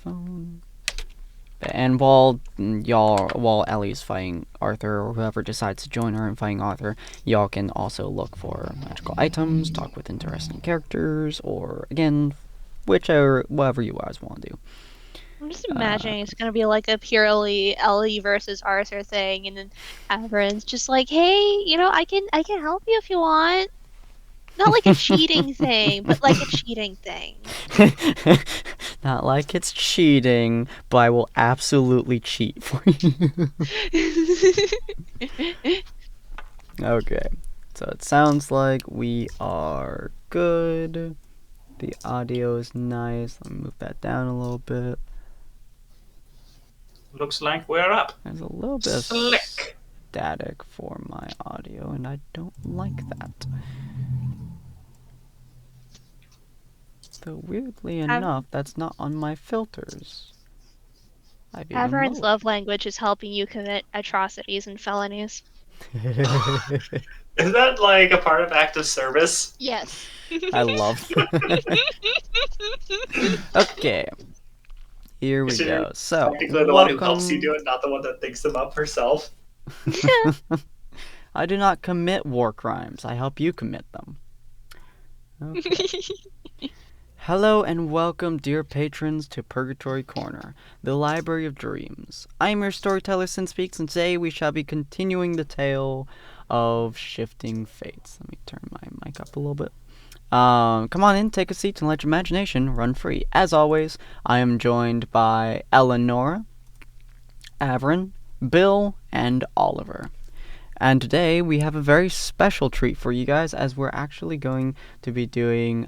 phone. And while Ellie's fighting Arthur, or whoever decides to join her in fighting Arthur, y'all can also look for magical items, talk with interesting characters, or again, whatever you guys want to do. I'm just imagining it's gonna be like a purely Ellie versus Arthur thing, and then Averin's just like, "Hey, I can help you if you want." Not like a cheating thing, but like a cheating thing. Not like it's cheating, but I will absolutely cheat for you. Okay, so it sounds like we are good. The audio is nice. Let me move that down a little bit. Looks like we're up. There's a little bit of Slick. static for my audio, and I don't like that. Though weirdly enough, that's not on my filters. Averin's love language is helping you commit atrocities and felonies. Is that like a part of active service? Yes. I love that. Okay. Here we go. So, technically the one who helps you do it, not the one that thinks them up herself. I do not commit war crimes. I help you commit them. Okay. Hello and welcome, dear patrons, to Purgatory Corner, the Library of Dreams. I am your storyteller, Sinspeaks, and today we shall be continuing the tale of Shifting Fates. Let me turn my mic up a little bit. Come on in, take a seat, and let your imagination run free. As always, I am joined by Eleanor, Averin, Bill, and Oliver. And today we have a very special treat for you guys, as we're actually going to be doing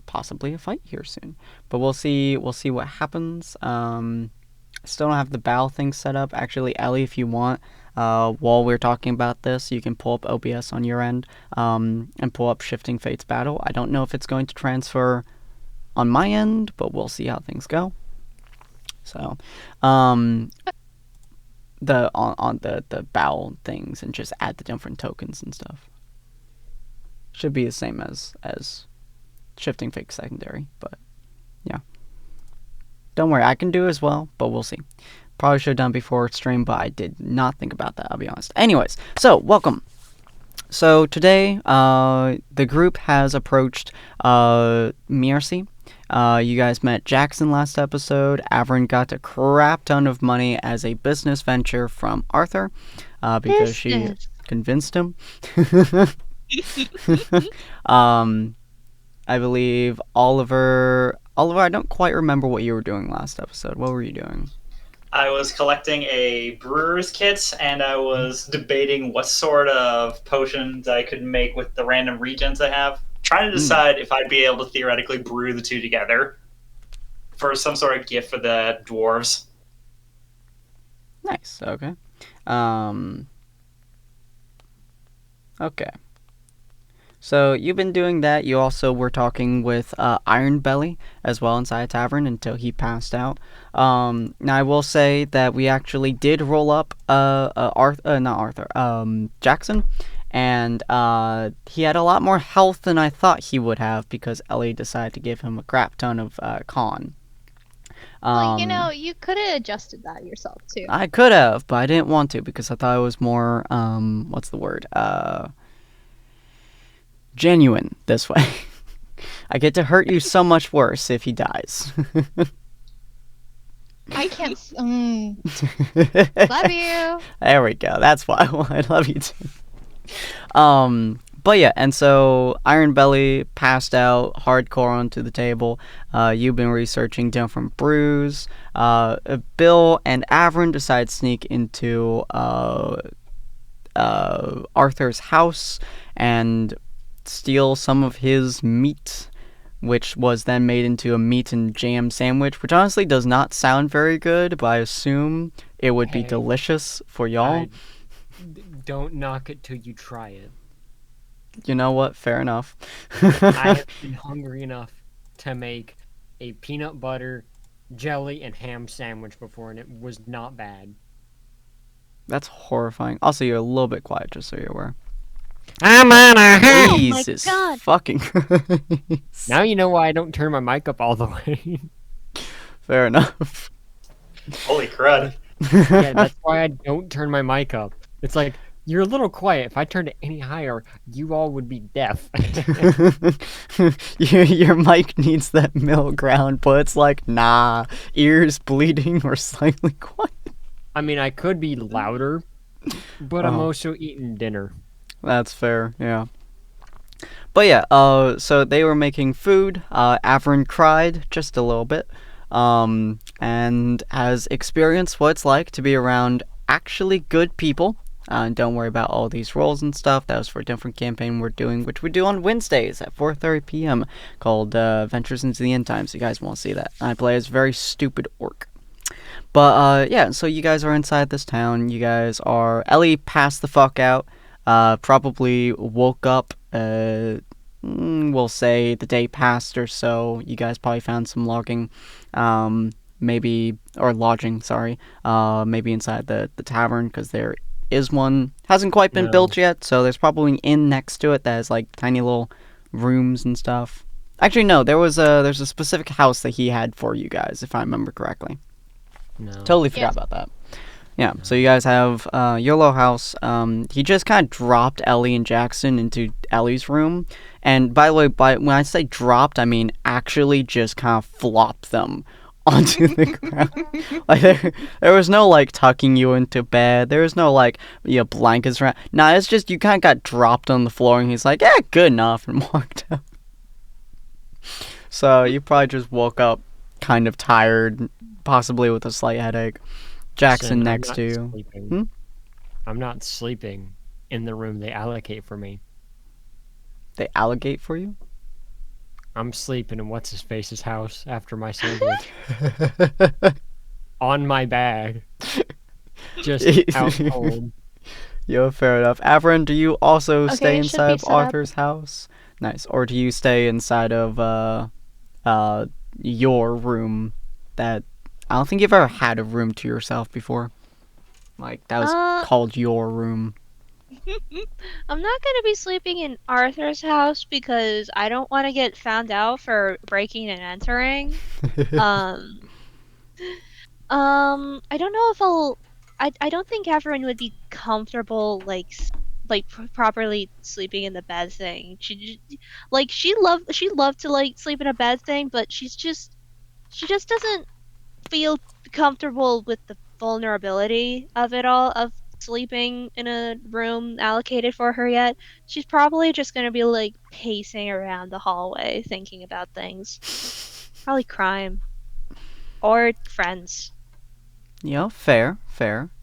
possibly a fight here soon. But we'll see what happens. Still don't have the battle thing set up. Actually, Ellie, if you want, while we're talking about this, you can pull up OBS on your end and pull up Shifting Fates Battle. I don't know if it's going to transfer on my end, but we'll see how things go. So, the battle things and just add the different tokens and stuff. Should be the same as Shifting Fates Secondary, but yeah. Don't worry, I can do it as well, but we'll see. Probably should have done before stream, but I did not think about that, I'll be honest. Anyways, so, welcome. So, today, the group has approached Mercy. You guys met Jackson last episode. Averin got a crap ton of money as a business venture from Arthur, because she convinced him. I believe Oliver, I don't quite remember what you were doing last episode. What were you doing? I was collecting a brewer's kit, and I was debating what sort of potions I could make with the random regens I have. Trying to decide if I'd be able to theoretically brew the two together for some sort of gift for the dwarves. Nice, okay. Okay. So you've been doing that. You also were talking with Iron Belly as well inside a tavern until he passed out. Now I will say that we actually did roll up Jackson, and he had a lot more health than I thought he would have because Ellie decided to give him a crap ton of con. Well, you could have adjusted that yourself too. I could have, but I didn't want to because I thought it was more what's the word? Genuine this way. I get to hurt you so much worse if he dies. I can't. Love you. There we go. That's why I love you too. But yeah, and so Iron Belly passed out hardcore onto the table. You've been researching different brews. Bill and Averin decide to sneak into Arthur's house and steal some of his meat, which was then made into a meat and jam sandwich, which honestly does not sound very good, but I assume it would be delicious for y'all. Don't knock it till you try it. You know what? Fair enough. I have been hungry enough to make a peanut butter, jelly, and ham sandwich before, and it was not bad. That's horrifying. Also, you're a little bit quiet, just so you're aware. I'm on a house! Jesus fucking Christ. Now you know why I don't turn my mic up all the way. Fair enough. Holy crud. Yeah, that's why I don't turn my mic up. It's like, you're a little quiet. If I turned it any higher, you all would be deaf. Your mic needs that middle ground, but it's like, nah, ears bleeding or slightly quiet. I mean, I could be louder, but I'm Oh. also eating dinner. That's fair, yeah. But yeah, so they were making food. Averin cried just a little bit, and has experienced what it's like to be around actually good people. Don't worry about all these roles and stuff. That was for a different campaign we're doing, which we do on Wednesdays at 4:30 p.m. called Ventures into the End Times. You guys won't see that. I play as a very stupid orc. But yeah, so you guys are inside this town. You guys are... Ellie passed the fuck out. Probably woke up, we'll say the day passed or so. You guys probably found some logging, maybe, or lodging, sorry, maybe inside the tavern, because there is one. Hasn't quite been built yet, so there's probably an inn next to it that has like tiny little rooms and stuff. Actually, no, there's a specific house that he had for you guys, if I remember correctly. No. Totally forgot about that. Yeah, so you guys have your little house. He just kind of dropped Ellie and Jackson into Ellie's room. And by the way, when I say dropped, I mean actually just kind of flopped them onto the ground. Like there was no like tucking you into bed. There was no like blankets around. Nah, it's just you kind of got dropped on the floor, and he's like, "Yeah, good enough," and walked out. So you probably just woke up kind of tired, possibly with a slight headache. Jackson Listen, next to you. Sleeping. I'm not sleeping in the room they allocate for me. They allocate for you? I'm sleeping in what's-his-face's house after my sandwich. On my bag. Just out cold. Yo, fair enough. Averin, do you also Okay, stay it should inside be of set up. Arthur's house? Nice. Or do you stay inside of your room that... I don't think you've ever had a room to yourself before. Like, that was called your room. I'm not gonna be sleeping in Arthur's house because I don't want to get found out for breaking and entering. Um, I don't know if I don't think everyone would be comfortable properly sleeping in the bed thing. She loved to like sleep in a bed thing, but she just doesn't feel comfortable with the vulnerability of it all, of sleeping in a room allocated for her yet. She's probably just gonna be like pacing around the hallway thinking about things. Probably crime. Or friends. Fair.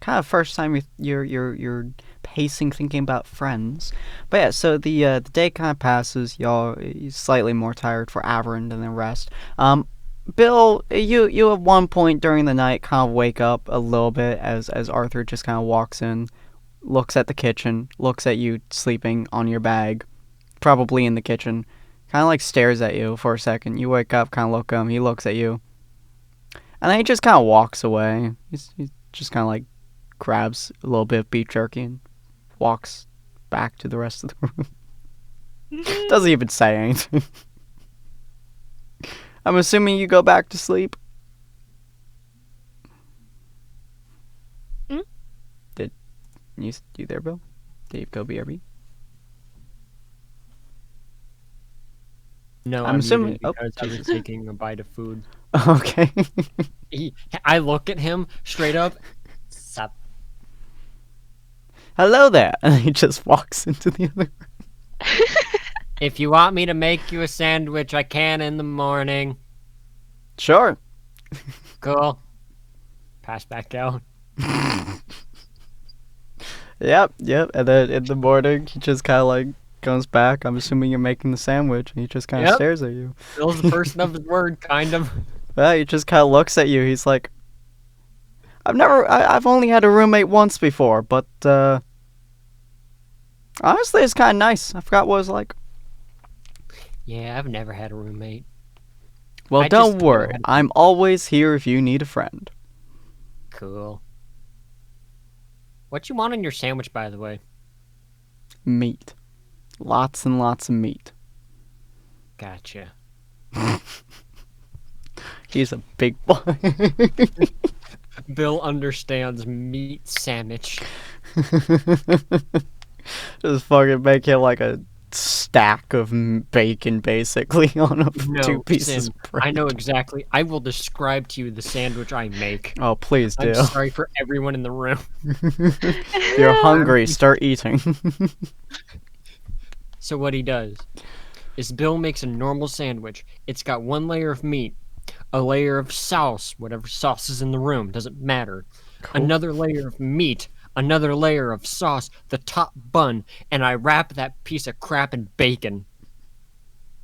Kind of first time you're pacing, thinking about friends. But yeah, so the day kind of passes. You're slightly more tired for Averin than the rest. Bill, you at one point during the night kind of wake up a little bit as Arthur just kind of walks in, looks at the kitchen, looks at you sleeping on your bag, probably in the kitchen, kind of like stares at you for a second. You wake up, kind of look at him, he looks at you, and then he just kind of walks away. He just kind of like grabs a little bit of beef jerky and walks back to the rest of the room. Doesn't even say anything. I'm assuming you go back to sleep. Hmm? Did you there, Bill? Did you go BRB? No, I'm assuming- muted because I was Jesus. taking a bite of food. Okay. I look at him straight up. Sup? Hello there, and he just walks into the other room. If you want me to make you a sandwich, I can in the morning. Sure. Cool. Pass back out. Yep. And then in the morning, he just kind of like comes back. I'm assuming you're making the sandwich, and he just kind of Yep. stares at you. Bill's a person of his word, kind of. Well, he just kind of looks at you. He's like, I've only had a roommate once before, but honestly, it's kind of nice. I forgot what it was like. Yeah, I've never had a roommate. Well, I don't just worry. never had- I'm always here if you need a friend. Cool. What you want on your sandwich, by the way? Meat. Lots and lots of meat. Gotcha. He's a big boy. Bill understands meat sandwich. Just fucking make him like a stack of bacon, basically, on a No, 2 pieces Sin, of bread. I know exactly. I will describe to you the sandwich I make. Oh, please do. I'm sorry for everyone in the room. If you're hungry, start eating. So what he does is Bill makes a normal sandwich. It's got one layer of meat, a layer of sauce, whatever sauce is in the room, doesn't matter. Cool. Another layer of meat, another layer of sauce, the top bun, and I wrap that piece of crap in bacon.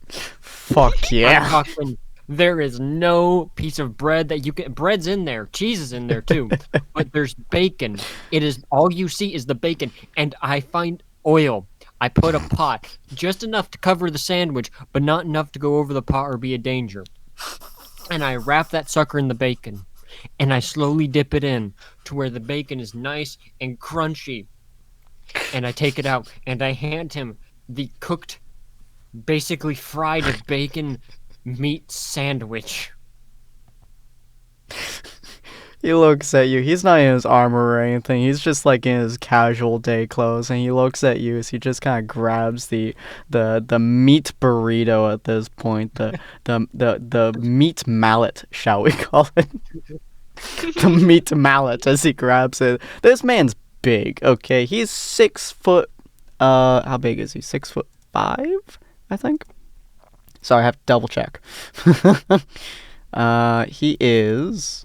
Fuck I'm yeah. talking, there is no piece of bread that you can. Bread's in there, cheese is in there too, but there's bacon. It is all you see is the bacon, and I find oil. I put a pot, just enough to cover the sandwich, but not enough to go over the pot or be a danger. And I wrap that sucker in the bacon, and I slowly dip it in to where the bacon is nice and crunchy. And I take it out, and I hand him the cooked, basically fried bacon meat sandwich. He looks at you. He's not in his armor or anything. He's just like in his casual day clothes, and he looks at you as he just kind of grabs the meat burrito at this point, the meat mallet, shall we call it? The meat mallet as he grabs it. This man's big. Okay, he's 6 foot. How big is he? 6'5", I think. Sorry, I have to double check. He is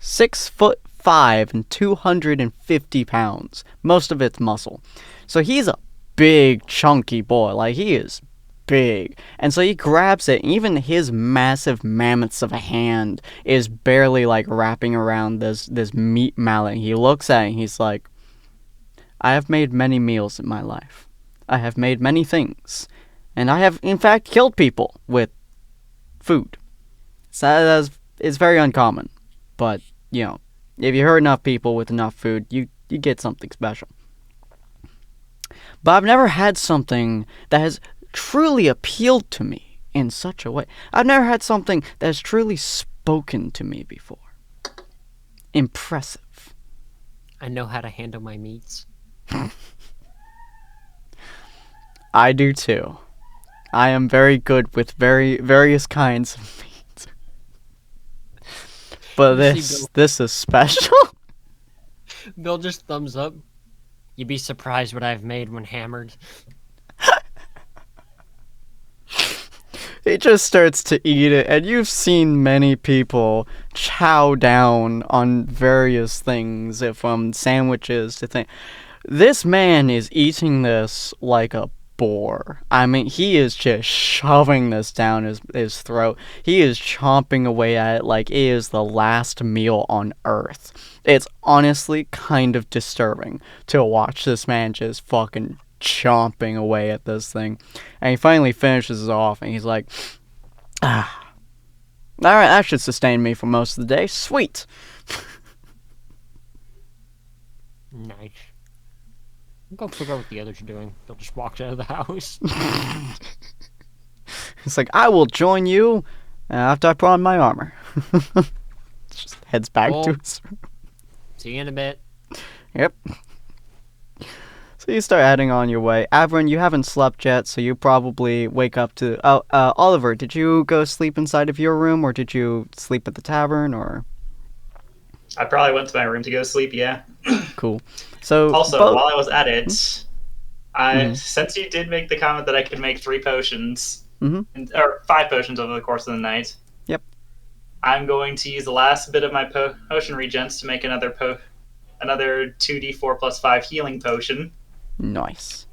6'5" and 250 pounds. Most of it's muscle. So he's a big, chunky boy. Like, he is big. And so he grabs it. Even his massive mammoths of a hand is barely, like, wrapping around this meat mallet. He looks at it and he's like, I have made many meals in my life. I have made many things. And I have, in fact, killed people with food. So it's very uncommon. But, you know, if you hurt enough people with enough food, you get something special. But I've never had something that has truly appealed to me in such a way. I've never had something that has truly spoken to me before. Impressive. I know how to handle my meats. I do too. I am very good with various kinds of meat. But this is special. Bill just thumbs up. You'd be surprised what I've made when hammered. He just starts to eat it, and you've seen many people chow down on various things, from sandwiches to things. This man is eating this like a boar. I mean, he is just shoving this down his throat. He is chomping away at it like it is the last meal on earth. It's honestly kind of disturbing to watch this man just fucking chomping away at this thing. And he finally finishes it off, and he's like, alright, that should sustain me for most of the day. Sweet. Nice. Go figure out what the others are doing. Bill just walks out of the house. It's like, I will join you after I put on my armor. Just heads back to his room. See you in a bit. Yep. So you start heading on your way. Averin, you haven't slept yet, so you probably wake up to... Oliver, did you go sleep inside of your room, or did you sleep at the tavern, or... I probably went to my room to go sleep, yeah. Cool. So also, while I was at it, since you did make the comment that I could make 3 potions, or 5 potions over the course of the night, yep, I'm going to use the last bit of my potion regens to make another 2d4 plus 5 healing potion. Nice.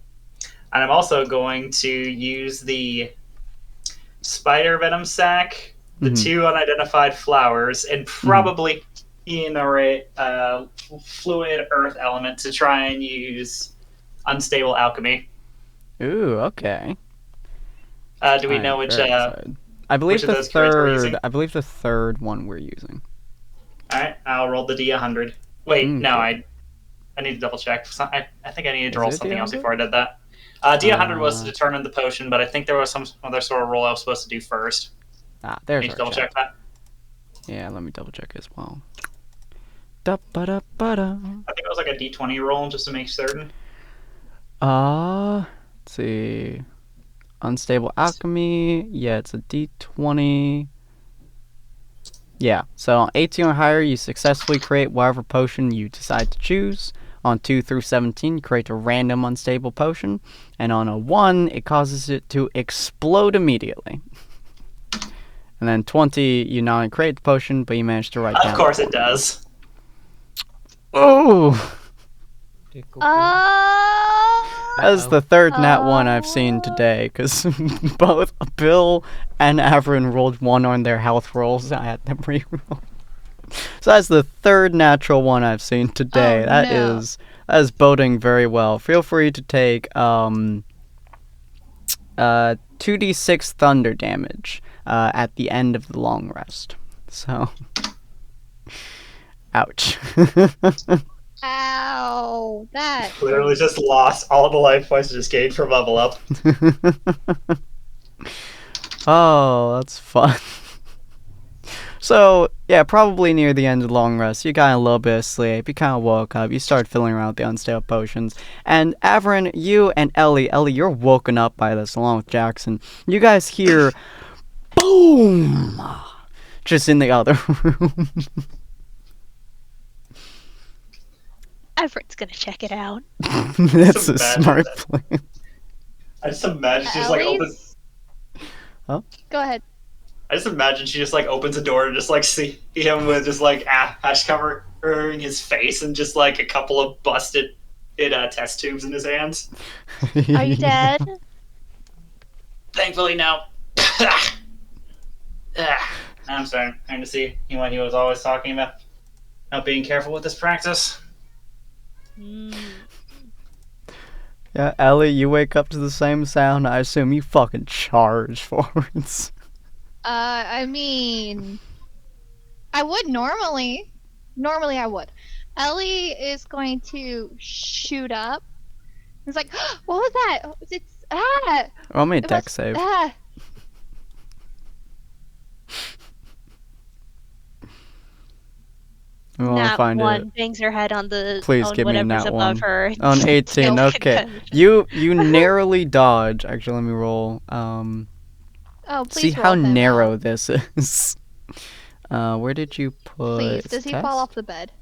And I'm also going to use the spider venom sac, the 2 unidentified flowers, and probably in a fluid earth element to try and use unstable alchemy. Ooh, okay. Do we know which? I believe which of the those cards we're using? third. I believe the third one we're using. All right, I'll roll the D100. Wait, no, I need to double check. I think I needed to roll something else before I did that. D100 was to determine the potion, but I think there was some other sort of roll I was supposed to do first. There's Need our to double check that. Yeah, let me double check as well. Da-ba-da-ba-da. I think it was like a D20 roll just to make certain. Let's see. Unstable alchemy. Yeah, it's a D20. Yeah, so on 18 or higher, you successfully create whatever potion you decide to choose. On 2 through 17, you create a random unstable potion. And on a 1, it causes it to explode immediately. And then 20, you not only create the potion, but you manage to write down. Of course it does. Oh! That is the third nat 1 I've seen today, because both Bill and Averin rolled 1 on their health rolls. I had them reroll. So that's the third natural 1 I've seen today. That is boding very well. Feel free to take 2d6 thunder damage at the end of the long rest. So, ouch. Ow, that Literally just lost all the life points just gained from level up. Oh, that's fun. So, yeah, probably near the end of the long rest, you got a little bit of sleep, you kind of woke up, you start filling around with the unstable potions, and Averin, you and Ellie, you're woken up by this along with Jackson. You guys hear, boom, just in the other room. Everett's gonna check it out. That's a smart plan. I just imagine she just like opens. Huh? Go ahead. I just imagine she just like opens a door and just like see him with just like ash covering his face and just like a couple of busted test tubes in his hands. Are you dead? Thankfully, no. I'm starting to see what he was always talking about. Not being careful with this practice. Yeah, Ellie, you wake up to the same sound. I assume you fucking charge forwards. I mean, I would normally. Normally, I would. Ellie is going to shoot up. It's like, what was that? It's Roll me a dex save. We want to Nat find 1 it. bangs her head on the Please on give me a whatever's nat above 1. her. On 18, Tail okay. hit You narrowly dodge. Actually, let me roll. Oh, please See roll how him narrow out. this is. Where did you put? Please, does he test? fall off the bed?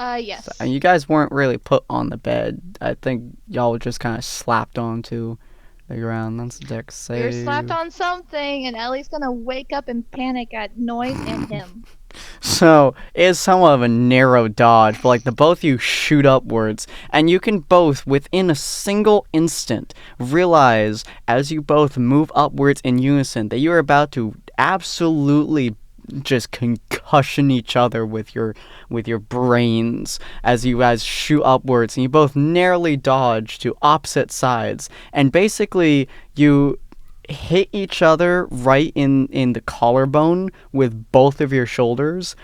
Yes. So, you guys weren't really put on the bed. I think y'all were just kind of slapped onto the ground. That's a dex save. You're slapped on something, and Ellie's gonna wake up and panic at noise and him. So, it's somewhat of a narrow dodge, but like the both of you shoot upwards, and you can both, within a single instant, realize as you both move upwards in unison that you're about to absolutely just concussion each other with your brains as you guys shoot upwards, and you both narrowly dodge to opposite sides, and basically you hit each other right in the collarbone with both of your shoulders.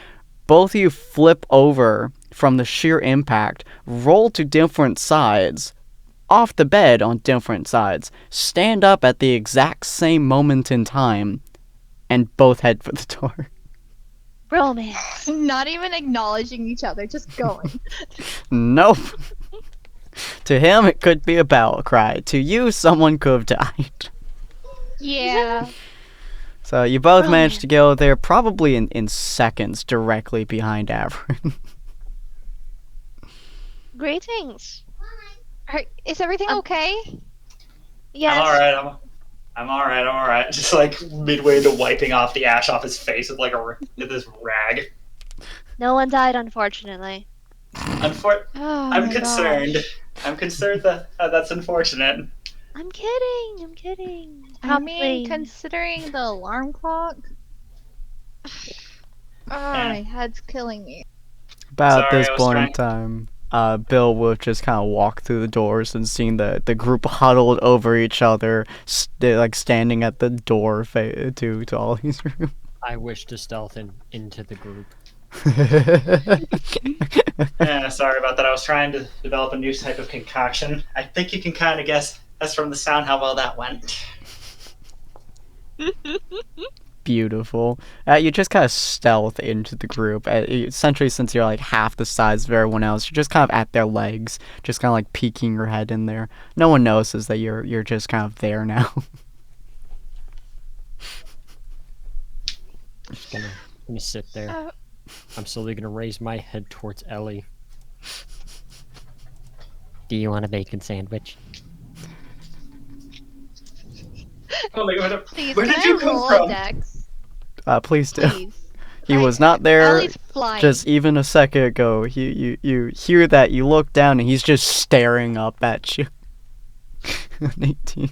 Both of you flip over from the sheer impact, roll to different sides, off the bed on different sides, stand up at the exact same moment in time, and both head for the door. Romance. Not even acknowledging each other, just going. Nope. To him, it could be a battle cry. To you, someone could have died. Yeah. So you both managed to go there probably in seconds directly behind Averin. Greetings. Is everything okay? Yes. I'm alright. Just like midway into wiping off the ash off his face with like with this rag. No one died, unfortunately. Oh, I'm my concerned. gosh. I'm concerned that that's unfortunate. I'm kidding. I mean, Honestly. considering the alarm clock. My head's killing me. About Sorry, this I was point in trying- time, Bill will just kind of walk through the doors and seeing the group huddled over each other, like standing at the door to all these rooms. I wish to stealth into the group. Yeah, sorry about that. I was trying to develop a new type of concoction. I think you can kind of guess from the sound how well that went. Beautiful. You just kind of stealth into the group. Essentially, since you're like half the size of everyone else, you're just kind of at their legs, just kind of like peeking your head in there. No one notices that you're just kind of there now. I'm just gonna sit there. I'm slowly gonna raise my head towards Ellie. Do you want a bacon sandwich? Oh my God, Please, where can did you I come roll from? a dex? Please do. Please. He was not there Ellie's flying. just even a second ago. You hear that, you look down, and he's just staring up at you. An 18.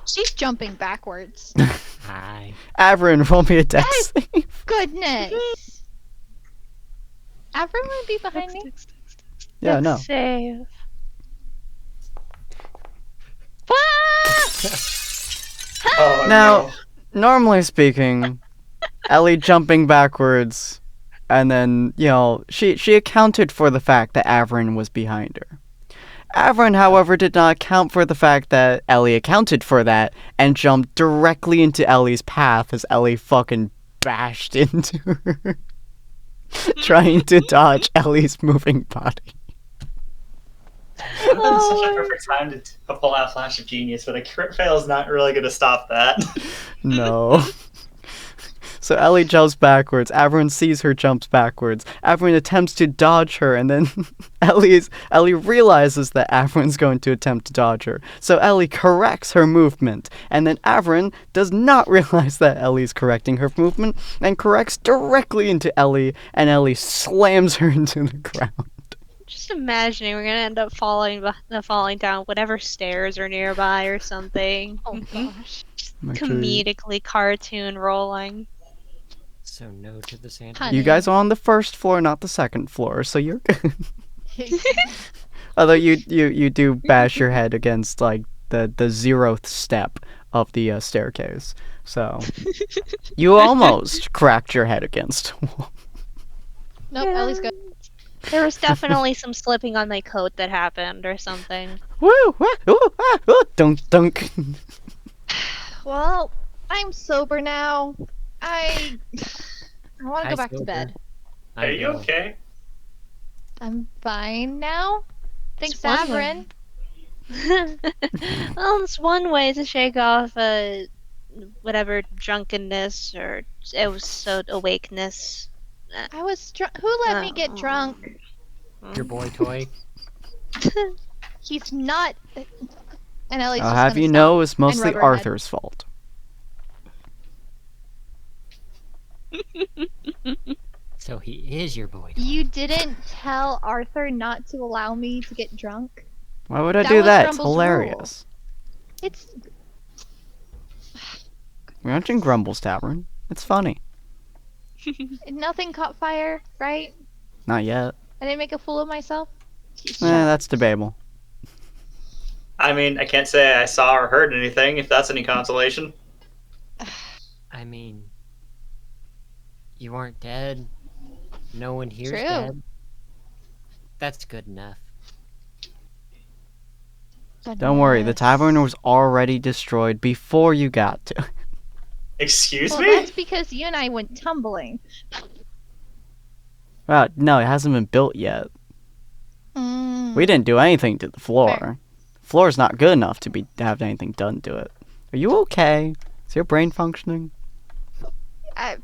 She's jumping backwards. Hi. Averin, roll me a dex save. Goodness. Everyone would be behind me. Yeah, no. Save. Oh, Now, normally speaking, Ellie jumping backwards, and then, she accounted for the fact that Averin was behind her. Averin, however, did not account for the fact that Ellie accounted for that and jumped directly into Ellie's path as Ellie fucking bashed into her, trying to dodge Ellie's moving body. That would have been such a perfect time to pull out Flash of Genius, but a crit fail is not really going to stop that. No. So Ellie jumps backwards. Averin sees her jumps backwards. Averin attempts to dodge her, and then Ellie realizes that Averin's going to attempt to dodge her. So Ellie corrects her movement, and then Averin does not realize that Ellie's correcting her movement and corrects directly into Ellie, and Ellie slams her into the ground. Just imagining we're gonna end up falling down whatever stairs are nearby or something. Oh gosh. Comedically cartoon rolling. So no to the sandwich. Honey. You guys are on the first floor, not the second floor, so you're good. Although you do bash your head against like the 0th step of the staircase, so you almost cracked your head against a wall. Nope, Yeah. Ellie's good. There was definitely some slipping on my coat that happened or something. Woo! Dunk dunk. Well, I'm sober now. I want to Hi, go back to sober. bed. Are you okay? I'm fine now. Thanks, It's one way. Averin. Well, it's one way to shake off whatever drunkenness or awakeness. I was drunk. Who let me get drunk? Your boy toy. He's not. And Ellie's I'll just have gonna you stop know, it's and mostly rub her head. Arthur's fault. So he is your boy toy. You didn't tell Arthur not to allow me to get drunk. Why would I That do was that? It's Grumble's hilarious. It's We're not in Grumble's Tavern. It's funny. nothing caught fire, right? Not yet. I didn't make a fool of myself. Shut up. That's debatable. I mean, I can't say I saw or heard anything, if that's any consolation. I mean, you aren't dead. No one here's True. dead. That's good enough. Don't worry, the Goodness. tavern was already destroyed before you got to. Excuse Well, me? that's because you and I went tumbling. Well, no, it hasn't been built yet. Mm. We didn't do anything to the floor. Fair. Floor's not good enough to have anything done to it. Are you okay? Is your brain functioning? I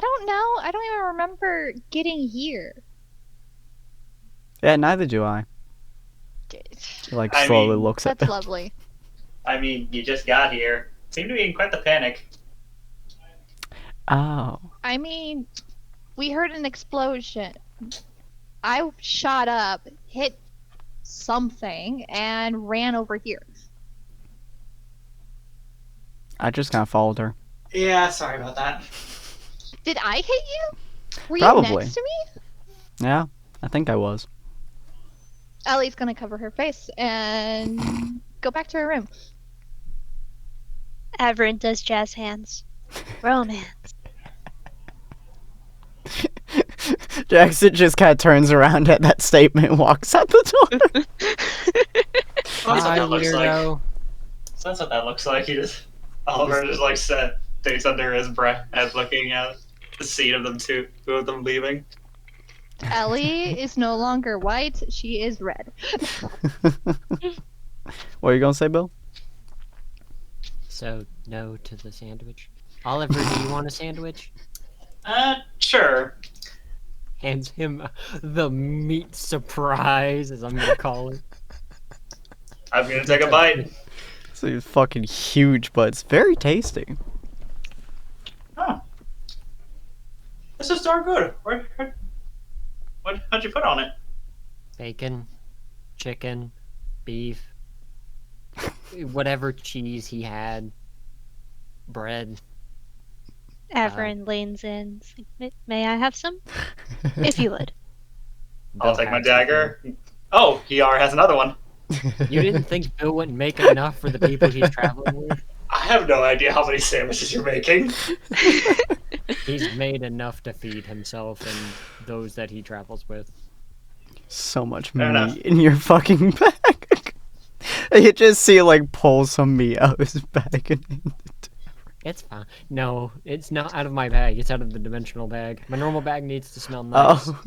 don't know. I don't even remember getting here. Yeah, neither do I. He like I slowly mean, looks at That's them. lovely. I mean, you just got here. Seem to be in quite the panic. Oh. I mean, we heard an explosion. I shot up, hit something, and ran over here. I just kind of followed her. Yeah, sorry about that. Did I hit you? Were you Probably. next to me? Yeah, I think I was. Ellie's gonna cover her face and go back to her room. Averin does jazz hands. Romance. Jackson just kind of turns around at that statement and walks out the door. That's what Hi, that looks like. weirdo. So that's what that looks like. Oliver just like stays under his breath as looking at the scene of them two of them leaving. Ellie is no longer white, she is red. What are you gonna say, Bill? So, no to the sandwich. Oliver, do you want a sandwich? Sure. Hands him the meat surprise, as I'm gonna call it. I'm gonna take a bite. So it's fucking huge, but it's very tasty. Oh. This is darn good. How'd you put on it? Bacon, chicken, beef, whatever cheese he had, bread. Everyone leans in. It's like, may I have some? If you would. I'll Bill take my has something. dagger. Oh, he already has another one. You didn't think Bill wouldn't make enough for the people he's traveling with? I have no idea how many sandwiches you're making. He's made enough to feed himself and those that he travels with. So much Fair enough. meat in your fucking bag. You just see like pull some meat out of his bag and hand it to It's fine. No, it's not out of my bag. It's out of the dimensional bag. My normal bag needs to smell nice. Oh.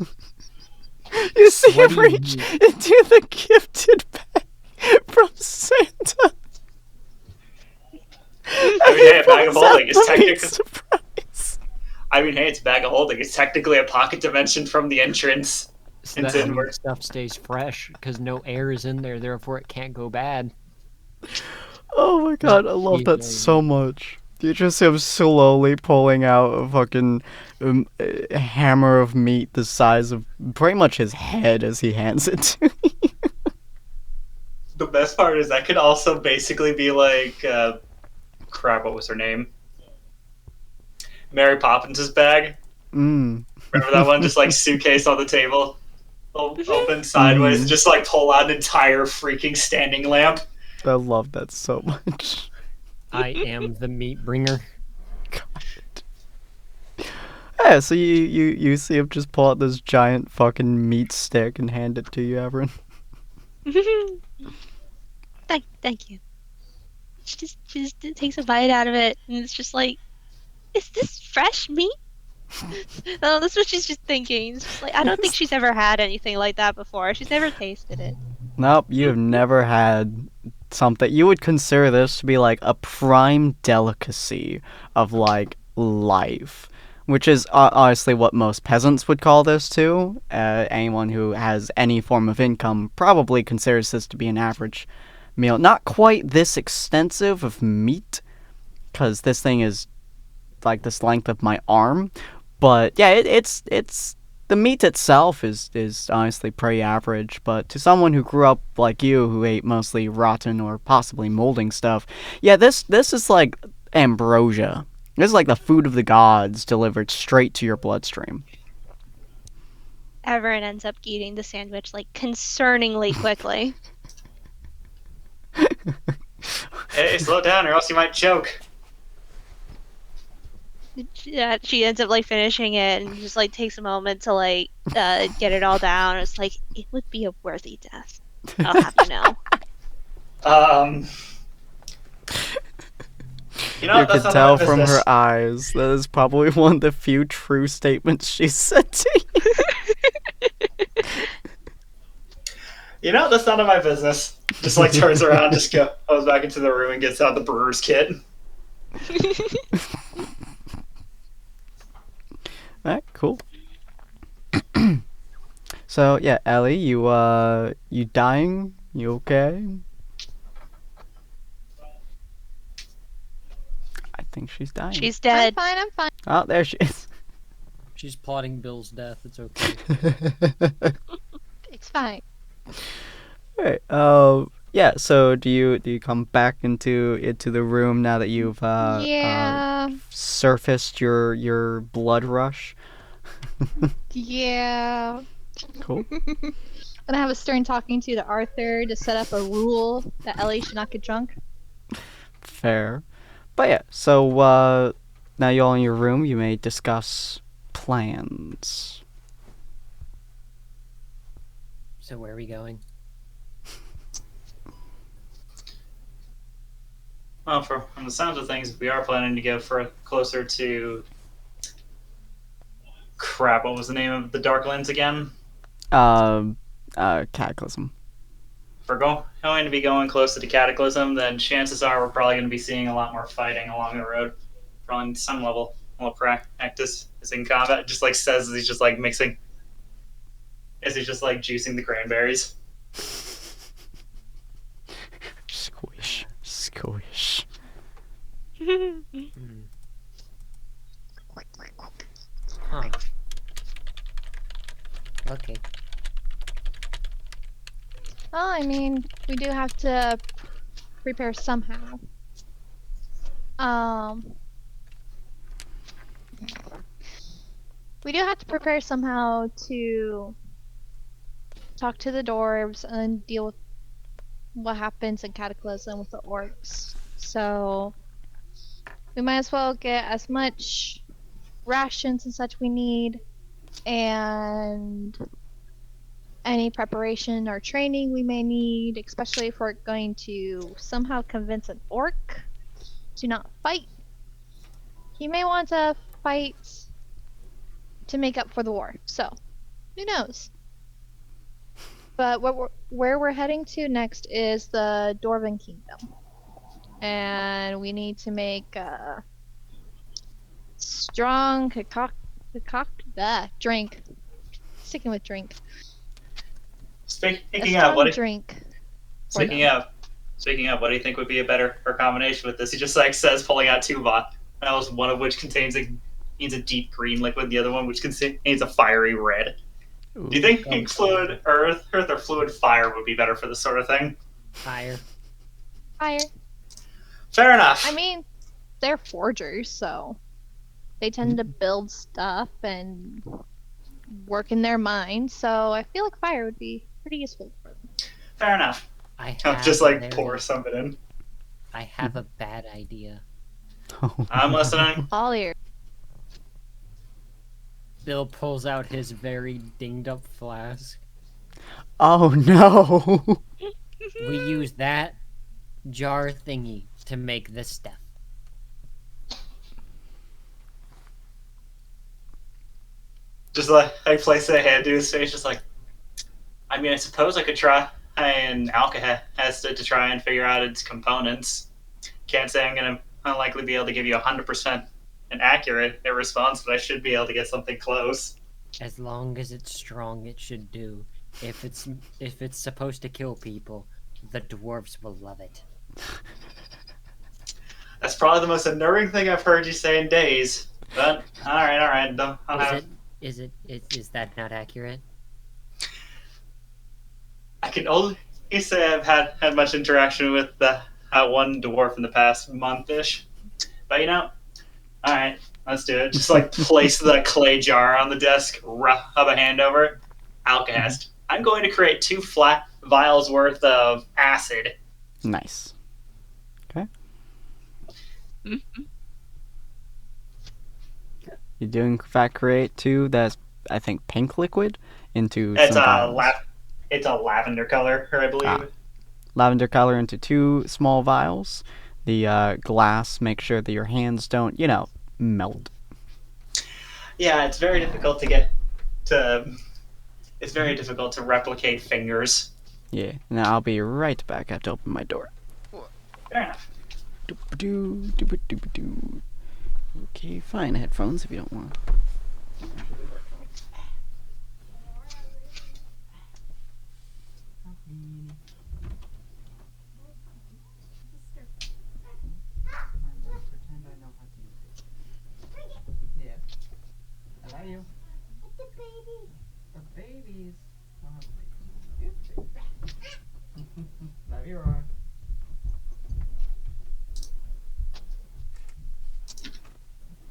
You see What him do you reach mean? into the gifted bag from Santa. I mean, hey, a bag of Pulls out holding is the meat technically. surprise. I mean, hey, it's a bag of holding. It's technically a pocket dimension from the entrance. So It's that inward. stuff stays fresh because no air is in there, therefore it can't go bad. Oh my god, I love that cheese, so much. You just see him slowly pulling out a fucking hammer of meat the size of pretty much his head as he hands it to you. The best part is that could also basically be like, crap, what was her name? Mary Poppins' bag. Mm. Remember that one? Just like suitcase on the table, open sideways, Mhm. just like pull out an entire freaking standing lamp. I love that so much. I am the meat bringer. Yeah, so you see him just pull out this giant fucking meat stick and hand it to you, Averin. Thank you. She just takes a bite out of it, and it's just like, is this fresh meat? No, that's what she's just thinking. It's just like, I don't think she's ever had anything like that before. She's never tasted it. Nope, you have never had something. You would consider this to be like a prime delicacy of like life, which is honestly what most peasants would call this too. Anyone who has any form of income probably considers this to be an average meal. Not quite this extensive of meat, because this thing is like this length of my arm. But yeah, it's the meat itself is honestly pretty average, but to someone who grew up like you, who ate mostly rotten or possibly molding stuff, yeah, this is like ambrosia. This is like the food of the gods delivered straight to your bloodstream. Everett ends up eating the sandwich like concerningly quickly. Hey, slow down or else you might choke. Yeah, she ends up like finishing it and just like takes a moment to like get it all down. It's like, it would be a worthy death. I'll have you know. You know, You that's can not tell my from business. her eyes that is probably one of the few true statements she said to you. You know, that's none of my business. Just like turns around, just goes back into the room and gets out the brewer's kit. Alright, cool. So yeah, Ellie, you dying? You okay? I think she's dying. She's I'm dead. fine, I'm fine. Oh, there she is. She's plotting Bill's death. It's okay. It's fine. Alright. Yeah. So do you come back into the room now that you've Yeah. surfaced your blood rush? Yeah. Cool. Gonna have a stern talking to Arthur to set up a rule that Ellie should not get drunk. Fair. But yeah. So now you're all in your room. You may discuss plans. So where are we going? Well, from the sounds of things, we are planning to go for closer to. Crap, what was the name of the Darklands again? Cataclysm. If we're going to be going closer to Cataclysm, then chances are we're probably going to be seeing a lot more fighting along the road. Probably some level practice is in combat. Just like says he's just like mixing. Is he just like juicing the cranberries? Squish. Squish. Huh. Okay. Well, I mean, we do have to prepare somehow. We do have to prepare somehow to talk to the dwarves and deal with what happens in Cataclysm with the orcs. So we might as well get as much rations and such we need, and any preparation or training we may need, especially if we're going to somehow convince an orc to not fight. He may want to fight to make up for the war, so who knows? But where we're heading to next is the Dwarven Kingdom, and we need to make a strong drink. Sticking with drink. Speaking of, what drink. Speaking of, what do you think would be a better combination with this? He just like says, pulling out two vials, one of which contains a deep green liquid, the other one which contains a fiery red. Ooh. Do you think fluid earth or fluid fire would be better for this sort of thing? Fire. Fire. Fair enough. I mean, they're forgers, so they tend to build stuff and work in their mind. So I feel like fire would be pretty useful for them. Fair enough. I just like pour something in. I have a bad idea. I'm listening. All ears. Bill pulls out his very dinged up flask. Oh no! We use that jar thingy to make this stuff. Just like I place a hand to his face, just like, I mean, I suppose I could try and alcohol to try and figure out its components. Can't say I'm gonna unlikely be able to give you 100% an accurate response, but I should be able to get something close. As long as it's strong, it should do. If it's supposed to kill people, the dwarves will love it. That's probably the most unnerving thing I've heard you say in days. But all right. Is that not accurate? I can only say I've had much interaction with the one dwarf in the past month-ish. But all right, let's do it. Just like place the clay jar on the desk, rub a hand over it. Alkahest. I'm going to create 2 flat vials worth of acid. Nice. Okay. You're doing, in fact, create 2. That's, I think, pink liquid into It's some vials. It's a lavender color, I believe. Lavender color into 2 small vials. The glass, make sure that your hands don't, melt. Yeah, it's very difficult to get to. It's very difficult to replicate fingers. Yeah. Now I'll be right back. I have to open my door. Fair enough. Doop-a-doo, doop-a-doop-a-doo. Okay, fine. Headphones if you don't want.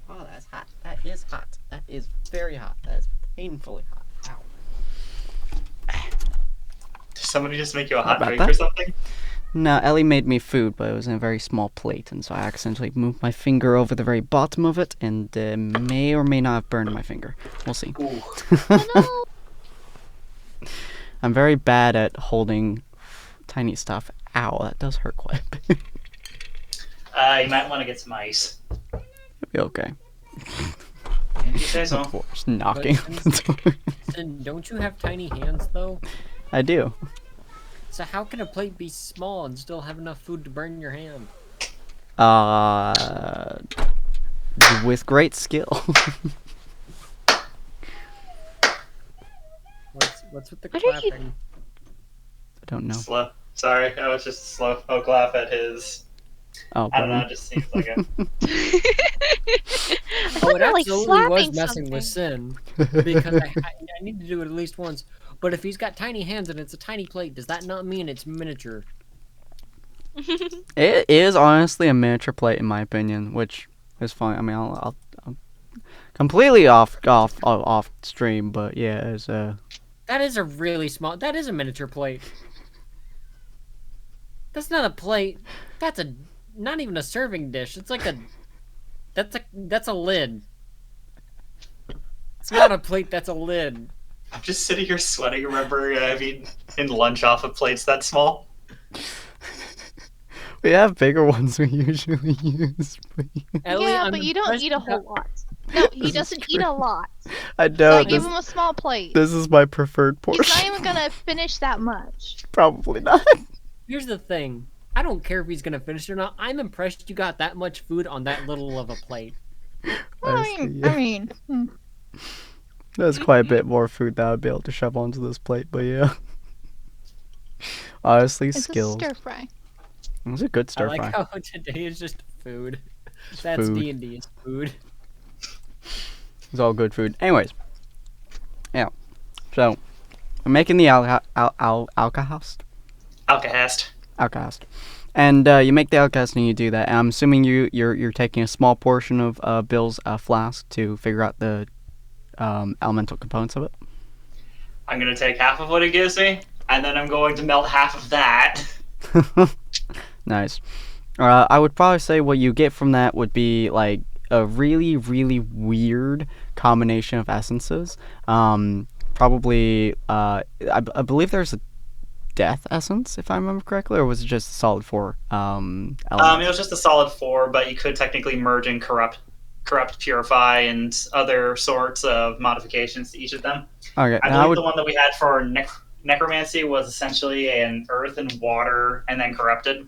Oh, that's hot. That is hot. That is very hot. That is painfully hot. Ow. Did somebody just make you a How hot about drink that? or something? No, Ellie made me food, but it was in a very small plate, and so I accidentally moved my finger over the very bottom of it, and may or may not have burned my finger. We'll see. Ooh. Oh, no. I'm very bad at holding tiny stuff. Ow, that does hurt quite a bit. You might want to get some ice. It'll be okay. You say so. Of course, knocking on But the door. Then don't you have tiny hands though? I do. So how can a plate be small and still have enough food to burn your hand? With great skill. What's with the What are you- clapping? I don't know. Slow. Sorry, I was just slow. I'll laugh at his. Oh, I don't know. button. It just seems like a. I Oh, thought it they were, like, absolutely was slapping messing with something. Sin because I need to do it at least once. But if he's got tiny hands and it's a tiny plate, does that not mean it's miniature? It is honestly a miniature plate in my opinion, which is fine. I mean, I'll completely off stream, but yeah, it's That is a really small. That is a miniature plate. That's not a plate. That's a not even a serving dish. It's like a. That's a lid. It's not a plate. That's a lid. I'm just sitting here sweating. Remember, I've eaten in lunch off of plates that small. we have bigger ones we usually use. Ellie, Yeah, I'm but you don't impressed eat a you got- whole lot. No, he This is doesn't eat true. a lot. I So know I give this. him a small plate. This is my preferred He's portion. not even gonna finish that much. Probably not. Here's the thing. I don't care if he's gonna finish it or not. I'm impressed you got that much food on that little of a plate. I mean, There's quite a bit more food that I'd be able to shove onto this plate, but yeah. Honestly, it's skills. a stir fry. It was a good I stir like fry. how today is just food. It's That's food. D&D is food. It's all good food. Anyways, yeah. So, I'm making the alkahast. Alkahast. And you make the alkahast and you do that. And I'm assuming you're taking a small portion of Bill's flask to figure out the elemental components of it. I'm gonna take half of what it gives me, and then I'm going to melt half of that. Nice. I would probably say what you get from that would be like a really, really weird combination of essences. Probably, I believe there's a death essence, if I remember correctly, or was it just a solid 4 It element? was just a solid 4, but you could technically merge in corrupt, purify, and other sorts of modifications to each of them. Okay, I now believe the one that we had for necromancy was essentially an earth and water, and then corrupted.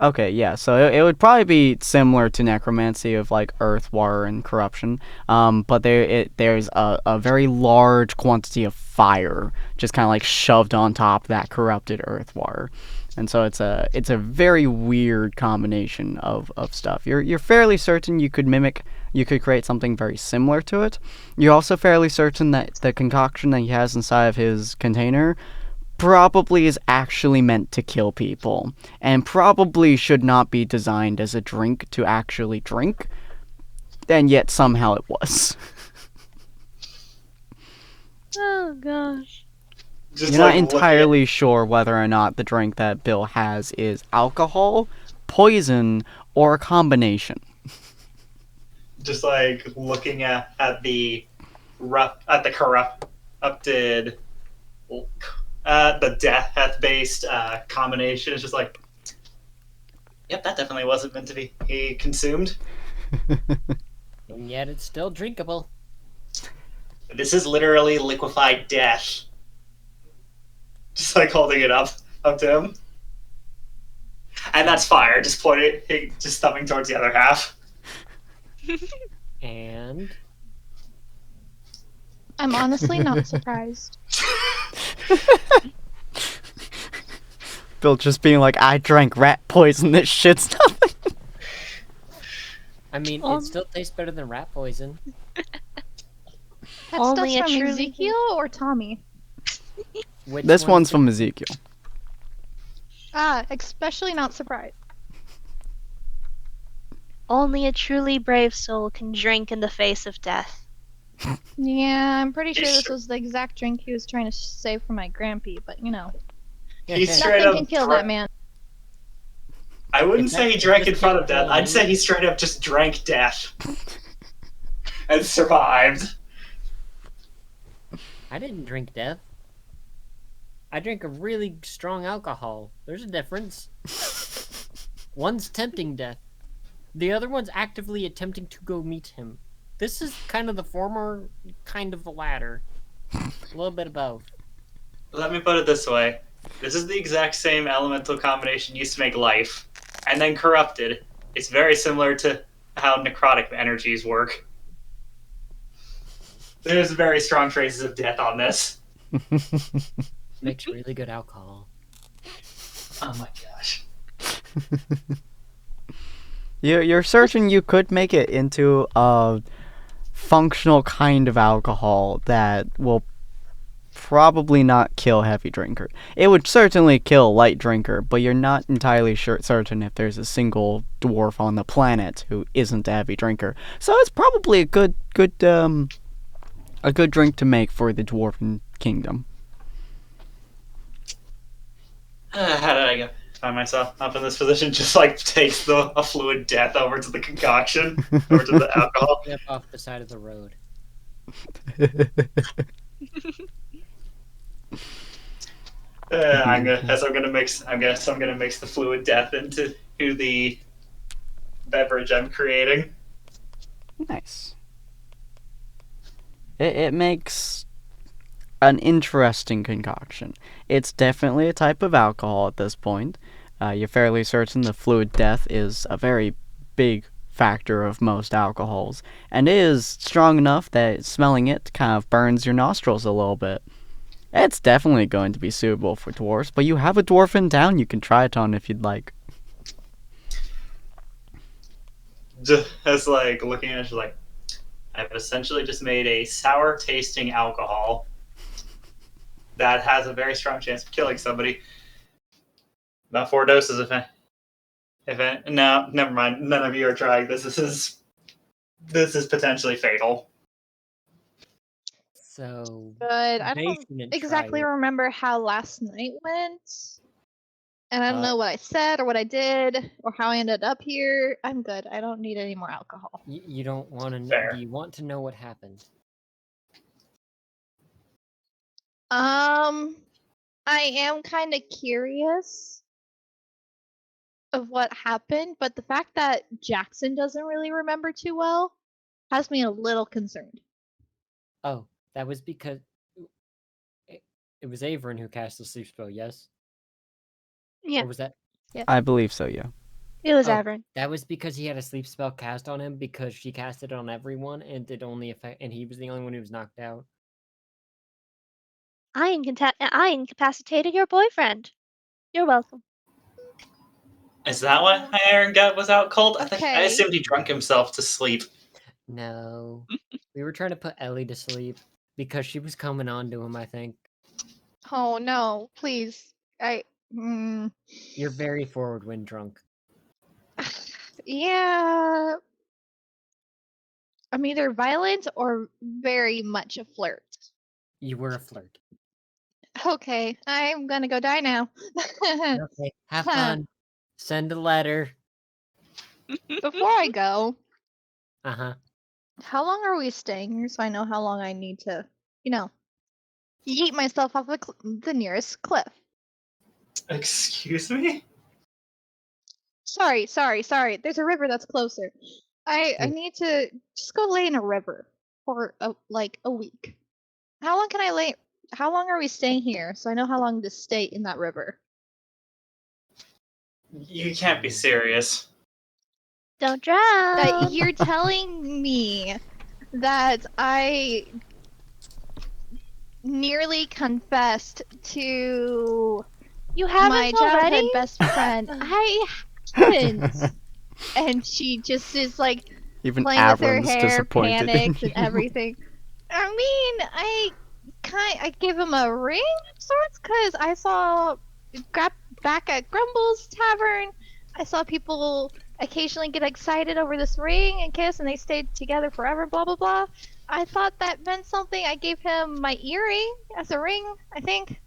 Okay, yeah, so it would probably be similar to necromancy of like earth, water, and corruption. But there's a very large quantity of fire just kind of like shoved on top of that corrupted earth, water. And so it's a very weird combination of stuff. You're fairly certain you could create something very similar to it. You're also fairly certain that the concoction that he has inside of his container probably is actually meant to kill people, and probably should not be designed as a drink to actually drink, and yet somehow it was. Oh gosh. Just You're not looking entirely sure whether or not the drink that Bill has is alcohol, poison, or a combination. just like looking at the corrupted, the death based combination. It's just like, yep, that definitely wasn't meant to be consumed. And yet it's still drinkable. This is literally liquefied death. Just like holding it up to him, and that's fire. Just just thumbing towards the other half. And I'm honestly not surprised. Bill just being like, I drank rat poison, this shit's nothing. I mean, it still tastes better than rat poison. That Only stuff's a from truly- Ezekiel or Tommy? Which This one's from Ezekiel. Especially not surprised. Only a truly brave soul can drink in the face of death. Yeah, I'm pretty sure It's this true. was the exact drink he was trying to save for my grampy, but He's straight nothing up. can kill that man. I wouldn't If say he that- drank if in this front kid of death. told I'd me- say he straight up just drank death and survived. I didn't drink death. I drank a really strong alcohol. There's a difference. One's tempting death. The other one's actively attempting to go meet him. This is kind of the former, kind of the latter. A little bit of both. Let me put it this way. This is the exact same elemental combination used to make life, and then corrupted. It's very similar to how necrotic energies work. There's very strong traces of death on this. Makes really good alcohol. Oh my gosh. You're certain you could make it into a functional kind of alcohol that will probably not kill heavy drinker. It would certainly kill light drinker, but you're not entirely certain if there's a single dwarf on the planet who isn't a heavy drinker. So it's probably a good drink to make for the dwarven kingdom. How did I go? Find myself up in this position, just like takes a fluid death over to the concoction, over to the alcohol. Step off the side of the road. I'm gonna mix the fluid death into the beverage I'm creating. Nice. It makes an interesting concoction. It's definitely a type of alcohol at this point. You're fairly certain the fluid death is a very big factor of most alcohols, and it is strong enough that smelling it kind of burns your nostrils a little bit. It's definitely going to be suitable for dwarves, but you have a dwarf in town you can try it on if you'd like. Just like looking at it, she's like, I've essentially just made a sour tasting alcohol that has a very strong chance of killing somebody. About 4 doses, no, never mind. None of you are trying this. This is potentially fatal. So Good. I they don't shouldn't exactly try it. remember how last night went. And I don't Uh, know what I said or what I did or how I ended up here. I'm good. I don't need any more alcohol. You don't want to know. Fair. Do you want to know what happened? I am kind of curious of what happened, but the fact that Jackson doesn't really remember too well has me a little concerned. Oh, that was because it was Averin who cast the sleep spell. Yes. Yeah, Or was that? I believe so, yeah. it was Oh. Averin. That was because he had a sleep spell cast on him because she cast it on everyone and it only affect, and he was the only one who was knocked out. I incapacitated your boyfriend. You're welcome. Is that why Iron Gut was out cold? I Okay. assumed he drunk himself to sleep. No, we were trying to put Ellie to sleep because she was coming on to him. I think Oh no, please. you're very forward when drunk. Yeah. I'm either violent or very much a flirt. You were a flirt. Okay, I'm gonna go die now. Okay, have fun. Send a letter. Before I go, Uh-huh. how long are we staying here so I know how long I need to, yeet myself off the nearest cliff? Excuse me? Sorry. There's a river that's closer. I need to just go lay in a river for a week. How long can I lay? How long are we staying here so I know how long to stay in that river? You can't be serious. Don't drown. You're telling me that I nearly confessed to You haven't my childhood already? best friend. I haven't. And she just is like Even playing with her Avron's hair, disappointed in panics and you. everything. I mean, I gave him a ring of sorts because I saw back at Grumble's Tavern. I saw people occasionally get excited over this ring and kiss, and they stayed together forever. Blah blah blah. I thought that meant something. I gave him my earring as a ring. I think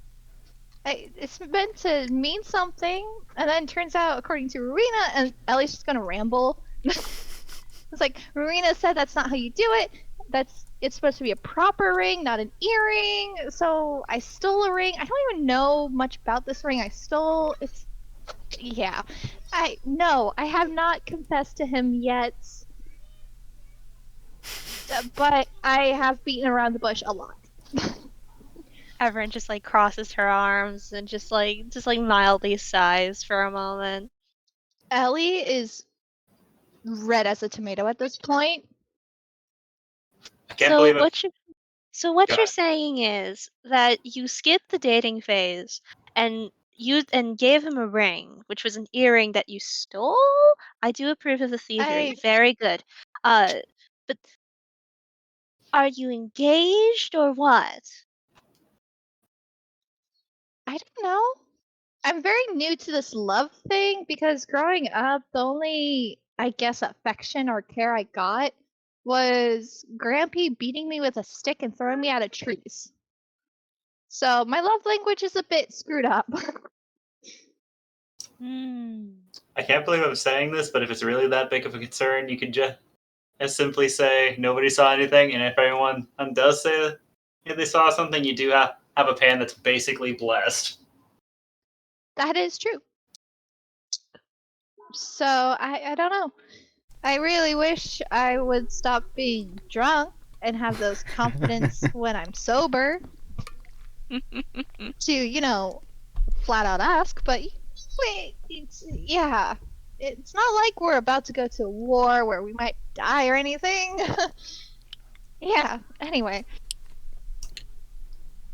it's meant to mean something, and then turns out, according to Rowena, and Ellie's just gonna ramble. It's like Rowena said that's not how you do it. It's supposed to be a proper ring, not an earring. So I stole a ring. I don't even know much about this ring I stole. Yeah. No, I have not confessed to him yet. But I have beaten around the bush a lot. Everyone just like crosses her arms and just like mildly sighs for a moment. Ellie is red as a tomato at this point. I can't So believe it. what Go you're ahead. saying is that you skipped the dating phase and gave him a ring, which was an earring that you stole? I do approve of the thievery. Very good. But are you engaged or what? I don't know. I'm very new to this love thing because growing up, the only, I guess, affection or care I got was Grampy beating me with a stick and throwing me out of trees. So my love language is a bit screwed up. I can't believe I'm saying this, but if it's really that big of a concern, you could just simply say nobody saw anything, and if anyone does say that they saw something, you do have a pan that's basically blessed. That is true. So I don't know. I really wish I would stop being drunk and have those confidence when I'm sober to, flat out ask, but wait, it's not like we're about to go to a war where we might die or anything. Yeah, anyway.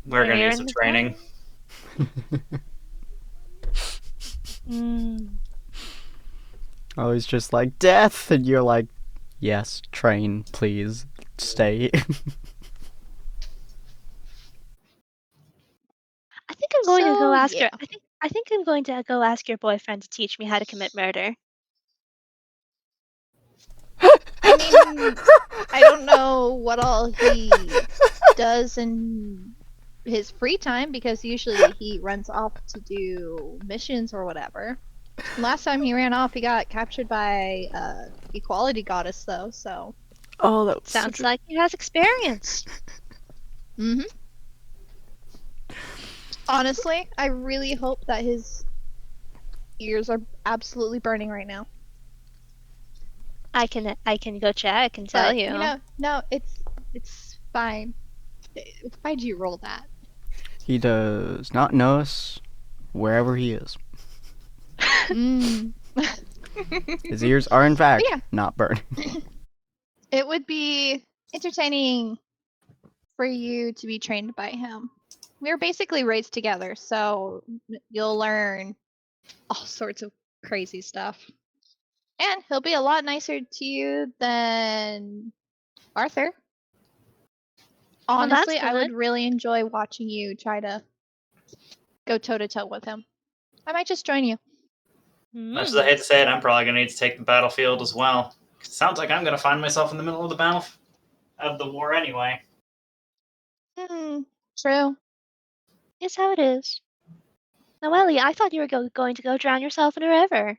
We're going to Where need in some the training. Oh, he's just like, death! And you're like, yes, train, please, stay. I think I'm going to go So, ask yeah. her. I think I'm going to go ask your boyfriend to teach me how to commit murder. I mean, I don't know what all he does in his free time because usually he runs off to do missions or whatever. Last time he ran off, he got captured by equality goddess though. So. Oh, that was Sounds like he has experience. Mhm. Honestly, I really hope that his ears are absolutely burning right now. I can go check and tell But you. no, it's fine. Why'd you roll that? He does not know us wherever he is. His ears are, in fact, Yeah. not burning. It would be entertaining for you to be trained by him. We were basically raised together, so you'll learn all sorts of crazy stuff. And he'll be a lot nicer to you than Arthur. Honestly, I would good. really enjoy watching you try to go toe to toe with him. I might just join you. Much as I hate to say it, I'm probably going to need to take the battlefield as well. It sounds like I'm going to find myself in the middle of the battle of the war anyway. True. It's how it is. Now, Ellie, I thought you were going to go drown yourself in a river.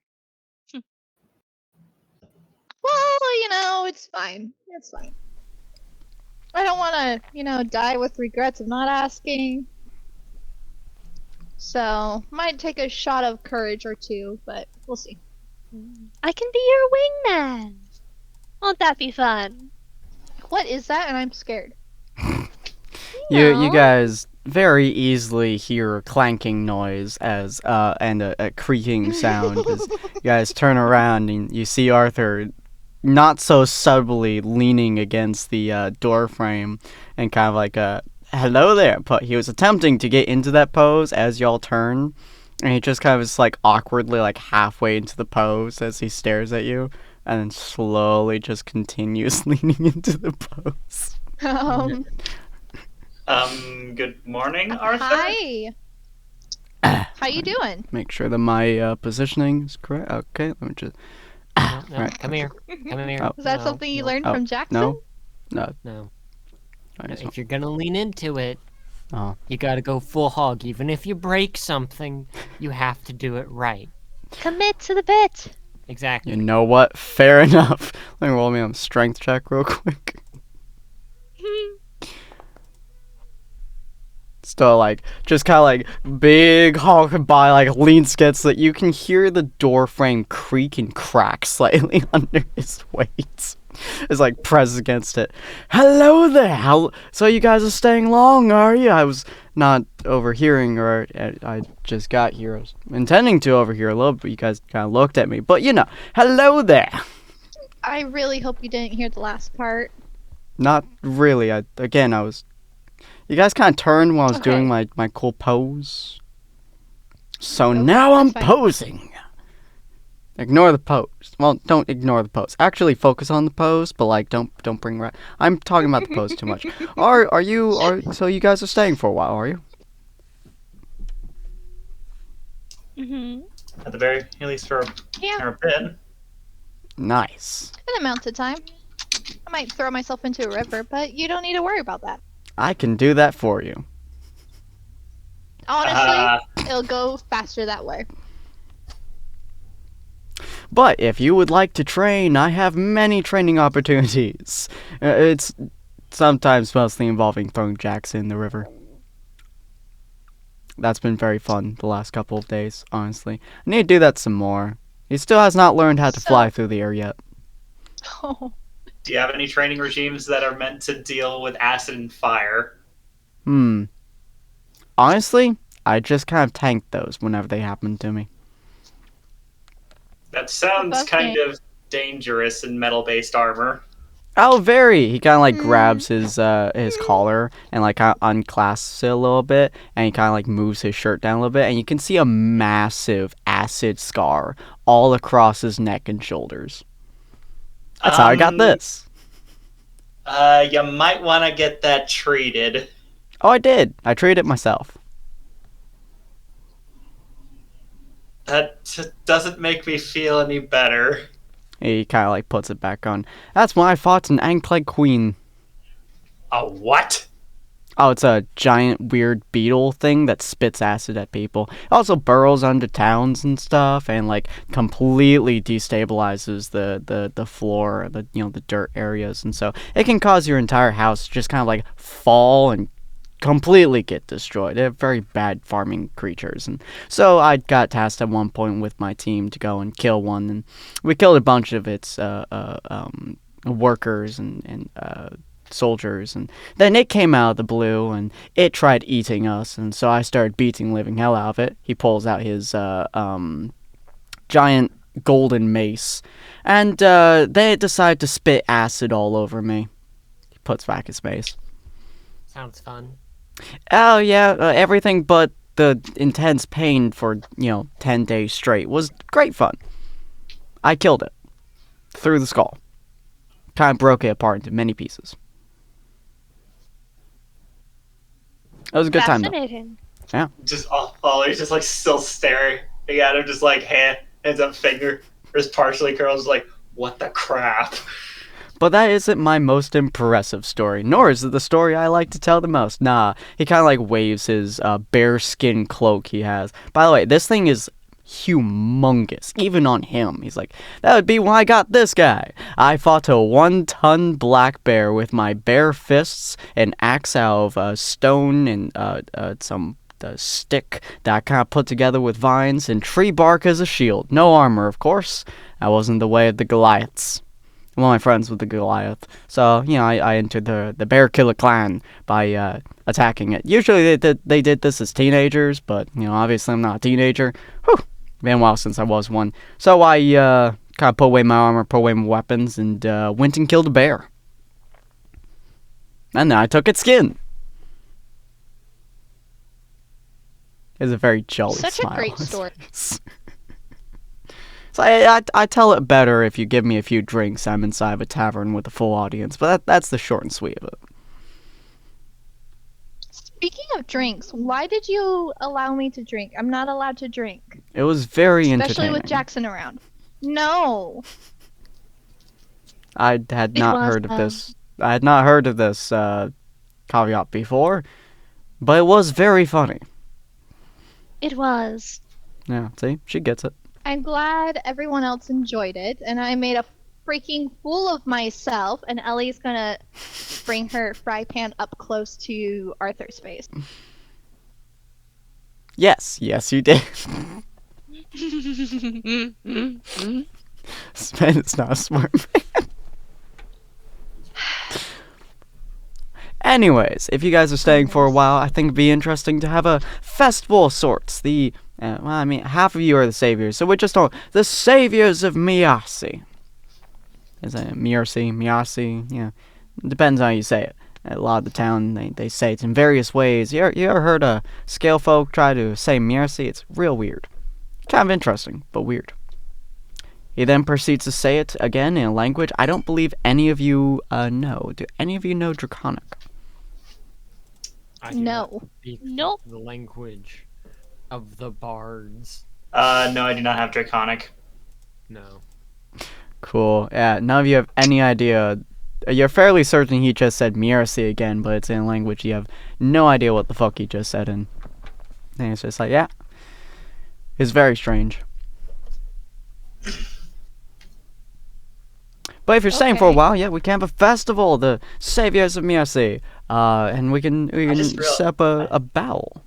Well, it's fine. It's fine. I don't want to, die with regrets of not asking. So, might take a shot of courage or two, but we'll see. I can be your wingman. Won't that be fun? What is that? And I'm scared. You guys very easily hear a clanking noise and a creaking sound as you guys turn around and you see Arthur not so subtly leaning against the door frame and kind of like hello there, but he was attempting to get into that pose as y'all turn, and he just kind of is like awkwardly like halfway into the pose as he stares at you and then slowly just continues leaning into the pose. Good morning, Arthur. Hi. How you doing? Make sure that my positioning is correct. Okay, let me just. No, Right. Come here. Oh. Is that No, something you no, learned from Jackson? No. No. I just If you're gonna lean into it, Oh. you gotta go full hog. Even if you break something, you have to do it right. Commit to the bit. Exactly. You know what? Fair enough. Let me roll me on a strength check real quick. Still, like, just kind of like big honking by, like, lean skits that you can hear the door frame creak and crack slightly under his weight. It's like pressed against it. Hello there. So you guys are staying long, are you? I was not overhearing, or I just got here. I was intending to overhear a little, but you guys kind of looked at me. But hello there. I really hope you didn't hear the last part. Not really. I was. You guys kind of turned when I was Okay. doing my cool pose. So Okay, now I'm that's fine. posing. Ignore the pose. Well, don't ignore the pose. Actually, focus on the pose, but like, don't bring. I'm talking about the pose too much. So you guys are staying for a while, are you? Mm-hmm. At the very least for Yeah, a bit. Nice. an amount of time. I might throw myself into a river, but you don't need to worry about that. I can do that for you. Honestly, it'll go faster that way. But if you would like to train, I have many training opportunities. It's sometimes mostly involving throwing jacks in the river. That's been very fun the last couple of days, honestly. I need to do that some more. He still has not learned how to fly through the air yet. Oh, Do you have any training regimes that are meant to deal with acid and fire? Honestly, I just kind of tanked those whenever they happened to me. That sounds Okay. kind of dangerous in metal-based armor. Oh, very. He kind of like grabs his collar and like kind of unclasps it a little bit, and he kind of like moves his shirt down a little bit, and you can see a massive acid scar all across his neck and shoulders. That's how I got this. You might want to get that treated. Oh, I did. I treated it myself. That doesn't make me feel any better. He kind of like puts it back on. That's when I fought an Ankleg Queen. A what? Oh, it's a giant weird beetle thing that spits acid at people. It also burrows under towns and stuff, and like completely destabilizes the floor, the dirt areas, and so it can cause your entire house to just kind of like fall and completely get destroyed. They're very bad farming creatures, and so I got tasked at one point with my team to go and kill one, and we killed a bunch of its workers and soldiers, and then it came out of the blue and it tried eating us, and so I started beating the living hell out of it. He pulls out his giant golden mace, and they decide to spit acid all over me. He puts back his mace. Sounds fun. Oh yeah, everything but the intense pain for 10 days straight was great fun. I killed it through the skull, kind of broke it apart into many pieces. It was a good time though. Fascinating. Just always just like still staring at him, just like hands up, finger, just partially curled, just like, what the crap? But that isn't my most impressive story, nor is it the story I like to tell the most. Nah, he kind of like waves his bear skin cloak he has. By the way, this thing is humongous, even on him. He's like, that would be why I got this guy. I fought a 1-ton black bear with my bare fists, an axe out of stone, and some stick that I kind of put together with vines, and tree bark as a shield. No armor, of course. I wasn't the way of the Goliaths. One of my friends with the Goliath. So, I entered the Bear Killer clan by attacking it. Usually they did this as teenagers, but, obviously I'm not a teenager. Whew, been a while since I was one. So I kind of put away my armor, put away my weapons, and went and killed a bear. And then I took its skin. It was a very jolly such smile a great on his story. face. So I tell it better if you give me a few drinks. I'm inside of a tavern with a full audience, but that's the short and sweet of it. Speaking of drinks, why did you allow me to drink? I'm not allowed to drink, It was very especially entertaining. with Jackson around. No. I had It not was, heard of this. I had not heard of this caveat before, but it was very funny. It was. Yeah, see, she gets it. I'm glad everyone else enjoyed it, and I made a freaking fool of myself, and Ellie's gonna bring her fry pan up close to Arthur's face. Yes, you did. Sven is not a smart man. Anyways, if you guys are staying for a while, I think it'd be interesting to have a festival of sorts. Half of you are the saviors, so we're just all the saviors of Miyasi. Is it Miyasi? Yeah. Depends on how you say it. A lot of the town, they say it in various ways. You ever heard a scale folk try to say Miyasi? It's real weird. Kind of interesting, but weird. He then proceeds to say it again in a language I don't believe any of you know. Do any of you know Draconic? I do No. not speak Nope. the language of the bards. No, I do not have Draconic. No. Cool. Yeah, none of you have any idea. You're fairly certain he just said Miracy again, but it's in a language you have no idea what the fuck he just said in. And it's just like, yeah. It's very strange. But if you're staying for a Okay. while, yeah, we can have a festival, the Saviors of Miracy. And we can just set up a battle.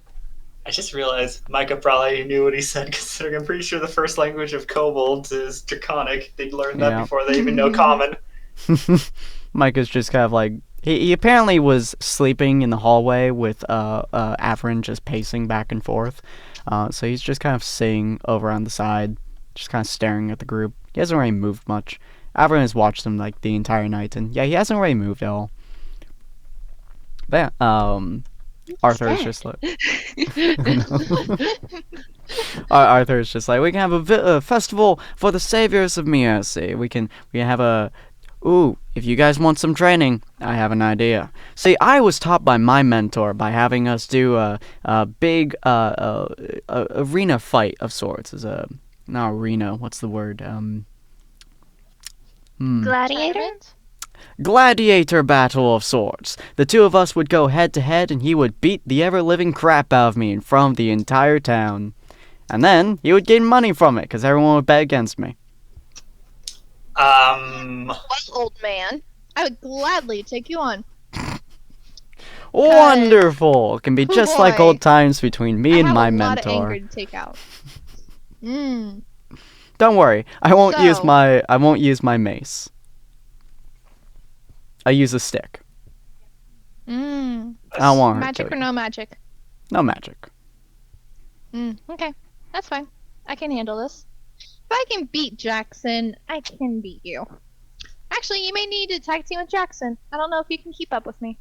I just realized Micah probably knew what he said, considering I'm pretty sure the first language of kobolds is Draconic. They'd learned that Yeah. before they even know Common. Mike is just kind of like he apparently was sleeping in the hallway with Averin just pacing back and forth. So he's just kind of sitting over on the side, just kind of staring at the group. He hasn't really moved much. Averin has watched him like the entire night, and yeah, he hasn't really moved at all. But yeah, Arthur is just like Arthur is just like, we can have a festival for the saviors of Miyasi. We can have a if you guys want some training, I have an idea. See, I was taught by my mentor by having us do a big arena fight of sorts. Not arena. What's the word? Gladiator? Gladiator battle of sorts. The two of us would go head to head, and he would beat the ever-living crap out of me in front of the entire town. And then he would gain money from it, because everyone would bet against me. Well, old man, I would gladly take you on. Wonderful! It can be just like boy. old times between me and my I have a lot of mentor. anger to take out. Don't worry, I won't use So- my mace. I use a stick. I don't want her to Magic kill or you. no magic? No magic. Okay, that's fine. I can handle this. If I can beat Jackson, I can beat you. Actually, you may need to tag team with Jackson. I don't know if you can keep up with me.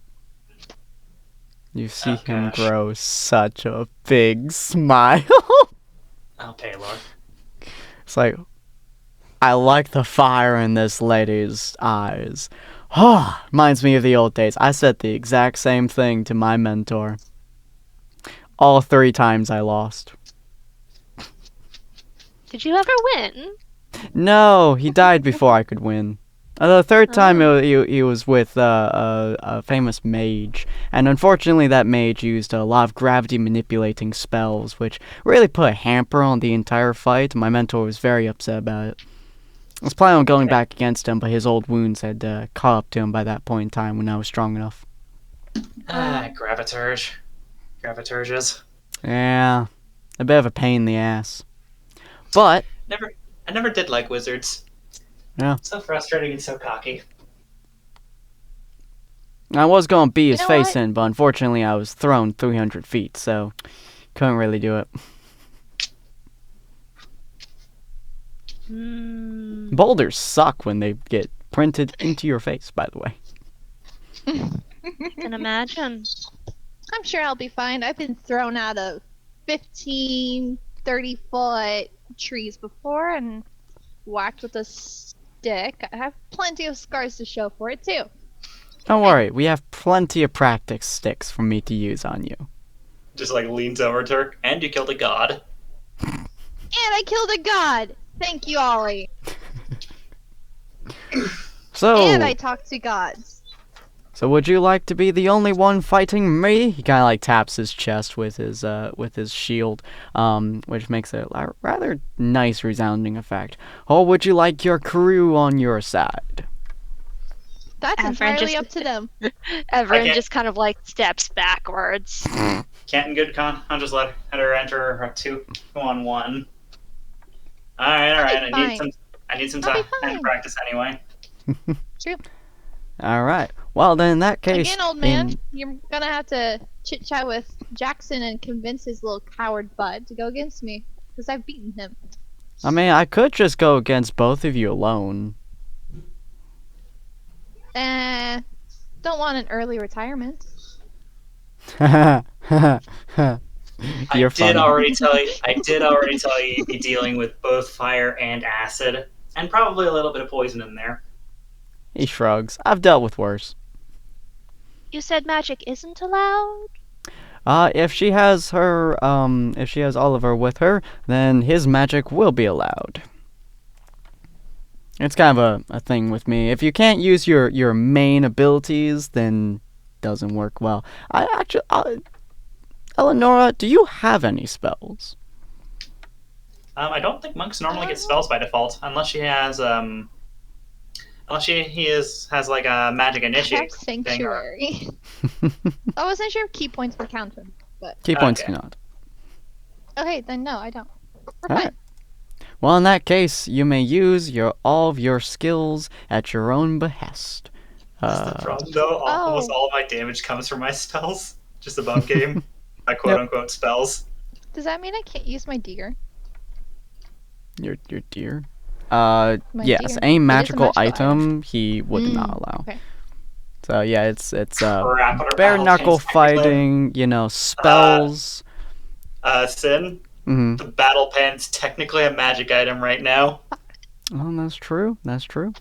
You see Oh, him gosh. grow such a big smile. I'll pay, Lord. It's like, I like the fire in this lady's eyes. Reminds me of the old days. I said the exact same thing to my mentor. All 3 times I lost. Did you ever win? No, he died before I could win. The 3rd time he was with a famous mage, and unfortunately that mage used a lot of gravity manipulating spells, which really put a hamper on the entire fight. My mentor was very upset about it. I was planning on going back against him, but his old wounds had caught up to him by that point in time when I was strong enough. Graviturge. Graviturges. Yeah, a bit of a pain in the ass. But I never did like wizards. Yeah. So frustrating and so cocky. I was going to beat his know face what? in, but unfortunately I was thrown 300 feet, so couldn't really do it. Boulders suck when they get printed into your face, by the way. Can imagine. I'm sure I'll be fine. I've been thrown out of 15, 30-foot trees before and whacked with a stick. I have plenty of scars to show for it, too. Don't worry, we have plenty of practice sticks for me to use on you. Just like leans over to her, and you killed a god. And I killed a god! Thank you, Ollie. So, And I talked to gods. so would you like to be the only one fighting me? He kind of like taps his chest with his shield, which makes a rather nice resounding effect. Or would you like your crew on your side? That's Everyone entirely just- up to them. Everyone Okay. just kind of like steps backwards. Can't in good con. I'll just let her enter a 2-on-1. All right. I'll be I need some I'll be time to fine. practice anyway. True. All right. Well, then in that case, Again, old man, you're gonna have to chit chat with Jackson and convince his little coward bud to go against me, because I've beaten him. I mean, I could just go against both of you alone. Don't want an early retirement. You're I funny. did already tell you you'd be dealing with both fire and acid, and probably a little bit of poison in there. He shrugs. I've dealt with worse. You said magic isn't allowed? If she has Oliver with her, then his magic will be allowed. It's kind of a thing with me. If you can't use your main abilities, then doesn't work well. Eleonora, do you have any spells? I don't think monks normally get spells by default, unless she has has like a magic I initiate. have Sanctuary. I wasn't sure if key points were counted, but Key points Okay. cannot. okay, then no, I don't. We're All fine. right. Well, in that case, you may use all of your skills at your own behest. That's the problem, though. Almost all of my damage comes from my spells. Just above game, my quote-unquote spells. Does that mean I can't use my deer? Your deer. My Yes, deer. any It is a magical magical item he would not Mm, allow. okay. So yeah, it's Crap, what are bare battle knuckle pants technically? fighting, spells. Sin, Mm-hmm. the battle pan's technically a magic item right now. Oh, that's true. That's true.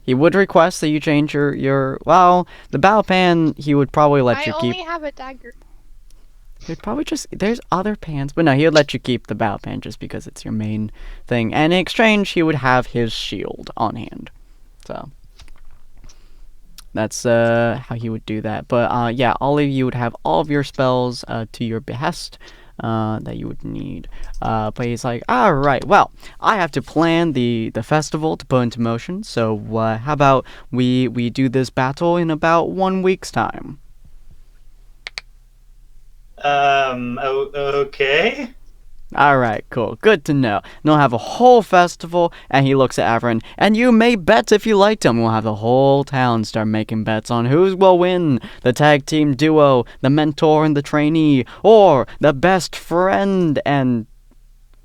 He would request that you change your. Well, the battle pan he would probably let I you only keep. have a dagger. He'd probably just. There's other pans, but no, he would let you keep the battle pan just because it's your main thing. And in exchange, he would have his shield on hand. So that's how he would do that. But yeah, all of you would have all of your spells to your behest. That you would need. But he's like, all right, well, I have to plan the festival to put into motion. So how about we do this battle in about 1 week's time? Okay. All right, cool. Good to know. And they'll have a whole festival, and he looks at Averin, and you may bet if you liked him. We'll have the whole town start making bets on who will win, the tag team duo, the mentor and the trainee, or the best friend and,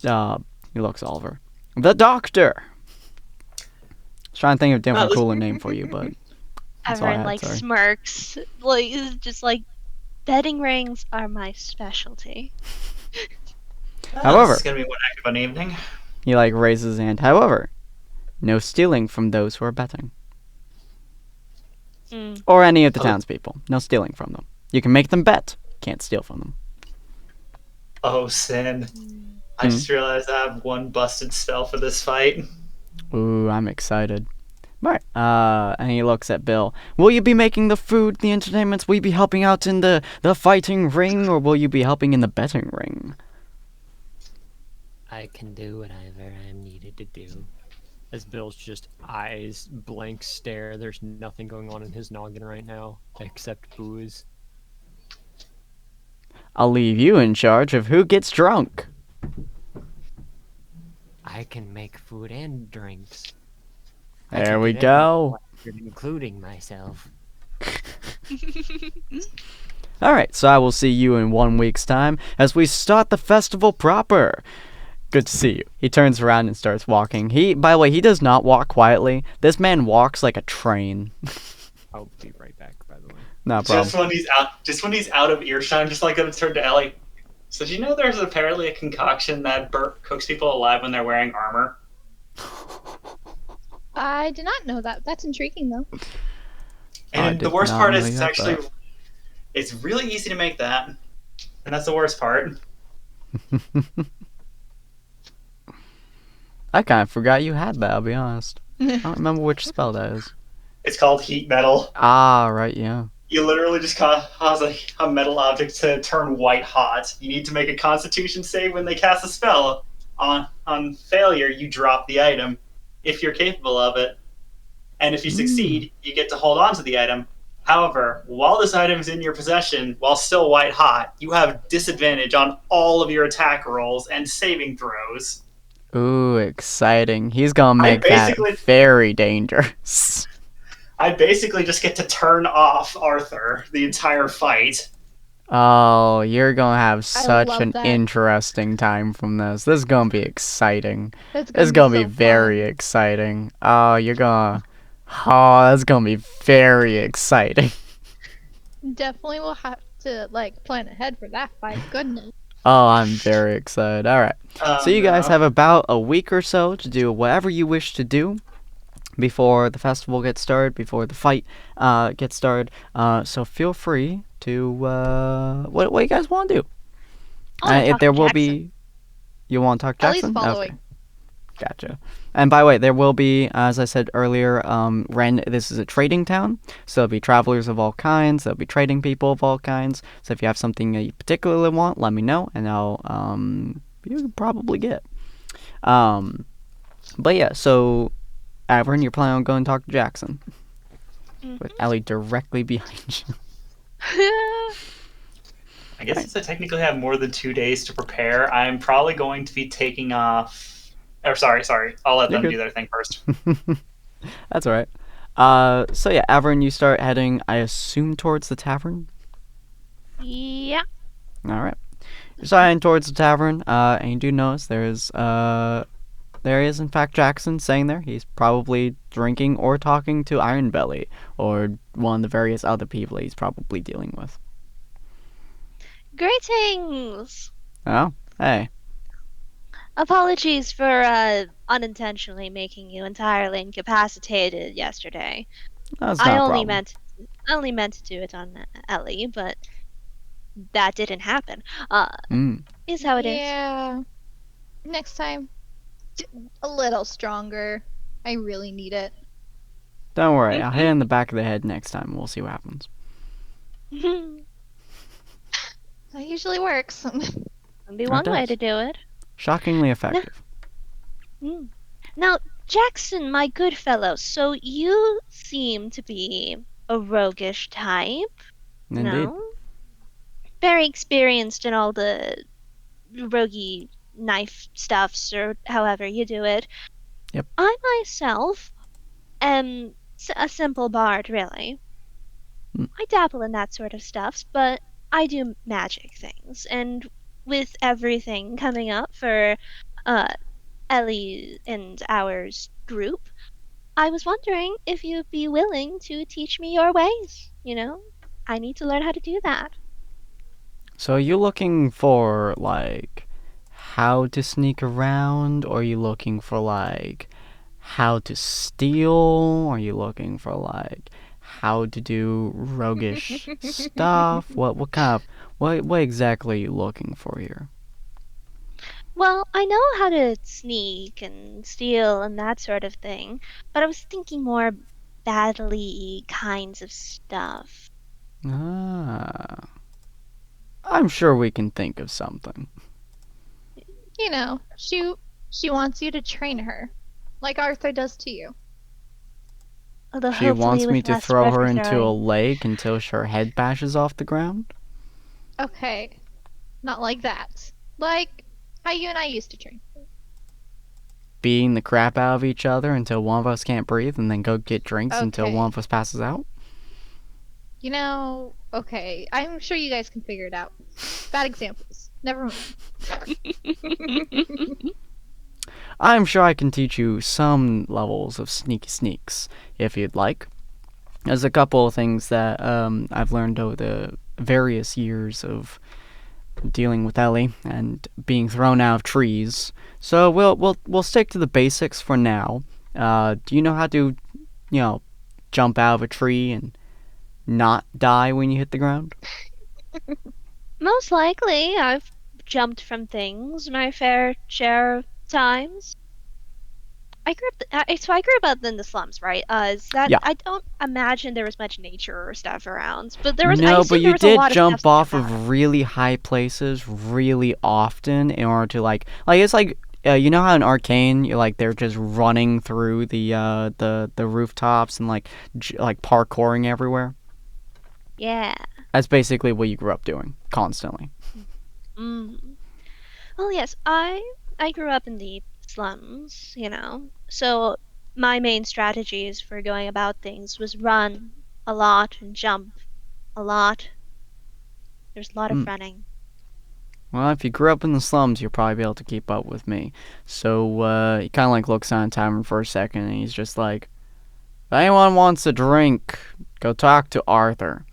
he looks Oliver, the doctor. I was trying to think of a different, cooler name for you, but that's all I Everyone had, sorry. smirks. It's just like, betting rings are my specialty. However- This is gonna be one heck of an evening. He raises his hand. However, no stealing from those who are betting. Mm. Or any of the Oh. townspeople. No stealing from them. You can make them bet. Can't steal from them. Oh, Sin. I just realized I have one busted spell for this fight. Ooh, I'm excited. Alright, and he looks at Bill. Will you be making the food, the entertainments? Will you be helping out in the fighting ring, or will you be helping in the betting ring? I can do whatever I'm needed to do. As Bill's just eyes blank stare, there's nothing going on in his noggin right now except booze. I'll leave you in charge of who gets drunk. I can make food and drinks. I There can we get go. everyone, including myself. Alright, so I will see you in 1 week's time as we start the festival proper. Good to see you. He turns around and starts walking. By the way, he does not walk quietly. This man walks like a train. I'll be right back, by the way. No problem. Just when he's out of earshot, I'm just gonna turn to Ellie. So do you know there's apparently a concoction that cooks people alive when they're wearing armor? I did not know that. That's intriguing, though. And did the worst not part know is you it's had actually that. it's really easy to make that. And that's the worst part. I kind of forgot you had that, I'll be honest. I don't remember which spell that is. It's called heat metal. Ah, right, yeah. You literally just cause a metal object to turn white hot. You need to make a constitution save when they cast a spell. On failure, you drop the item if you're capable of it. And if you succeed, you get to hold on to the item. However, while this item is in your possession, while still white hot, you have disadvantage on all of your attack rolls and saving throws. Ooh, exciting. He's gonna I make that basically, very dangerous. I basically just get to turn off Arthur the entire fight. Oh, you're gonna have such love an that. interesting time from this. This is gonna be exciting. That's This is gonna gonna be be so very exciting. Oh, you're gonna. Oh, that's gonna be very exciting. fun. Definitely will have to like plan ahead for that fight. Goodness. Oh, I'm very excited. All right. So you guys No. have about a week or so to do whatever you wish to do before the festival gets started, before the fight gets started. So feel free to what you guys want to do. I want to If talk there to will Jackson. be, you want to talk Ellie's Jackson? following. Okay, gotcha. And by the way, there will be, as I said earlier, this is a trading town, so there'll be travelers of all kinds. There'll be trading people of all kinds. So if you have something that you particularly want, let me know, and I'll you can probably get. But yeah, so Avern, you're planning on going to talk to Jackson with Ellie directly behind you. I guess since I technically have more than 2 days to prepare, I'm probably going to be taking off. Or sorry. I'll let You're them good. do their thing first. That's all right. So yeah, Avern, you start heading, I assume, towards the tavern. Yeah. All right. You're starting towards the tavern, and you do notice there is in fact Jackson staying there. He's probably drinking or talking to Iron Belly or one of the various other people he's probably dealing with. Greetings. Oh, hey. Apologies for unintentionally making you entirely incapacitated yesterday. That's I not a only problem. meant to do it on Ellie, but that didn't happen. Is how it is. Yeah. Next time, a little stronger. I really need it. Don't worry, I'll hit in the back of the head next time. We'll see what happens. That usually works. Would be It one way does. to do it. Shockingly effective. Now, Jackson, my good fellow, so you seem to be a roguish type, Indeed. no? Very experienced in all the roguey knife stuffs, or however you do it. Yep. I myself am a simple bard, really. I dabble in that sort of stuff, but I do magic things, and with everything coming up for Ellie and ours group, I was wondering if you'd be willing to teach me your ways. You know, I need to learn how to do that. So are you looking for, like, how to sneak around? Or are you looking for, like, how to steal? Are you looking for, like, how to do roguish stuff? What exactly are you looking for here? Well, I know how to sneak and steal and that sort of thing, but I was thinking more badly kinds of stuff. Ah. I'm sure we can think of something. You know, she wants you to train her, like Arthur does to you. Although She hopefully wants me with to less throw her river into a throwing. lake until her head bashes off the ground? Okay, not like that. Like how you and I used to train. Beating the crap out of each other until one of us can't breathe and then go get drinks until Okay. one of us passes out? You know, okay. I'm sure you guys can figure it out. Bad examples. Never mind. I'm sure I can teach you some levels of sneaky sneaks, if you'd like. There's a couple of things that I've learned over the various years of dealing with Ellie and being thrown out of trees. So we'll stick to the basics for now. Do you know how to, jump out of a tree and not die when you hit the ground? Most likely, I've jumped from things my fair share of times. I grew up in the slums, right? Is that Yeah. I don't imagine there was much nature or stuff around, but I No, assume but there you was a did lot of jump stuff to off jump out of really high places really often in order to it's like you know how in Arcane they're just running through the rooftops and like parkouring everywhere. Yeah. That's basically what you grew up doing, constantly. Mm. Well, yes, I grew up in the slums, So my main strategies for going about things was run a lot and jump a lot. There's a lot of Mm. running. Well, if you grew up in the slums, you'll probably be able to keep up with me. So he kind of like looks on Tavern for a second, and he's just like, if anyone wants a drink, go talk to Arthur.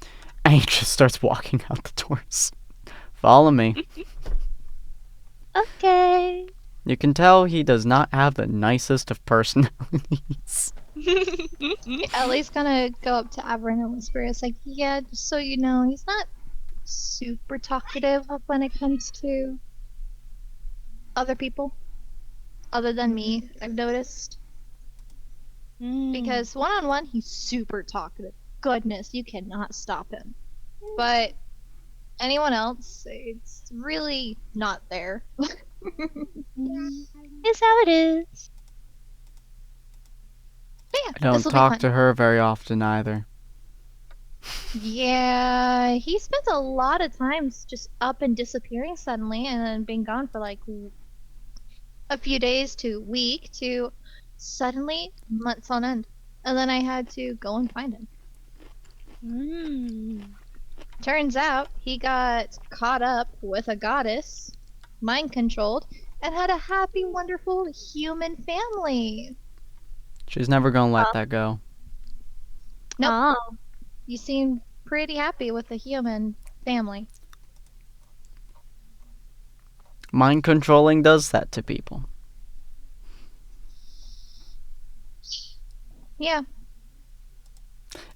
And he just starts walking out the doors. Follow me. Okay. You can tell he does not have the nicest of personalities. Ellie's gonna go up to Averin and whisper, it's like, yeah, just so you know, he's not super talkative when it comes to other people. Other than me, I've noticed. Because one-on-one, he's super talkative. Goodness, you cannot stop him. But anyone else, it's really not there. It's how it is. But yeah, I don't this'll be talk fun. to her very often either. Yeah, he spends a lot of times just up and disappearing suddenly and then being gone for like a few days to a week to suddenly months on end. And then I had to go and find him. Turns out he got caught up with a goddess, mind controlled, and had a happy, wonderful human family. She's never gonna let that go. Nope. You seem pretty happy with the human family. Mind controlling does that to people. Yeah.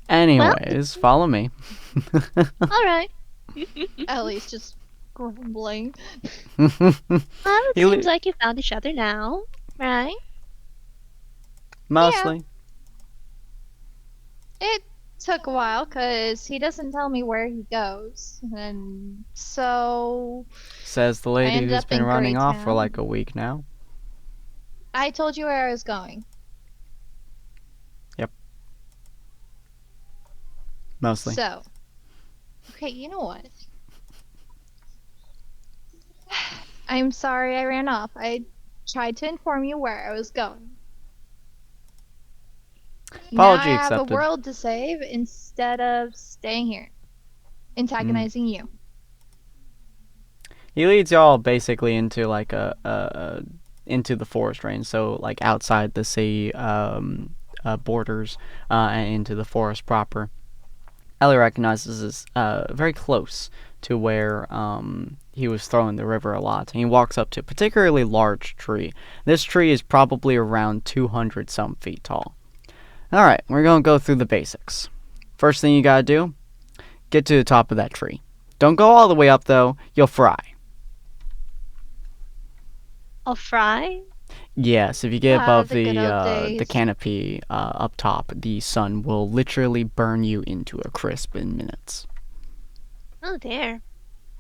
Anyways, follow me. All right. Ellie's just grumbling. Well, it He li- seems like you found each other now, right? Mostly. It took a while because he doesn't tell me where he goes. And so Says the I lady ended who's up been in running off for Greytown. like a week now. I told you where I was going. Mostly. So, okay, you know what? I'm sorry I ran off. I tried to inform you where I was going. Apology now I have accepted. a world to save instead of staying here, antagonizing you. He leads y'all basically into like into the forest range, so like outside the city borders and into the forest proper. Ellie recognizes this very close to where he was throwing the river a lot. And he walks up to a particularly large tree. This tree is probably around 200 some feet tall. Alright, we're going to go through the basics. First thing you gotta do, get to the top of that tree. Don't go all the way up though, you'll fry. I'll fry. Yes, if you get above the good old the days. canopy up top, the sun will literally burn you into a crisp in minutes. Oh, dear.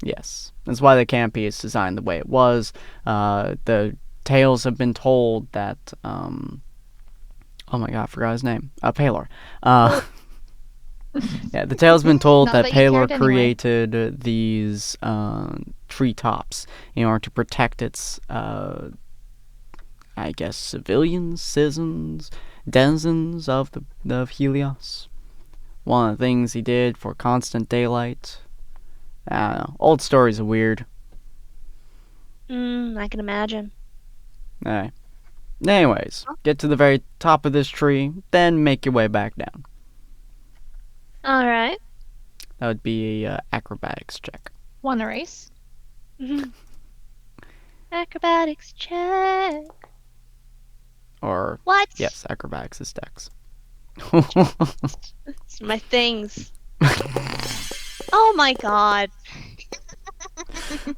Yes, that's why the canopy is designed the way it was. The tales have been told that oh my god, I forgot his name. Palor. Yeah, the tale's been told Not that that you Palor cared anyway. created these treetops in order to protect its I guess civilians, citizens, denizens of Helios. One of the things he did for constant daylight. I don't know. Old stories are weird. I can imagine. Alright. Anyways, get to the very top of this tree, then make your way back down. All right. That would be a acrobatics check. Want a race? Acrobatics check. Or What? yes, acrobatics is dex. It's my things. Oh my god.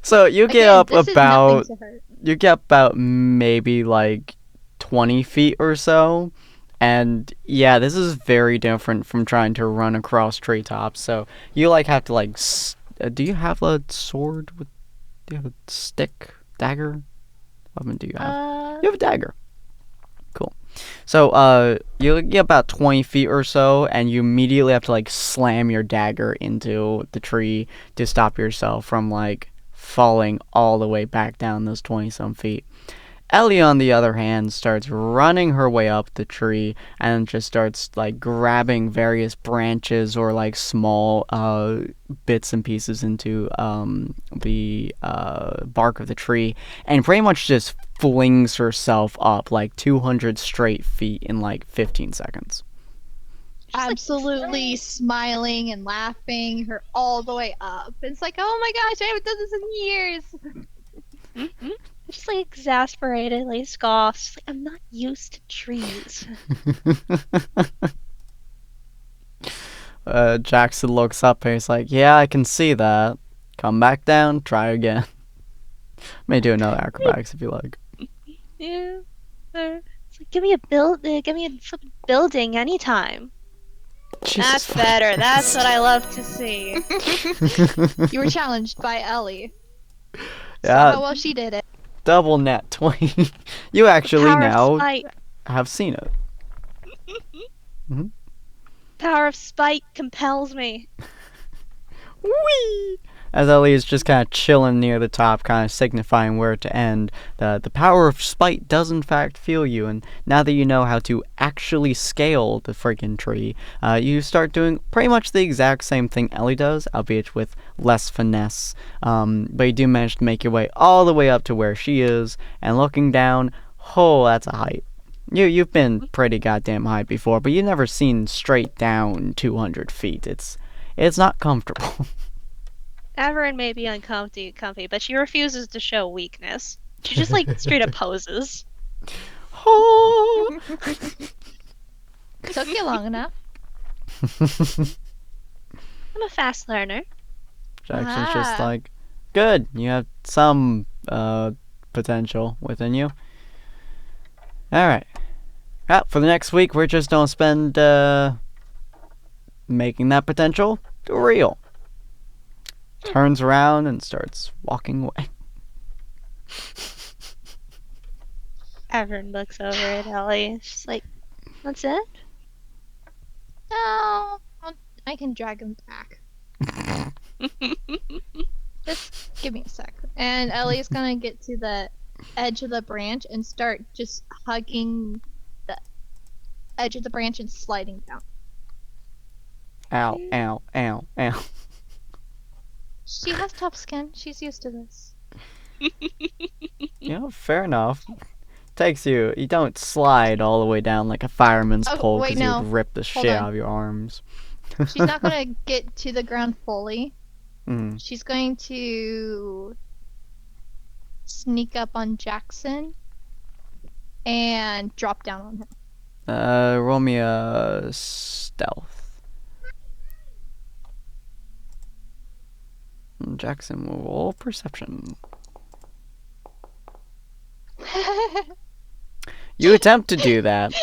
So you get Again, up this is about nothing to her. you get about maybe like 20 feet or so. And yeah, this is very different from trying to run across treetops. So you like have to like do you have a sword with do you have a stick, dagger? What weapon do you have? You have a dagger. Cool. So, you get about 20 feet or so, and you immediately have to, like, slam your dagger into the tree to stop yourself from, like, falling all the way back down those 20-some feet. Ellie, on the other hand, starts running her way up the tree and just starts like grabbing various branches or like small bits and pieces into the bark of the tree, and pretty much just flings herself up like 200 straight feet in like 15 seconds. Absolutely smiling and laughing her all the way up. It's like, oh my gosh, I haven't done this in years. Mm-hmm. Just like exasperated, like scoffs. Like, I'm not used to trees. Jackson looks up and he's like, "Yeah, I can see that. Come back down, try again. May do another acrobatics if you like." Yeah. It's like, give me a flippin' building anytime. Jesus That's better. That's what I love to see. You were challenged by Ellie. Saw Yeah, how well she did it. double net 20. You actually Power of now spite. have seen it. Power of spite compels me. Whee! As Ellie is just kind of chilling near the top, kind of signifying where to end. The power of spite does in fact fuel you, and now that you know how to actually scale the freaking tree, you start doing pretty much the exact same thing Ellie does, albeit with less finesse. But you do manage to make your way all the way up to where she is, and looking down, oh, that's a height. You've been pretty goddamn high before, but you've never seen straight down 200 feet. It's not comfortable. Everin may be comfy, but she refuses to show weakness. She just like straight up poses. Oh. Took you long enough. I'm a fast learner. Jackson's just Ah. like, good, you have some potential within you. Alright. For the next week, we're just gonna spend making that potential real. Turns around and starts walking away. Everin looks over at Ellie. She's like, that's it? No, I can drag him back. Just give me a sec. And Ellie's gonna get to the edge of the branch and start just hugging the edge of the branch and sliding down. Ow, ow, ow, ow. She has tough skin. She's used to this. You know, fair enough. You don't slide all the way down like a fireman's Oh, pole wait, because you no. would rip the Hold shit on. out of your arms. She's not gonna get to the ground fully. Mm. She's going to sneak up on Jackson and drop down on him. Roll me a stealth. Jackson will roll perception. You attempt to do that,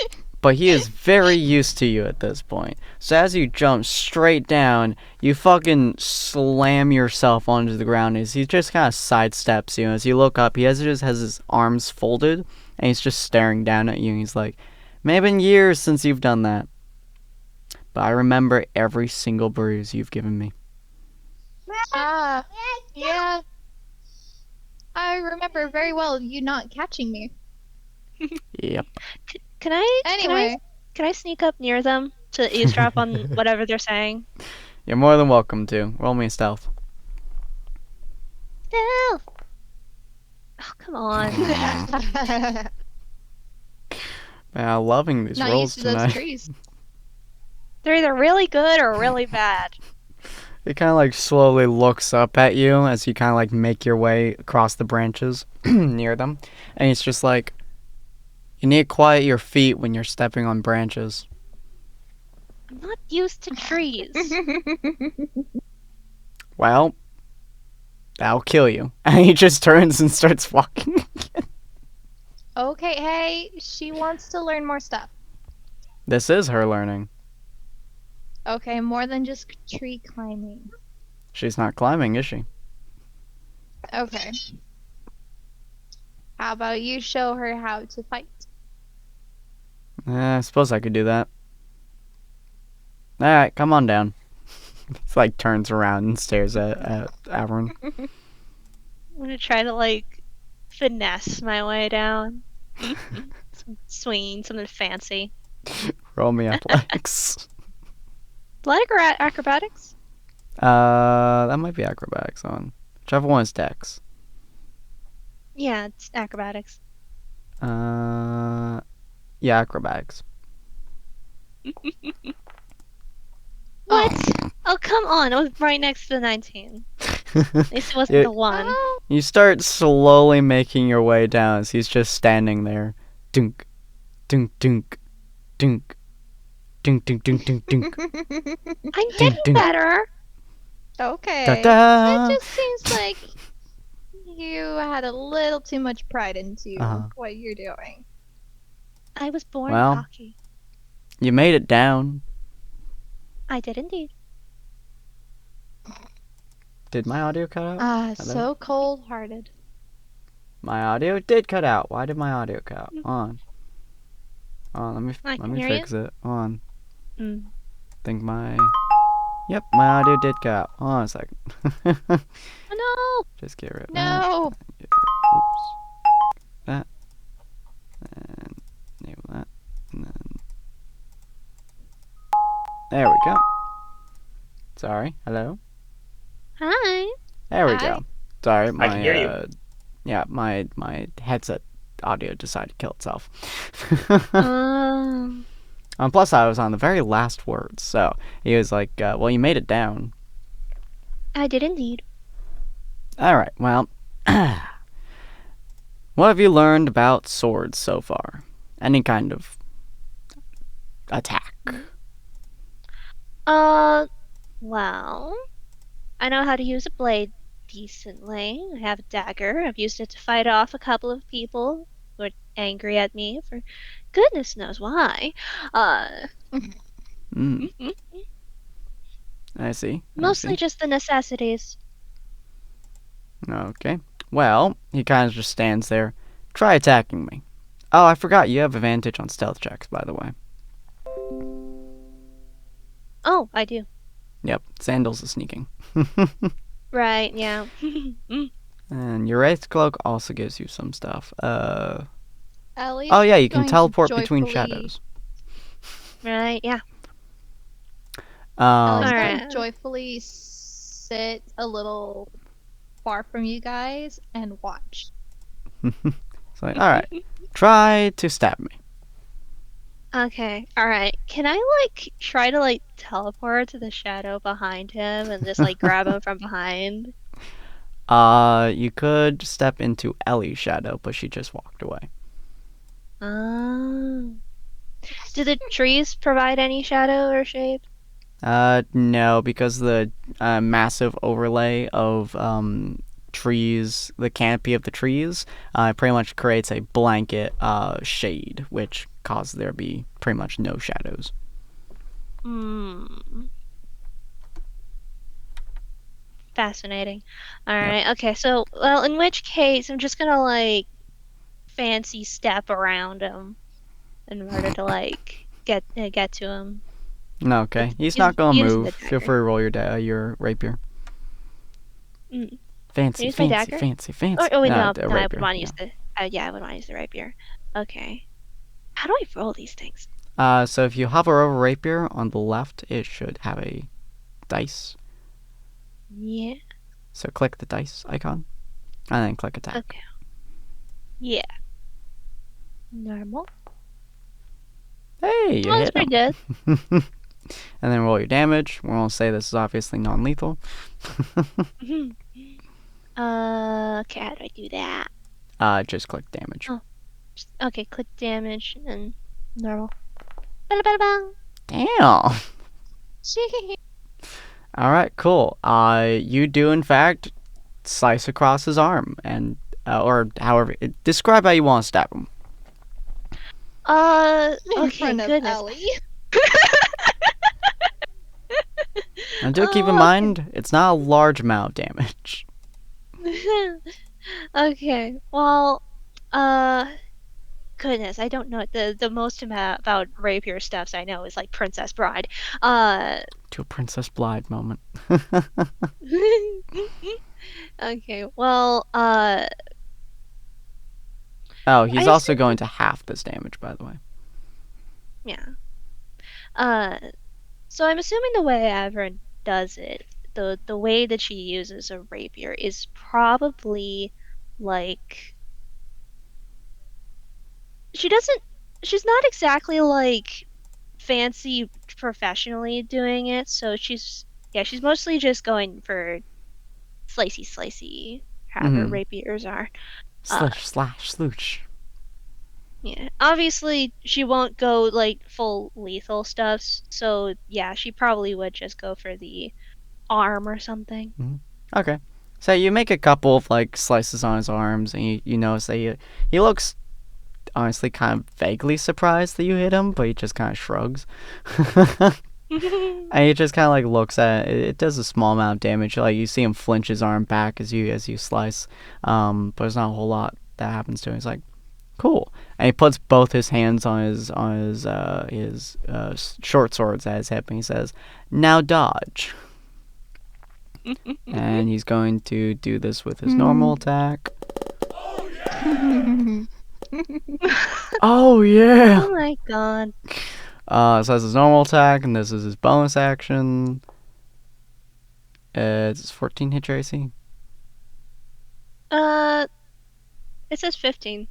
but he is very used to you at this point. So as you jump straight down, you fucking slam yourself onto the ground as he just kind of sidesteps you. As you look up, he just has his arms folded, and he's just staring down at you. And he's like, "May have been years since you've done that, but I remember every single bruise you've given me." Ah, yeah. I remember very well you not catching me. Yep. Can I Anyway, can I sneak up near them to eavesdrop on whatever they're saying? You're more than welcome to. Roll me a stealth. Stealth. Oh, come on. Man, loving these not rolls used to those tonight. trees. They're either really good or really bad. It kind of like slowly looks up at you as you kind of like make your way across the branches near them. And it's just like, you need to quiet your feet when you're stepping on branches. I'm not used to trees. Well, that'll kill you. And he just turns and starts walking. Okay, hey, she wants to learn more stuff. This is her learning. Okay, more than just tree climbing. She's not climbing, is she? Okay. How about you show her how to fight? I suppose I could do that. Alright, come on down. It's like turns around and stares at Averin. I'm gonna try to like finesse my way down. Some swinging, something fancy. Roll me athletics. Athletic or acrobatics? That might be acrobatics on. Whichever one is dex. Yeah, it's acrobatics. Yeah, acrobatics. What? Oh, come on. It was right next to the 19. At least it wasn't You- the 1. Oh, You start slowly making your way down as he's just standing there. Dunk, dunk, dunk, dunk, dunk, dunk, dunk, dunk, dunk. I'm getting ding. better. okay. Da-da! It just seems like you had a little too much pride into Uh-huh. what you're doing. I was born Well. cocky. You made it down. I did indeed. Did my audio cut out? Ah, Hello? so cold-hearted. My audio did cut out. Why did my audio cut out? On. Oh, let I me can hear you. fix it. On. Mm. Think my. Yep, my audio did cut out. Hold on a second. Oh Just get rid of that. No! Oops. That. And enable that. And then. There we go. Sorry. Hello. no! Hi. There we Hi. go. Sorry, my can hear you. yeah, my headset audio decided to kill itself. Plus, I was on the very last words, so he was like, "Well, you made it down." I did indeed. All right. Well, what have you learned about swords so far? Any kind of attack? Well, I know how to use a blade decently. I have a dagger. I've used it to fight off a couple of people who are angry at me for goodness knows why. Mm, I see. Mostly just the necessities. Okay. Well, he kind of just stands there. Try attacking me. Oh, I forgot. You have advantage on stealth checks, by the way. Oh, I do. Yep. Sandals is sneaking. Right, yeah. And your wraith cloak also gives you some stuff. Ellie's Oh yeah, you can going to teleport between joyfully- shadows. Right, yeah. Ellie's Um, going Alright. to joyfully sit a little far from you guys and watch. it's like, all right, try to stab me. Okay, alright. Can I, like, try to, like, teleport to the shadow behind him and just, like, grab him from behind? You could step into Ellie's shadow, but she just walked away. Oh. Do the trees provide any shadow or shade? No, because the massive overlay of trees, the canopy of the trees, pretty much creates a blanket shade, which causes there to be pretty much no shadows. Hmm. Fascinating. Alright, okay, so, well, in which case, I'm just gonna, like, fancy step around him in order to, like, get to him. No, okay. He's Use- not gonna use the move. Feel dagger. free to roll your rapier. Mm. Fancy, Use my fancy, dagger? fancy, fancy. Oh wait, No, no, the no, I would rapier, want to yeah. use the. Yeah, I would want to use the rapier. Okay. How do I roll these things? So if you hover over rapier on the left, it should have a dice. Yeah. So click the dice icon, and then click attack. Okay. Yeah. Normal. Hey, you Oh, that's hit pretty him. good. And then roll your damage. We're gonna say this is obviously non-lethal. Okay, how do I do that? Just click damage. Oh. Okay, click damage and then normal. Ba-da-ba-da-bang. Damn. Gee. All right, cool. You do in fact slice across his arm, and or however, describe how you want to stab him. In Okay, front of goodness. Ellie. And do keep in Oh, okay. mind, it's not a large amount of damage. Okay, well, goodness, I don't know the most amount about rapier stuffs I know is like Princess Bride. To a Princess Bride moment. Okay, well, Oh, he's I also assume, going to half this damage, by the way. yeah. Uh, so I'm assuming the way Avern does it, the way that she uses a rapier is probably like she doesn't she's not exactly like fancy professionally doing it, so she's mostly just going for slicey, however Mm-hmm. rapiers are. Uh, Slish, slash, sloosh. yeah. Obviously, she won't go like full lethal stuffs, so yeah, she probably would just go for the arm or something. Okay. So you make a couple of like slices on his arms, and you notice that he looks honestly kind of vaguely surprised that you hit him, but he just kind of shrugs. And he just kind of like looks at it. It does a small amount of damage. Like you see him flinch his arm back as you slice. But there's not a whole lot that happens to him. He's like, cool. And he puts both his hands on his short swords at his hip, and he says, "Now dodge." And he's going to do this with his normal attack. Oh yeah. Oh my god. So that's his normal attack, and this is his bonus action. It's 14 hit your AC. It says 15.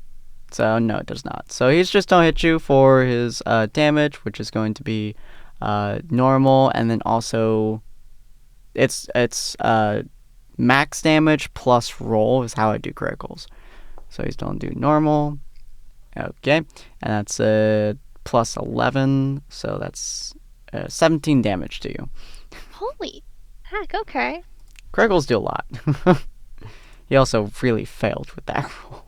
So no, it does not. So he's just gonna hit you for his damage, which is going to be normal, and then also it's max damage plus roll is how I do criticals. So he's gonna do normal. Okay, and that's plus 11, so that's 17 damage to you. Holy heck, okay. Criticals do a lot. He also really failed with that roll.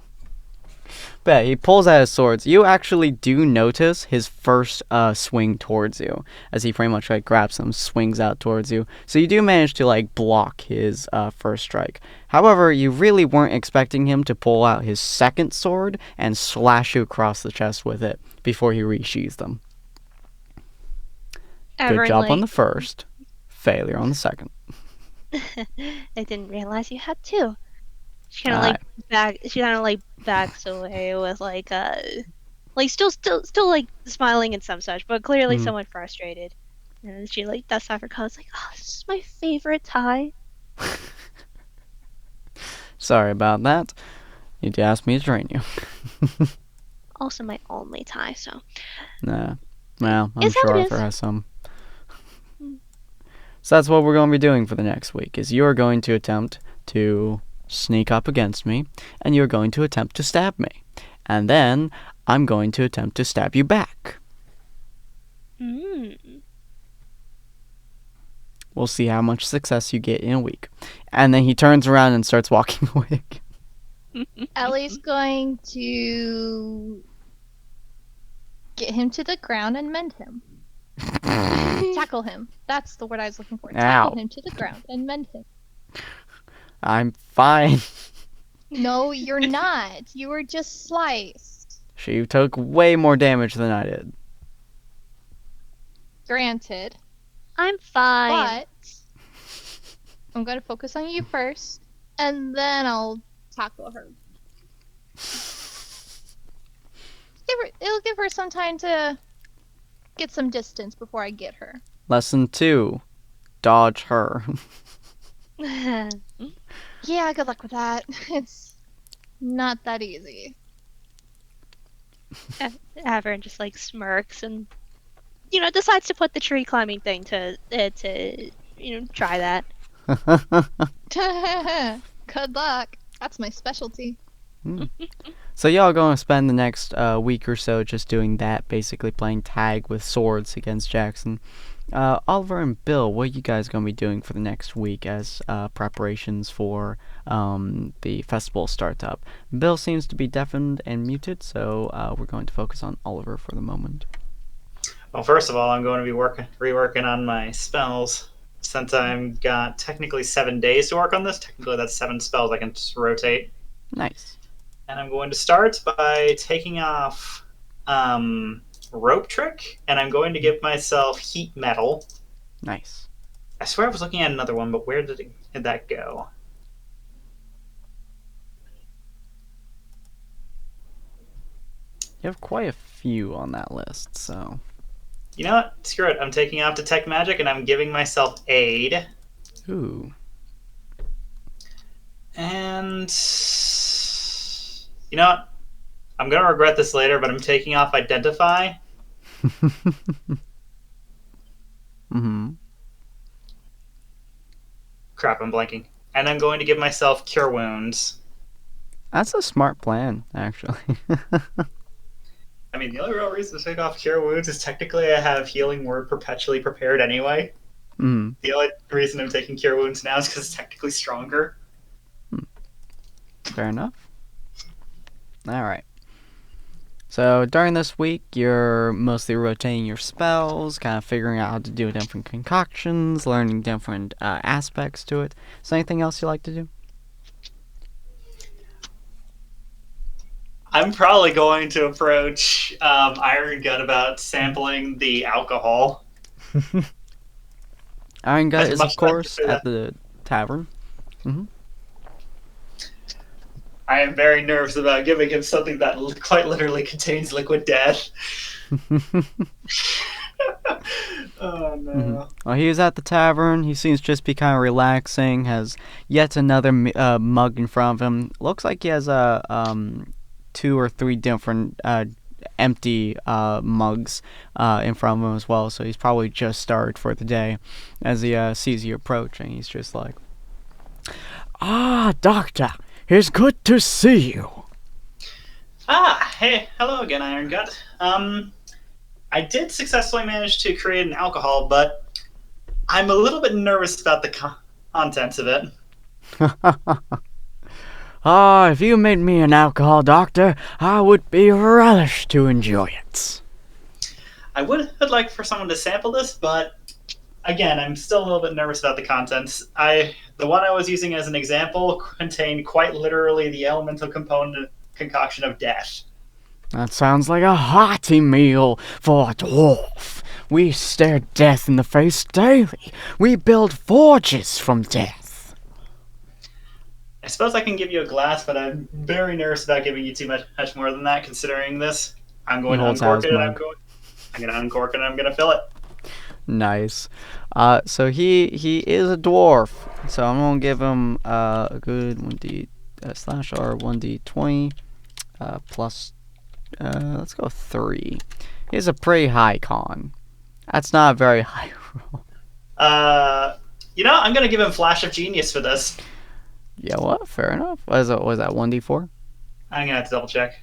But he pulls out his swords. You actually do notice his first swing towards you, as he pretty much like grabs them, swings out towards you. So you do manage to like block his first strike. However, you really weren't expecting him to pull out his second sword and slash you across the chest with it before he resheathes them. Good job on the first, failure on the second. I didn't realize you had two. She kind of like She kind of like backs away with like still like smiling and some such, but clearly somewhat frustrated. And she like dusts off her clothes, like, "Oh, this is my favorite tie." Sorry about that. You asked me to train you. Also, my only tie, so. Nah. Well, I'm Is how sure it Arthur is. has some. So that's what we're going to be doing for the next week, is you're going to attempt to sneak up against me, and you're going to attempt to stab me. And then I'm going to attempt to stab you back. We'll see how much success you get in a week. And then he turns around and starts walking away. Ellie's going to get him to the ground and mend him. Tackle him. That's the word I was looking for. Tackle him to the ground and mend him. I'm fine. No, you're not. You were just sliced. She took way more damage than I did. Granted. I'm fine. But I'm going to focus on you first, and then I'll tackle her. It'll give her some time to get some distance before I get her. Lesson 2. Dodge her. Yeah, good luck with that. It's not that easy. Avern just like smirks and decides to put the tree climbing thing to try that. Good luck. That's my specialty. So y'all going to spend the next week or so just doing that, basically playing tag with swords against Jackson. Oliver and Bill, what are you guys going to be doing for the next week as preparations for the festival startup? Bill seems to be deafened and muted, so we're going to focus on Oliver for the moment. Well, first of all, I'm going to be reworking on my spells. Since I've got technically 7 days to work on this, technically that's 7 spells I can just rotate. Nice. And I'm going to start by taking off Rope Trick, and I'm going to give myself Heat Metal. Nice. I swear I was looking at another one, but where did that go? You have quite a few on that list, so. You know what? Screw it. I'm taking off Detect Magic, and I'm giving myself Aid. Ooh. And you know what? I'm gonna regret this later, but I'm taking off Identify. Mm-hmm. Crap, I'm blanking. And I'm going to give myself Cure Wounds. That's a smart plan, actually. I mean, the only real reason to take off Cure Wounds is technically I have Healing Word perpetually prepared anyway. Mm. The only reason I'm taking Cure Wounds now is because it's technically stronger. Fair enough. Alright. So during this week, you're mostly rotating your spells, kind of figuring out how to do different concoctions, learning different aspects to it. Is there anything else you like to do? I'm probably going to approach Iron Gut about sampling the alcohol. Iron Gut As is, much of as I course, can say at the tavern. I am very nervous about giving him something that quite literally contains liquid death. Oh no. Mm-hmm. Well, he is at the tavern. He seems just be kind of relaxing. Has yet another mug in front of him. Looks like he has 2 or 3 different empty mugs in front of him as well. So he's probably just started for the day. As he sees you approaching, he's just like, "Ah, Doctor, it's good to see you." Hey, hello again, Iron Gut. I did successfully manage to create an alcohol, but I'm a little bit nervous about the contents of it. Ah, if you made me an alcohol, Doctor, I would be relished to enjoy it. I would like for someone to sample this, but again, I'm still a little bit nervous about the contents. The one I was using as an example contained quite literally the elemental component concoction of death. That sounds like a hearty meal for a dwarf. We stare death in the face daily. We build forges from death. I suppose I can give you a glass, but I'm very nervous about giving you too much more than that, considering this. I'm going to uncork it, and I'm going to uncork it, and I'm going to fill it. Nice. So he is a dwarf. So I'm gonna give him a good 1d slash r 1d20 plus. Let's go 3. He has a pretty high con. That's not a very high roll. I'm going to give him Flash of Genius for this. Yeah, what? Fair enough. Was that 1d4? I'm going to have to double check.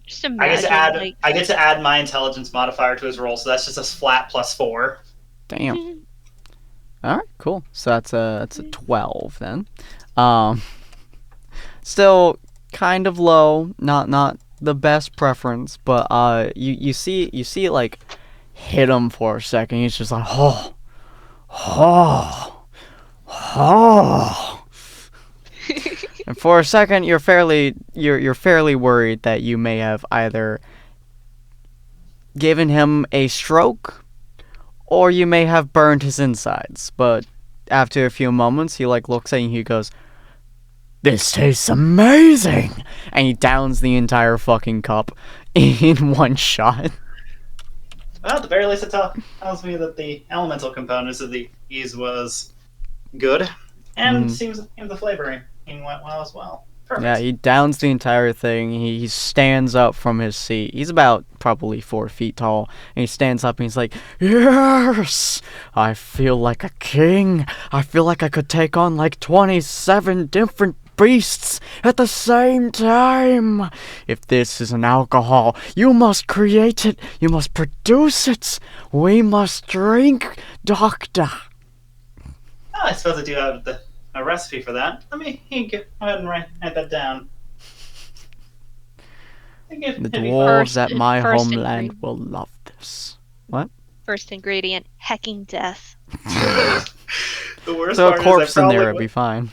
Just imagine, I get to add my intelligence modifier to his roll, so that's just a flat +4. Damn. All right, cool. So that's a 12 then. Still kind of low, not the best preference, but you see it like hit him for a second. He's just like, oh. And for a second, you're fairly worried that you may have either given him a stroke, or you may have burned his insides. But after a few moments, he looks at you and he goes, "This tastes amazing!" And he downs the entire fucking cup in one shot. Well, at the very least, it tells me that the elemental components of these was good, and seems the flavoring went well as well. Perfect. Yeah, he downs the entire thing. He stands up from his seat. He's about probably 4 feet tall. And he stands up and he's like, "Yes! I feel like a king. I feel like I could take on 27 different beasts at the same time. If this is an alcohol, you must create it. You must produce it. We must drink, Doctor." I suppose I do have a recipe for that. Let me go ahead and write that down. The dwarves at my homeland will love this. What? First ingredient, hecking death. The worst So a part is corpse in there would be fine.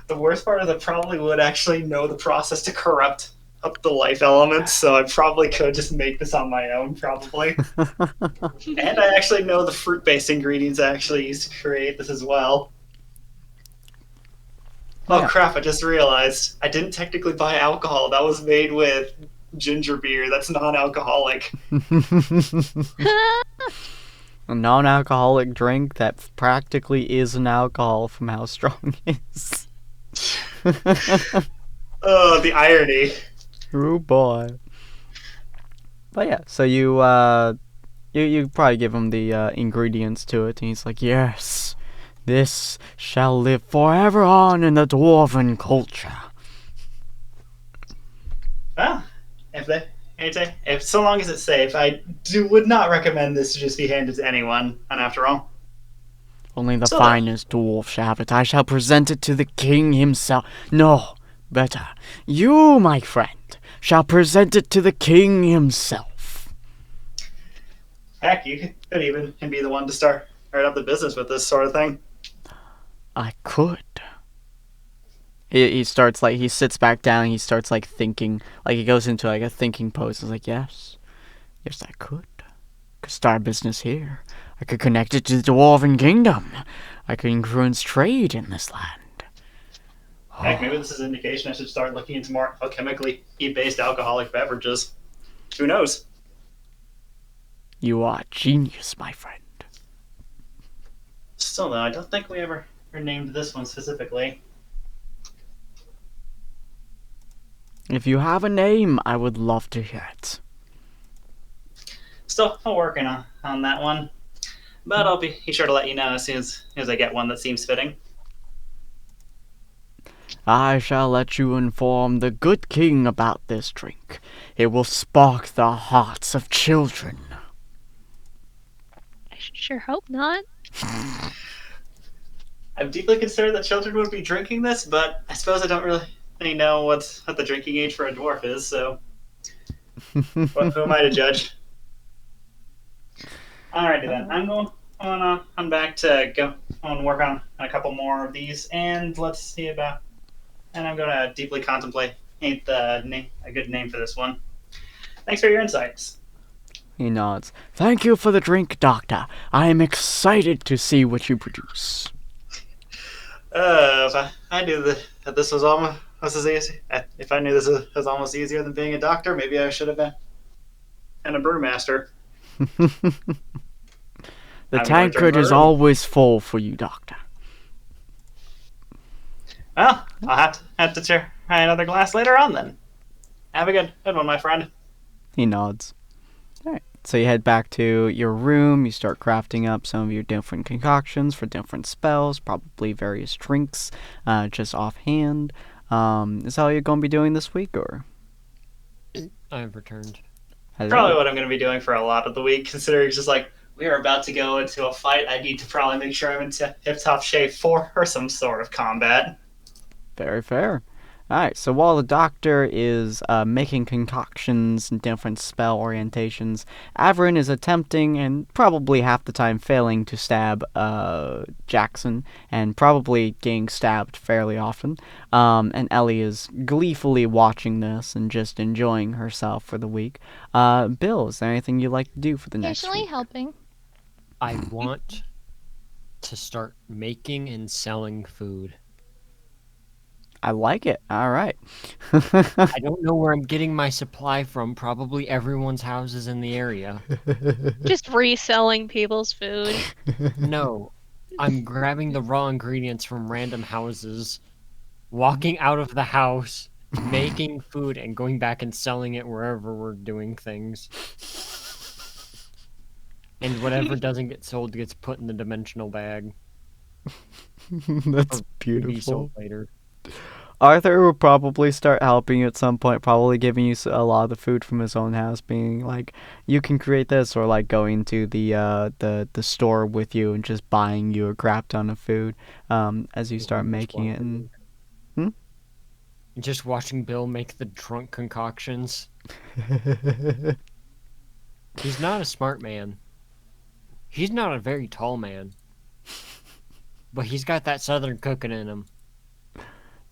the worst part is I probably would actually know the process to corrupt up the life elements, so I probably could just make this on my own, probably. And I actually know the fruit-based ingredients I actually used to create this as well. Oh Yeah. crap, I just realized I didn't technically buy alcohol. That was made with ginger beer. That's non-alcoholic. A non-alcoholic drink that practically is an alcohol from how strong it is. Oh, the irony. Oh boy. But yeah, so you probably give him the ingredients to it, and he's like, yes, this shall live forever on in the dwarven culture. Well, if so long as it's safe, would not recommend this to just be handed to anyone. And after all, Only the So- finest dwarf shall have it. I shall present it to the king himself. No, better. You, my friend, shall present it to the king himself. heck, you could even be the one to start up the business with this sort of thing. I could. He starts, like, he sits back down and he starts, like, thinking. Like, he goes into, like, a thinking pose. He's like, yes, I could. Could start a business here. I could connect it to the Dwarven Kingdom. I could influence trade in this land. Heck, maybe this is an indication I should start looking into more alchemically based alcoholic beverages. Who knows? You are a genius, my friend. Still, though, I don't think we ever named this one specifically. If you have a name, I would love to hear it. Still working on that one. But I'll be sure to let you know as soon as I get one that seems fitting. I shall let you inform the good king about this drink. It will spark the hearts of children. I sure hope not. I'm deeply concerned that children would be drinking this, but I suppose I don't really know what the drinking age for a dwarf is, so who am I to judge? Alrighty then, I'm going on back to go on work on a couple more of these, and let's see about. And I'm going to deeply contemplate a good name for this one. Thanks for your insights. He nods. Thank you for the drink, Doctor. I am excited to see what you produce. If I knew that this was almost as easy, if I knew this was almost easier than being a doctor, maybe I should have been a brewmaster. The I'm tankard going is to brew. always full for you, Doctor. Well, I'll have to try another glass later on then. Have a good one, my friend. He nods. Alright, so you head back to your room, you start crafting up some of your different concoctions for different spells, probably various drinks, just offhand. Is that all you're going to be doing this week, or? I've returned. Hello? Probably what I'm going to be doing for a lot of the week, considering it's just like, we are about to go into a fight. I need to probably make sure I'm in tip-top shape for some sort of combat. Very fair. Alright, so while the doctor is making concoctions and different spell orientations, Averin is attempting, and probably half the time failing, to stab Jackson, and probably getting stabbed fairly often. And Ellie is gleefully watching this and just enjoying herself for the week. Bill, is there anything you'd like to do for the next Occasionally week? helping. I want to start making and selling food. I like it. Alright. I don't know where I'm getting my supply from. Probably everyone's houses in the area. Just reselling people's food. No, I'm grabbing the raw ingredients from random houses, walking out of the house, making food, and going back and selling it wherever we're doing things. And whatever doesn't get sold gets put in the dimensional bag. That's To be beautiful. sold later. Arthur will probably start helping you at some point, probably giving you a lot of the food from his own house, being like, you can create this, or like going to the store with you and just buying you a crap ton of food as you start making it. And Just watching Bill make the drunk concoctions. He's not a smart man. He's not a very tall man. but he's got that southern cooking in him.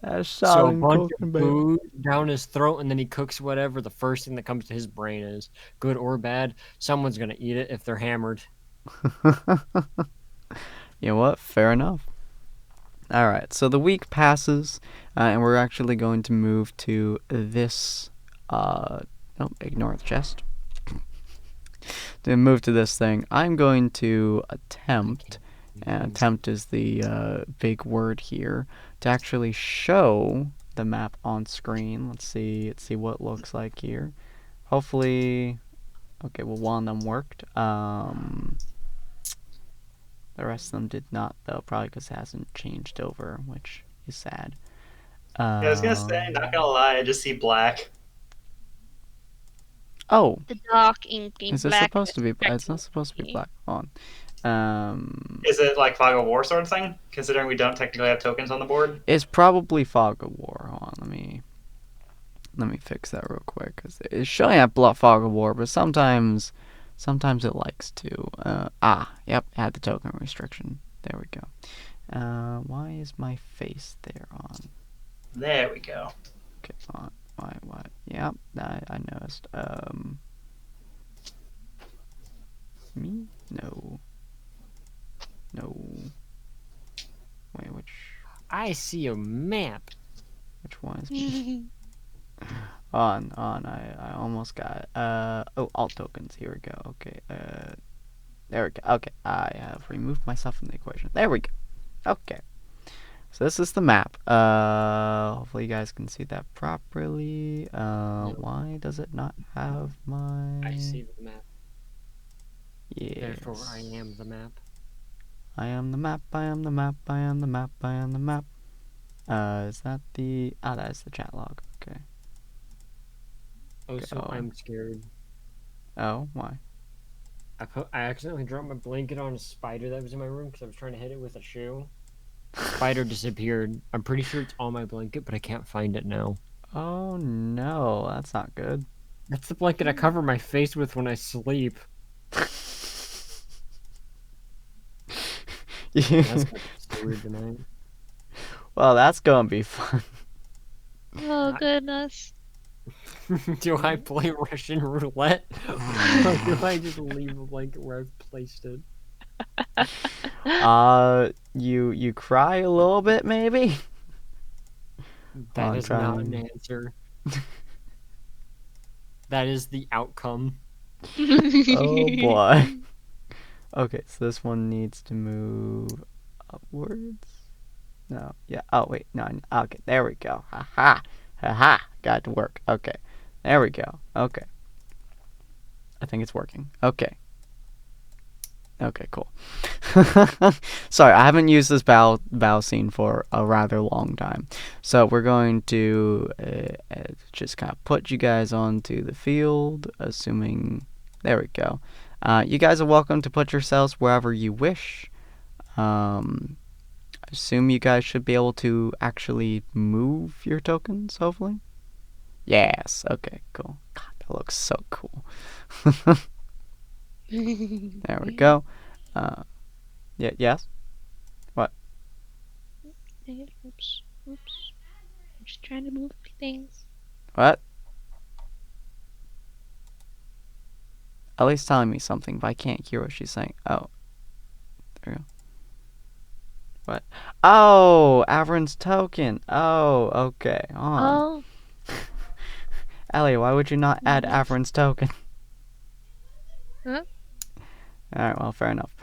That's So a solid bunch cooking, of baby. food down his throat, and then he cooks whatever the first thing that comes to his brain is, good or bad. Someone's gonna eat it if they're hammered. You know what? Fair enough. All right, so the week passes, and we're actually going to move to this. No, ignore the chest. To move to this thing, I'm going to attempt. And attempt is the big word here to actually show the map on screen. Let's see what it looks like here. Hopefully, okay. Well, one of them worked. The rest of them did not, though, probably because it hasn't changed over, which is sad. Yeah, I was gonna say, not gonna lie, I just see black. Oh, The dark inky is this black. supposed to be? It's not supposed to be black. Hold on. Is it like Fog of War sort of thing? Considering we don't technically have tokens on the board. It's probably Fog of War. Hold on, let me fix that real quick because it's showing at Fog of War, but sometimes it likes to. Yep, had the token restriction. There we go. Why is my face there on? There we go. Okay, on. Why? Yep, I noticed. Me? No. Wait, which I see a map. one is me? on. I almost got it. Alt tokens. Here we go. Okay. There we go. Okay, I have removed myself from the equation. There we go. Okay. So this is the map. Hopefully you guys can see that properly. Why does it not have my? I see the map. Yes. Therefore, I am the map. I am the map. I am the map. I am the map. I am the map. Is that the? That is the chat log. Okay. Oh, so I'm scared. Oh, why? I accidentally dropped my blanket on a spider that was in my room because I was trying to hit it with a shoe. Spider disappeared. I'm pretty sure it's on my blanket, but I can't find it now. Oh no, that's not good. That's the blanket I cover my face with when I sleep. That's weird tonight. Well, that's gonna be fun. Oh goodness. Do I play Russian roulette? Or do I just leave the blanket where I've placed it? You cry a little bit, maybe? That is not an answer. That is the outcome. Oh boy. Okay, so this one needs to move upwards. No, yeah. Oh wait, no. Okay, there we go. Ha ha. Got it to work. Okay, there we go. Okay. I think it's working. Okay. Okay, cool. Sorry, I haven't used this battle scene for a rather long time. So we're going to just kind of put you guys onto the field, assuming... There we go. You guys are welcome to put yourselves wherever you wish. I assume you guys should be able to actually move your tokens, hopefully? Yes, okay, cool. God, that looks so cool. There we go. Yeah, yes? What? Oops. I'm just trying to move a few things. What? Ellie's telling me something, but I can't hear what she's saying. Oh. There we go. What? Oh, Averin's token. Oh, okay. Oh. Ellie, why would you not add Averin's token? Huh? Alright, well, fair enough.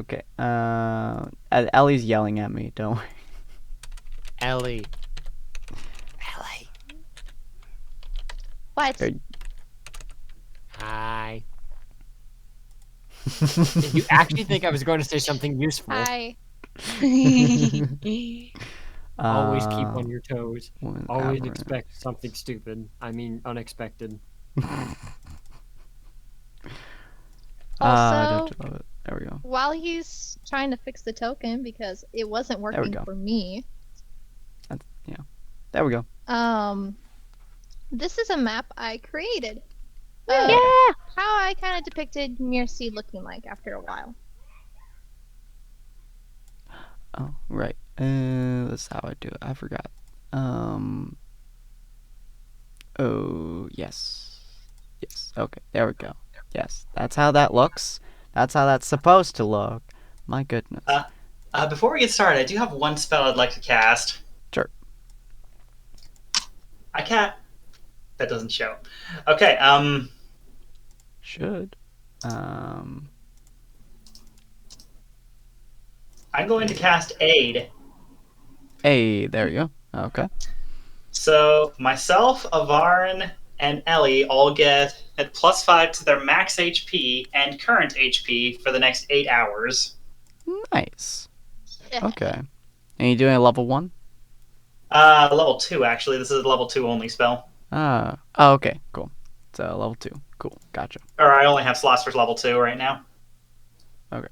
Okay. Ellie's yelling at me, don't worry. Ellie. What? Hey. Hi. Did you actually think I was going to say something useful? Hi. Always keep on your toes. Always Averin. expect something stupid. I mean, unexpected. Also, Don't you love it? There we go. while he's trying to fix the token because it wasn't we working go. for me, Yeah. There we go. this is a map I created. Yeah. How I kind of depicted Mercy looking like after a while. Oh, right. That's how I do it. I forgot. Oh, yes. Yes. Okay, there we go. Yes, that's how that looks. That's how that's supposed to look. My goodness. Before we get started, I do have one spell I'd like to cast. Sure. I can't. That doesn't show. Okay. Should. I'm going to cast Aid. Hey, there you go. Okay. So myself, Avarin, and Ellie all get at +5 to their max HP and current HP for the next 8 hours. Nice. Okay. And you doing a level 1? Level 2, actually. This is a level 2 only spell. Oh, okay. Cool. So, level 2. Cool. Gotcha. Or I only have slots for level 2 right now. Okay.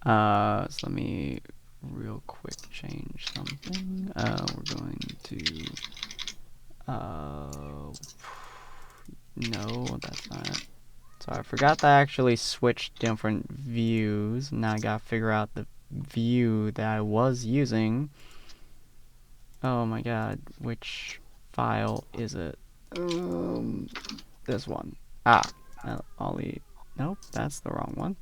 So let me real quick change something. We're going to... No, that's not it. So I forgot that I actually switched different views. Now I gotta figure out the view that I was using. Oh my god, which file is it? This one. Ollie. Nope, that's the wrong one.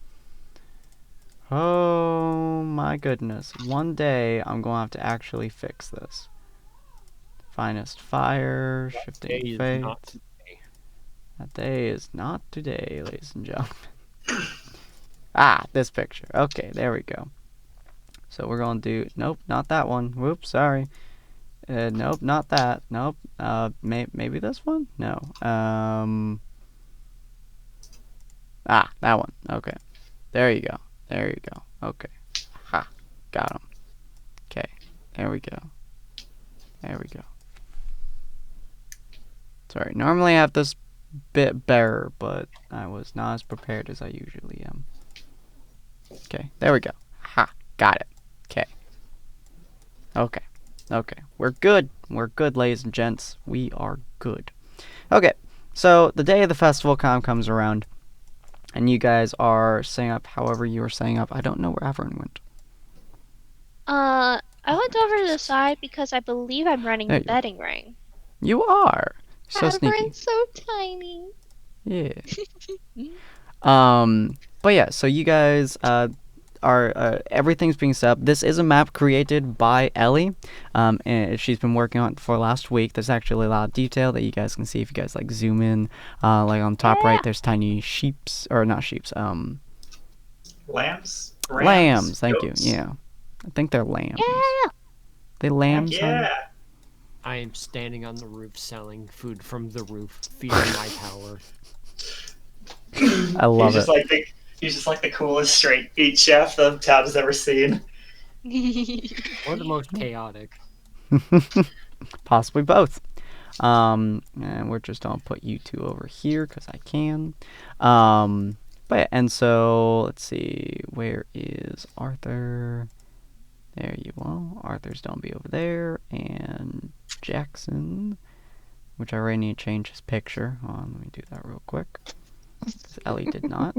Oh my goodness. One day I'm going to have to actually fix this. Finest fire, shifting fate. That day is not today, ladies and gentlemen. This picture. Okay, there we go. So we're going to do... Nope, not that one. Whoops, sorry. Nope, not that. Nope. Maybe this one? No. That one. Okay. There you go. There you go. Okay. Ha. Got him. Okay. There we go. There we go. Sorry, normally I have this bit better, but I was not as prepared as I usually am. Okay, there we go. Ha. Got it. Okay. Okay. Okay. We're good. We're good, ladies and gents. We are good. Okay. So, the day of the festival comes around, and you guys are setting up however you are setting up. I don't know where Averin went. I went over to the side because I believe I'm running There the you go. betting ring. You are. So sneaky. Averin's so tiny. Yeah. But yeah, so you guys are everything's being set up. This is a map created by Ellie. And she's been working on it for last week. There's actually a lot of detail that you guys can see if you guys like zoom in. Like on top right, there's tiny sheeps or not sheeps. Lambs? Lambs. Thank goats? you. Yeah, I think they're lambs. Yeah. They lambs. Yeah. I am standing on the roof selling food from the roof, feeding my tower. I love he's it. He's just like the coolest straight meat chef the town has ever seen. Or the most chaotic. Possibly both. And we're just gonna put you two over here because I can. But yeah, and so let's see, where is Arthur? There you are. Arthur's gonna be over there, and Jackson, which I already need to change his picture. Hold on, let me do that real quick. Ellie did not.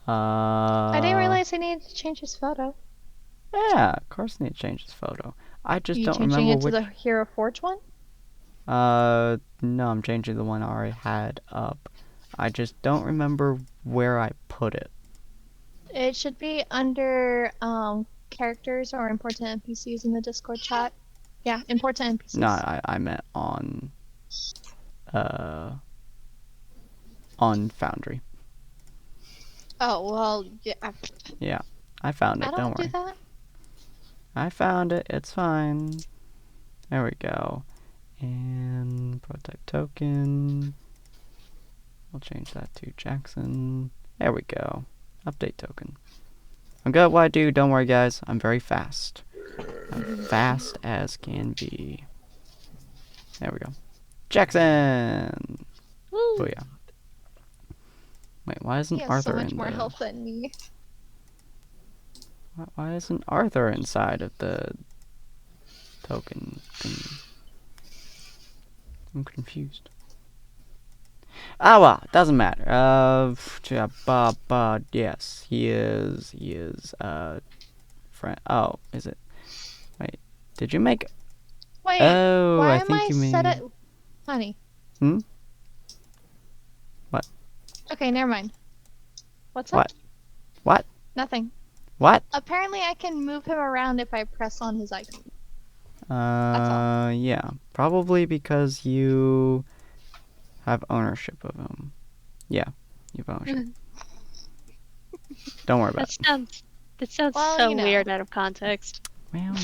I didn't realize I needed to change his photo. Yeah, of course I need to change his photo. I just You don't changing remember it to which. the Hero Forge one? No, I'm changing the one I already had up. I just don't remember where I put it. It should be under characters or important NPCs in the Discord chat. Yeah, important NPCs. No, I meant on Foundry. Oh well, yeah. Yeah, I found it. I Don't don't do worry. that. I found it. It's fine. There we go. And prototype token. We'll change that to Jackson. There we go. Update token. I'm good at what I do. Don't worry, guys. I'm very fast. I'm fast as can be. There we go. Jackson! Woo. Booyah. Wait, why isn't He has Arthur so much in more the... health than me. Why isn't Arthur inside of the token thingy? I'm confused. Well, doesn't matter. Yes, he is friend. Oh, is it? Wait, did you make? Wait, Oh, why I am think I you set made. it? Honey. Hmm? What? Okay, never mind. What's What? up? What? Nothing. What? Apparently, I can move him around if I press on his icon. all. Yeah, probably because you have ownership of him. Yeah, you have ownership. Don't worry about That sounds Well, so you know. weird out of context. it. Well,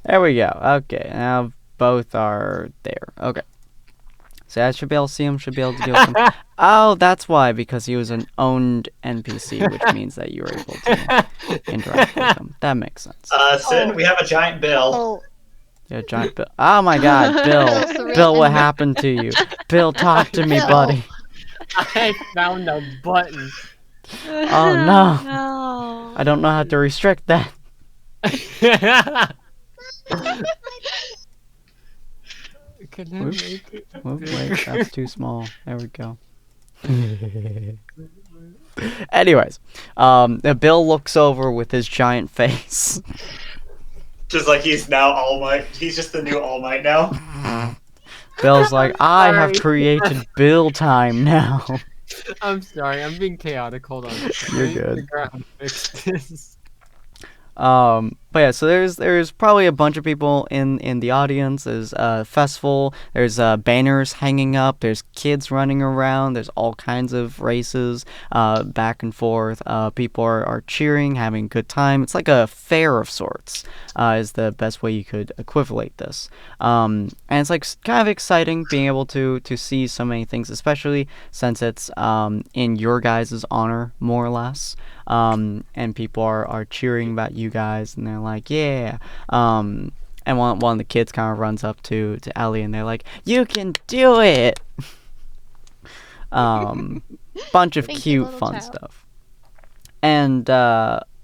there we go. Okay, now both are there. Okay. So I should be able to see him, should be able to deal with him. Oh, that's why, because he was an owned NPC, which means that you were able to interact with him. That makes sense. Sin, we have a giant bill. Oh, Yeah, giant Bill. Oh my God, Bill. Bill's the real Bill, what enemy. happened to you? Bill, talk to me, Bill. buddy. I found a button. Oh, no. No. I don't know how to restrict that. Can I Whoops. make it? Wait, that's too small. There we go. Anyways, Bill looks over with his giant face. Just like he's now All Might. He's just the new All Might now. Bill's like, I have Sorry. created Bill time now. I'm sorry, I'm being chaotic. Hold on. You're I need to good. figure out how to fix this. But yeah, so there's probably a bunch of people in the audience. There's a festival. There's banners hanging up. There's kids running around. There's all kinds of races back and forth. People are cheering, having a good time. It's like a fair of sorts. Is the best way you could equivalent this. And it's like kind of exciting being able to see so many things, especially since it's in your guys' honor, more or less. And people are cheering about you guys, and they're like, yeah. And one of the kids kind of runs up to Ellie, and they're like, you can do it. Bunch of Thank you, cute, little fun child. stuff. And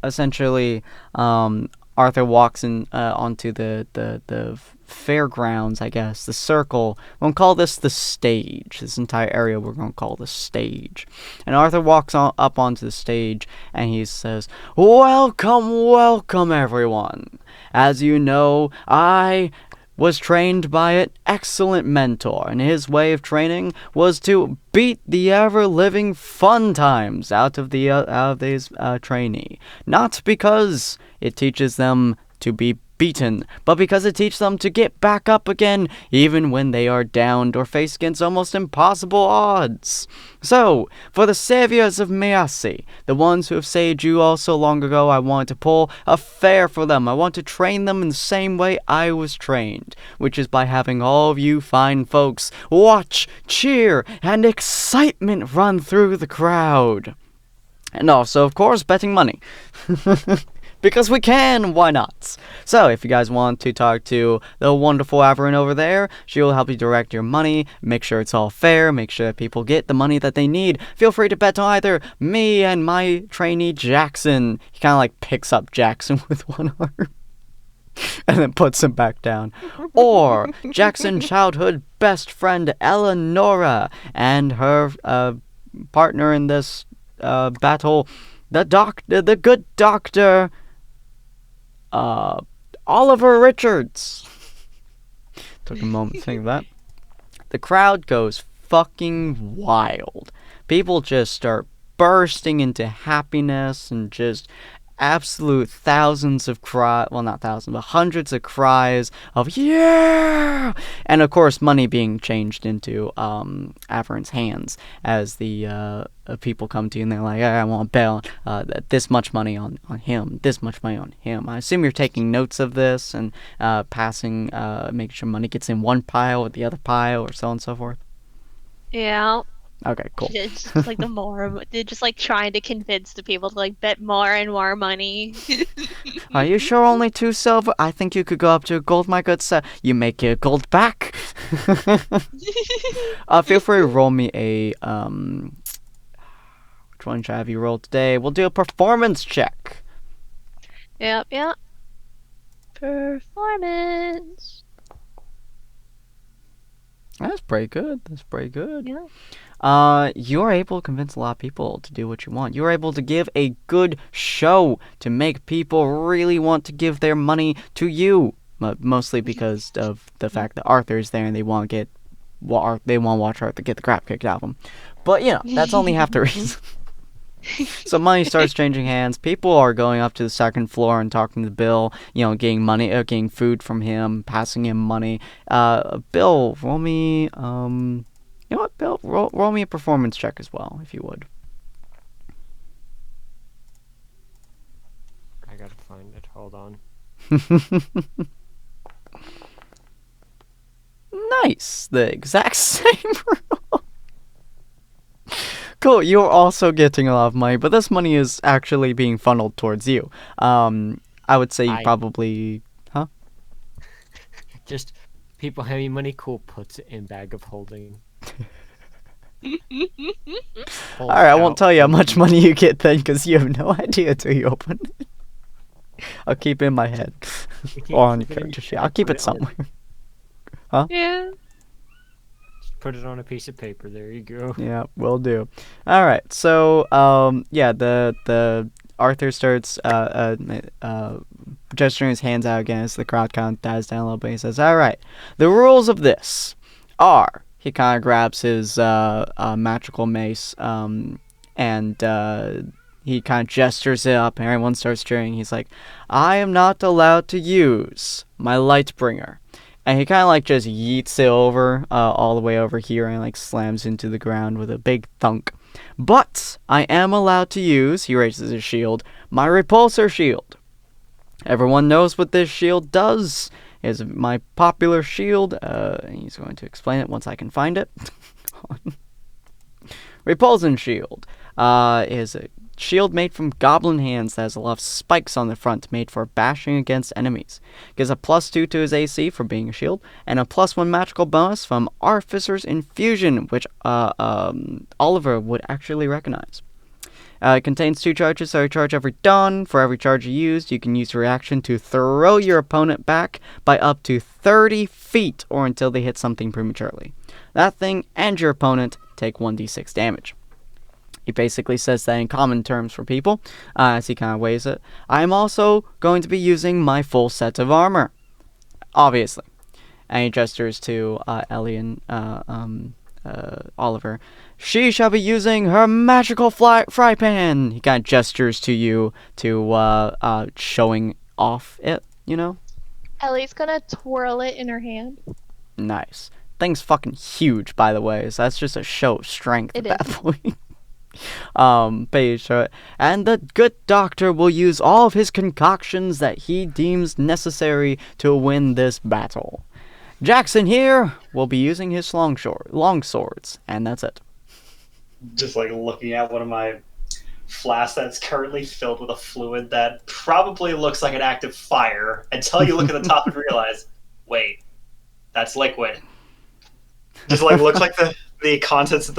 essentially, Arthur walks in onto the fairgrounds, I guess, the circle. We're going to call this the stage. This entire area we're going to call the stage. And Arthur walks up onto the stage, and he says, welcome, welcome, everyone. As you know, I was trained by an excellent mentor, and his way of training was to beat the ever-living fun times out of these trainee. Not because it teaches them to be beaten, but because it teaches them to get back up again, even when they are downed or face against almost impossible odds. So, for the saviors of Miasi, the ones who have saved you all so long ago, I want to pull a fair for them. I want to train them in the same way I was trained, which is by having all of you fine folks watch, cheer, and excitement run through the crowd. And also, of course, betting money. Because we can, why not? So, if you guys want to talk to the wonderful Averin over there, she will help you direct your money, make sure it's all fair, make sure that people get the money that they need. Feel free to bet on either me and my trainee Jackson. He kind of like picks up Jackson with one arm and then puts him back down. Or Jackson's childhood best friend Eleonora and her partner in this battle, the good doctor, Oliver Richards. Took a moment to think of that. The crowd goes fucking wild. People just start bursting into happiness and just absolute thousands of well, not thousands, but hundreds of cries of yeah, and of course money being changed into Averin's hands as the people come to you and they're like, I want to bet this much money on him, this much money on him. I assume you're taking notes of this and passing, making sure money gets in one pile or the other pile or so on and so forth. Yeah. Okay, cool. It's just like they're just like trying to convince the people to like bet more and more money. Are you sure only 2 silver? I think you could go up to a gold, my good sir. You make your gold back. Feel free to roll me a which one should I have you roll today? We'll do a performance check. Yep. Performance. That's pretty good. Yeah. you're able to convince a lot of people to do what you want. You're able to give a good show to make people really want to give their money to you. Mostly because of the fact that Arthur's there and they want to watch Arthur get the crap kicked out of him. But, that's only half the reason. So money starts changing hands. People are going up to the second floor and talking to Bill, getting money, getting food from him, passing him money. Bill, roll me, you know what, Bill, roll me a performance check as well, if you would. I gotta find it. Hold on. Nice. The exact same roll. Cool. You're also getting a lot of money, but this money is actually being funneled towards you. I would say you probably... Huh? Just people having money, cool, puts it in bag of holding. Alright, I won't tell you how much money you get then, because you have no idea until you open it. I'll keep it in my head. Or on your character sheet. I'll keep it somewhere. Huh? Yeah. Just put it on a piece of paper. There you go. Yeah, will do. Alright, so, the Arthur starts, gesturing his hands out again as the crowd kind of dies down a little bit. He says, alright, the rules of this are... He kind of grabs his, magical mace, and, he kind of gestures it up, and everyone starts cheering. He's like, I am not allowed to use my Lightbringer. And he kind of, just yeets it over, all the way over here, and, slams into the ground with a big thunk. But I am allowed to use, he raises his shield, my Repulsor Shield. Everyone knows what this shield does. It's my popular shield. He's going to explain it once I can find it. Repulsion Shield is a shield made from goblin hands that has a lot of spikes on the front, made for bashing against enemies. Gives a +2 to his AC for being a shield, and a +1 magical bonus from Artificer's Infusion, which Oliver would actually recognize. It contains 2 charges, so you charge every dawn. For every charge you use, you can use a reaction to throw your opponent back by up to 30 feet, or until they hit something prematurely. That thing and your opponent take 1d6 damage. He basically says that in common terms for people, as he kind of weighs it. I am also going to be using my full set of armor. Obviously. And he gestures to Ellie and Oliver. She shall be using her magical fry pan. He kind of gestures to you to showing off it, Ellie's gonna twirl it in her hand. Nice. Thing's fucking huge, by the way, so that's just a show of strength at that point. And the good doctor will use all of his concoctions that he deems necessary to win this battle. Jackson here will be using his long swords, and that's it. Just looking at one of my flasks that's currently filled with a fluid that probably looks like an active fire until you look at the top and realize, wait, that's liquid. Just looks like the contents of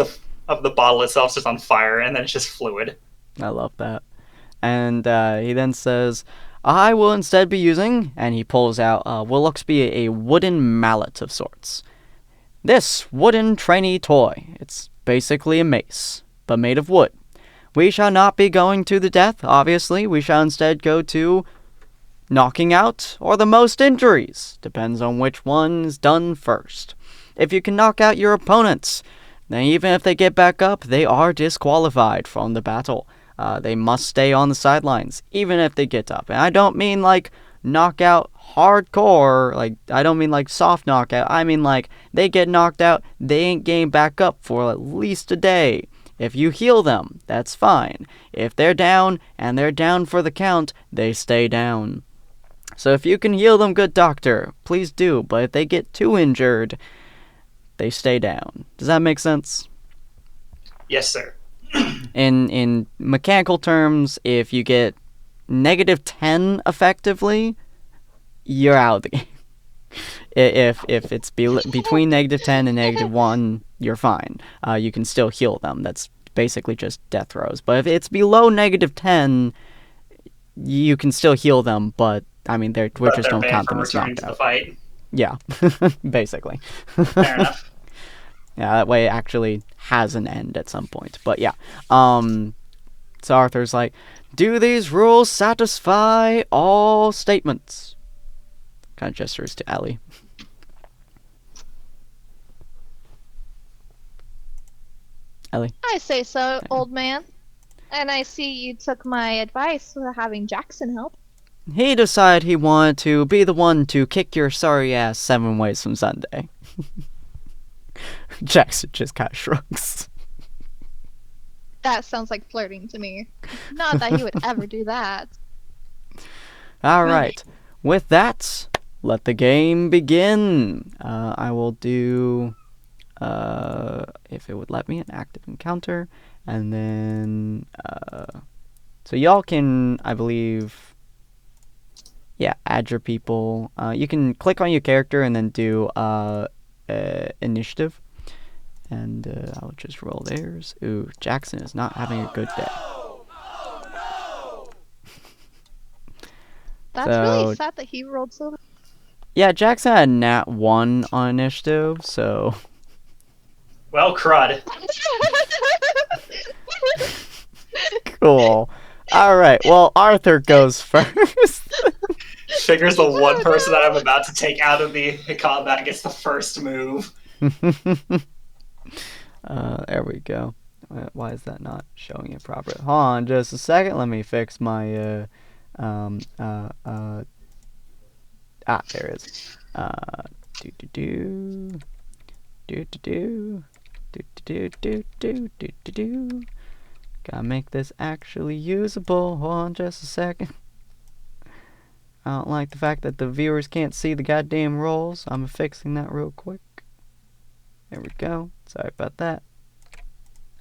the bottle itself is just on fire, and then it's just fluid. I love that. And he then says, I will instead be using, and he pulls out what looks to be a wooden mallet of sorts. This wooden trainee toy. It's basically a mace, but made of wood. We shall not be going to the death, obviously. We shall instead go to knocking out or the most injuries. Depends on which one is done first. If you can knock out your opponents, then even if they get back up, they are disqualified from the battle. They must stay on the sidelines, even if they get up. And I don't mean knockout hardcore, I don't mean soft knockout. I mean they get knocked out, they ain't getting back up for at least a day. If you heal them, that's fine. If they're down, and they're down for the count, they stay down. So if you can heal them, good doctor, please do. But if they get too injured, they stay down. Does that make sense? Yes, sir. In mechanical terms, if you get -10 effectively, you're out of the game. If it's between -10 and -1, you're fine. You can still heal them. That's basically just death throws. But if it's below -10, you can still heal them, but I mean, we just don't count them as knocked out. The fight. Yeah, basically. Fair enough. Yeah, that way it actually has an end at some point. But yeah. So Arthur's like, do these rules satisfy all statements? Kind of gestures to Ellie. Ellie. I say so, old man. And I see you took my advice with having Jackson help. He decided he wanted to be the one to kick your sorry ass 7 ways from Sunday. Jackson just kind of shrugs. That sounds like flirting to me. Not that he would ever do that. Alright. With that, let the game begin. I will do, if it would let me, an active encounter. And then, so y'all can, I believe, yeah, add your people. You can click on your character and then do initiative. And I'll just roll theirs. Ooh, Jackson is not having a good day. That's So- really sad that he rolled so. Yeah, Jackson had nat 1 on initiative, so Well, crud. cool. Alright, well, Arthur goes first. Figures the one person that I'm about to take out of the combat gets the first move. There we go. Why is that not showing it properly? Hold on just a second. Let me fix my, there it is. Gotta make this actually usable. Hold on just a second. I don't like the fact that the viewers can't see the goddamn rolls. I'm fixing that real quick. There we go. Sorry about that.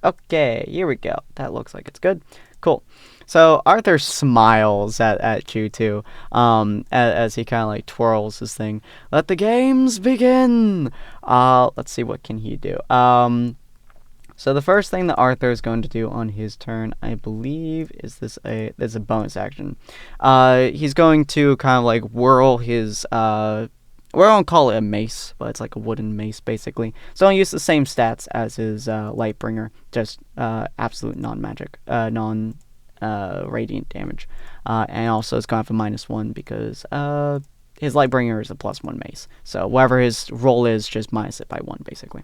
Okay, here we go. That looks like it's good. Cool. So Arthur smiles at you too, as he kind of like twirls his thing. Let the games begin. Let's see, what can he do? So the first thing that Arthur is going to do on his turn, I believe, is this a bonus action. He's going to kind of like whirl his we don't call it a mace, but it's like a wooden mace, basically. So I'll use the same stats as his Lightbringer, just absolute non-magic, non-radiant damage. And also it's going to have a -1 because his Lightbringer is a +1 mace. So whatever his roll is, just minus it by 1, basically.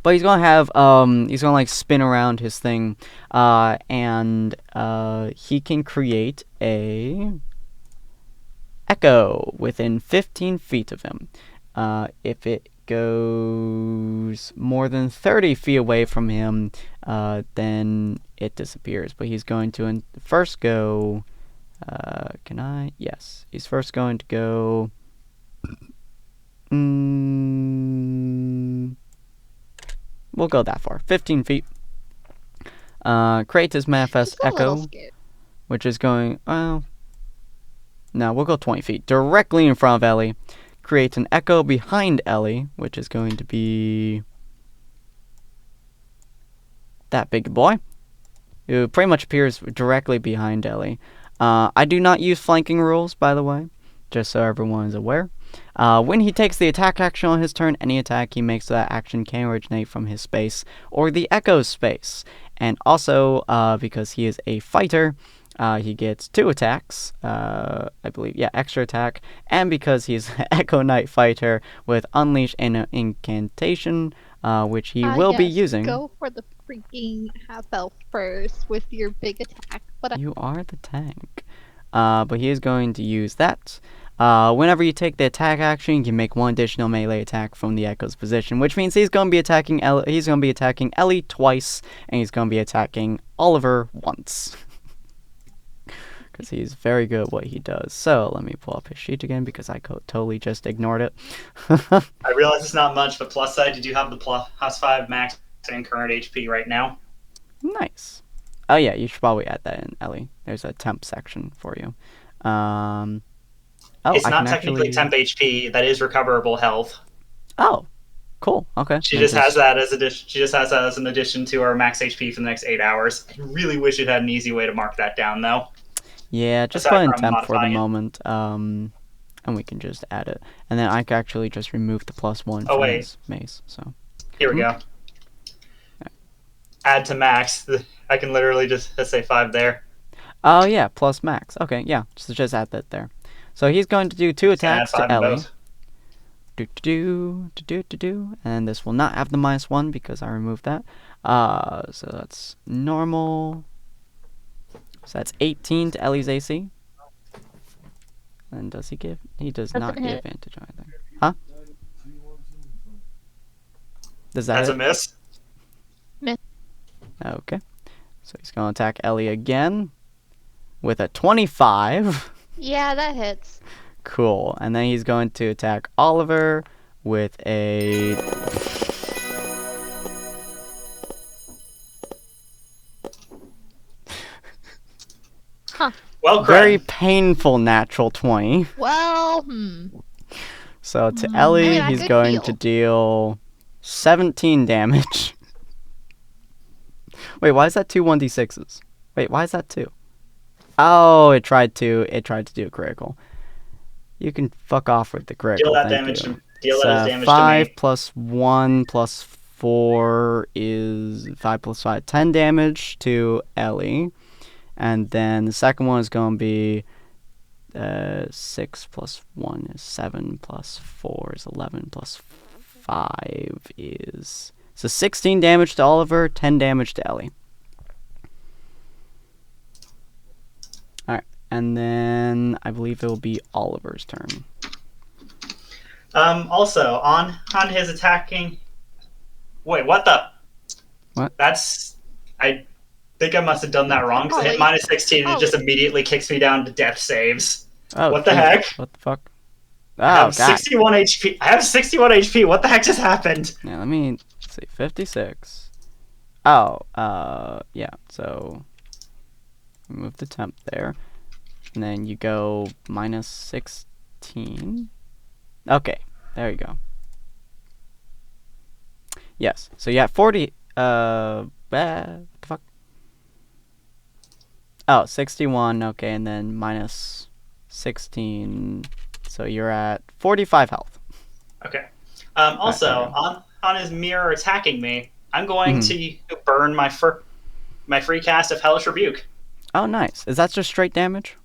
But he's going to have, he's going to like spin around his thing, and he can create a echo within 15 feet of him. If it goes more than 30 feet away from him, then it disappears. But he's going to first go, can I? Yes. He's first going to go, we'll go that far. 15 feet. Create his manifest Just a little echo, scared. which is going, well, no, we'll go 20 feet. Directly in front of Ellie. Create an echo behind Ellie, which is going to be that big boy. It pretty much appears directly behind Ellie. I do not use flanking rules, by the way, just so everyone is aware. When he takes the attack action on his turn, any attack he makes to that action can originate from his space or the echo's space. And also, because he is a fighter, he gets 2 attacks, I believe, yeah, extra attack, and because he's an Echo Knight fighter with Unleash and an incantation, which he will be Yes, using. Go for the freaking half elf first with your big attack. But You are the tank. But he is going to use that. Whenever you take the attack action, you can make 1 additional melee attack from the Echo's position, which means he's going to be attacking Ellie twice, and he's going to be attacking Oliver once. Because he's very good at what he does. So, let me pull up his sheet again, because I totally just ignored it. I realize it's not much, but plus side, did you have the +5 max and current HP right now? Nice. Oh yeah, you should probably add that in, Ellie. There's a temp section for you. Oh, It's I not can technically actually... temp HP. That is recoverable health. Oh, cool. Okay. She Then just has that as She just has that as an addition to our max HP for the next 8 hours. I really wish it had an easy way to mark that down, though. Yeah, just Aside put in from temp for the modifying it. moment, and we can just add it. And then I can actually just remove the +1 Oh, from wait. his mace, so... Here we go. Add to max. I can literally just say 5 there. Oh yeah, plus max. Okay, yeah, just add that there. So he's going to do 2 attacks Add 5 to Ellie. both. And this will not have the -1 because I removed that. So that's normal. So that's 18 to Ellie's AC. And does he give? He does not give advantage either. Huh? Does that That's hit? a miss. Okay. So he's going to attack Ellie again with a 25. Yeah, that hits. Cool. And then he's going to attack Oliver with a... Well, very painful natural 20. Well, So to Ellie, I he's could going heal. to deal 17 damage. Wait, why is that 2 1d6s? Wait, why is that 2? Oh, it tried to do a critical. You can fuck off with the critical. Deal that thank damage. you. Deal So that damage 5 to me. plus 1 plus 4 is 5 plus 5, 10 damage to Ellie. And then the second one is going to be 6 plus 1 is 7 plus 4 is 11 plus 5 is... So 16 damage to Oliver, 10 damage to Ellie. Alright, and then I believe it will be Oliver's turn. Also, on his attacking... Wait, what the... What? That's... I think I must have done that wrong, because I hit Ollie. -16 and it just immediately kicks me down to death saves. Oh, What the Jesus. heck? What the fuck? I Oh, have God. 61 HP. I have 61 HP. What the heck just happened? Yeah, let me see. 56. Oh, yeah. So remove the temp there, and then you go -16. Okay, there you go. Yes. So you have 40. What the fuck? Oh, 61. Okay, and then -16. So you're at 45 health. Okay. Also, there we on his mirror attacking me, I'm going to burn my free cast of Hellish Rebuke. Oh, nice. Is that just straight damage?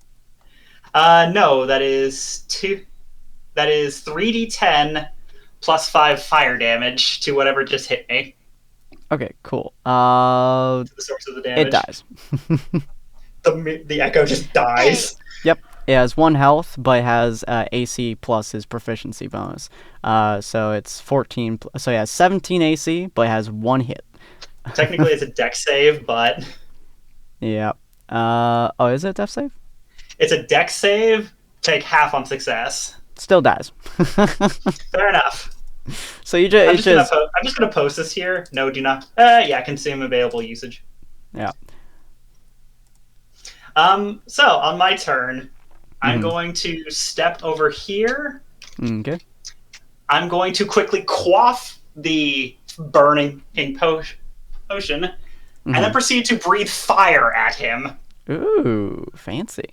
No, that is 3d10 plus 5 fire damage to whatever just hit me. Okay, cool. To the source of the damage. It dies. The echo just dies. Yep. It has 1 health, but it has AC plus his proficiency bonus. So it's 14. So it has 17 AC, but it has 1 hit. Technically, it's a dex save, but Yep. Oh, is it a death save? it's a dex save. Take half on success. Still dies. Fair enough. So you I'm just, just gonna post this here. No, do not. Yeah, consume available usage. Yeah. So on my turn, I'm going to step over here. Okay. I'm going to quickly quaff the burning pink potion, and then proceed to breathe fire at him. Ooh, fancy.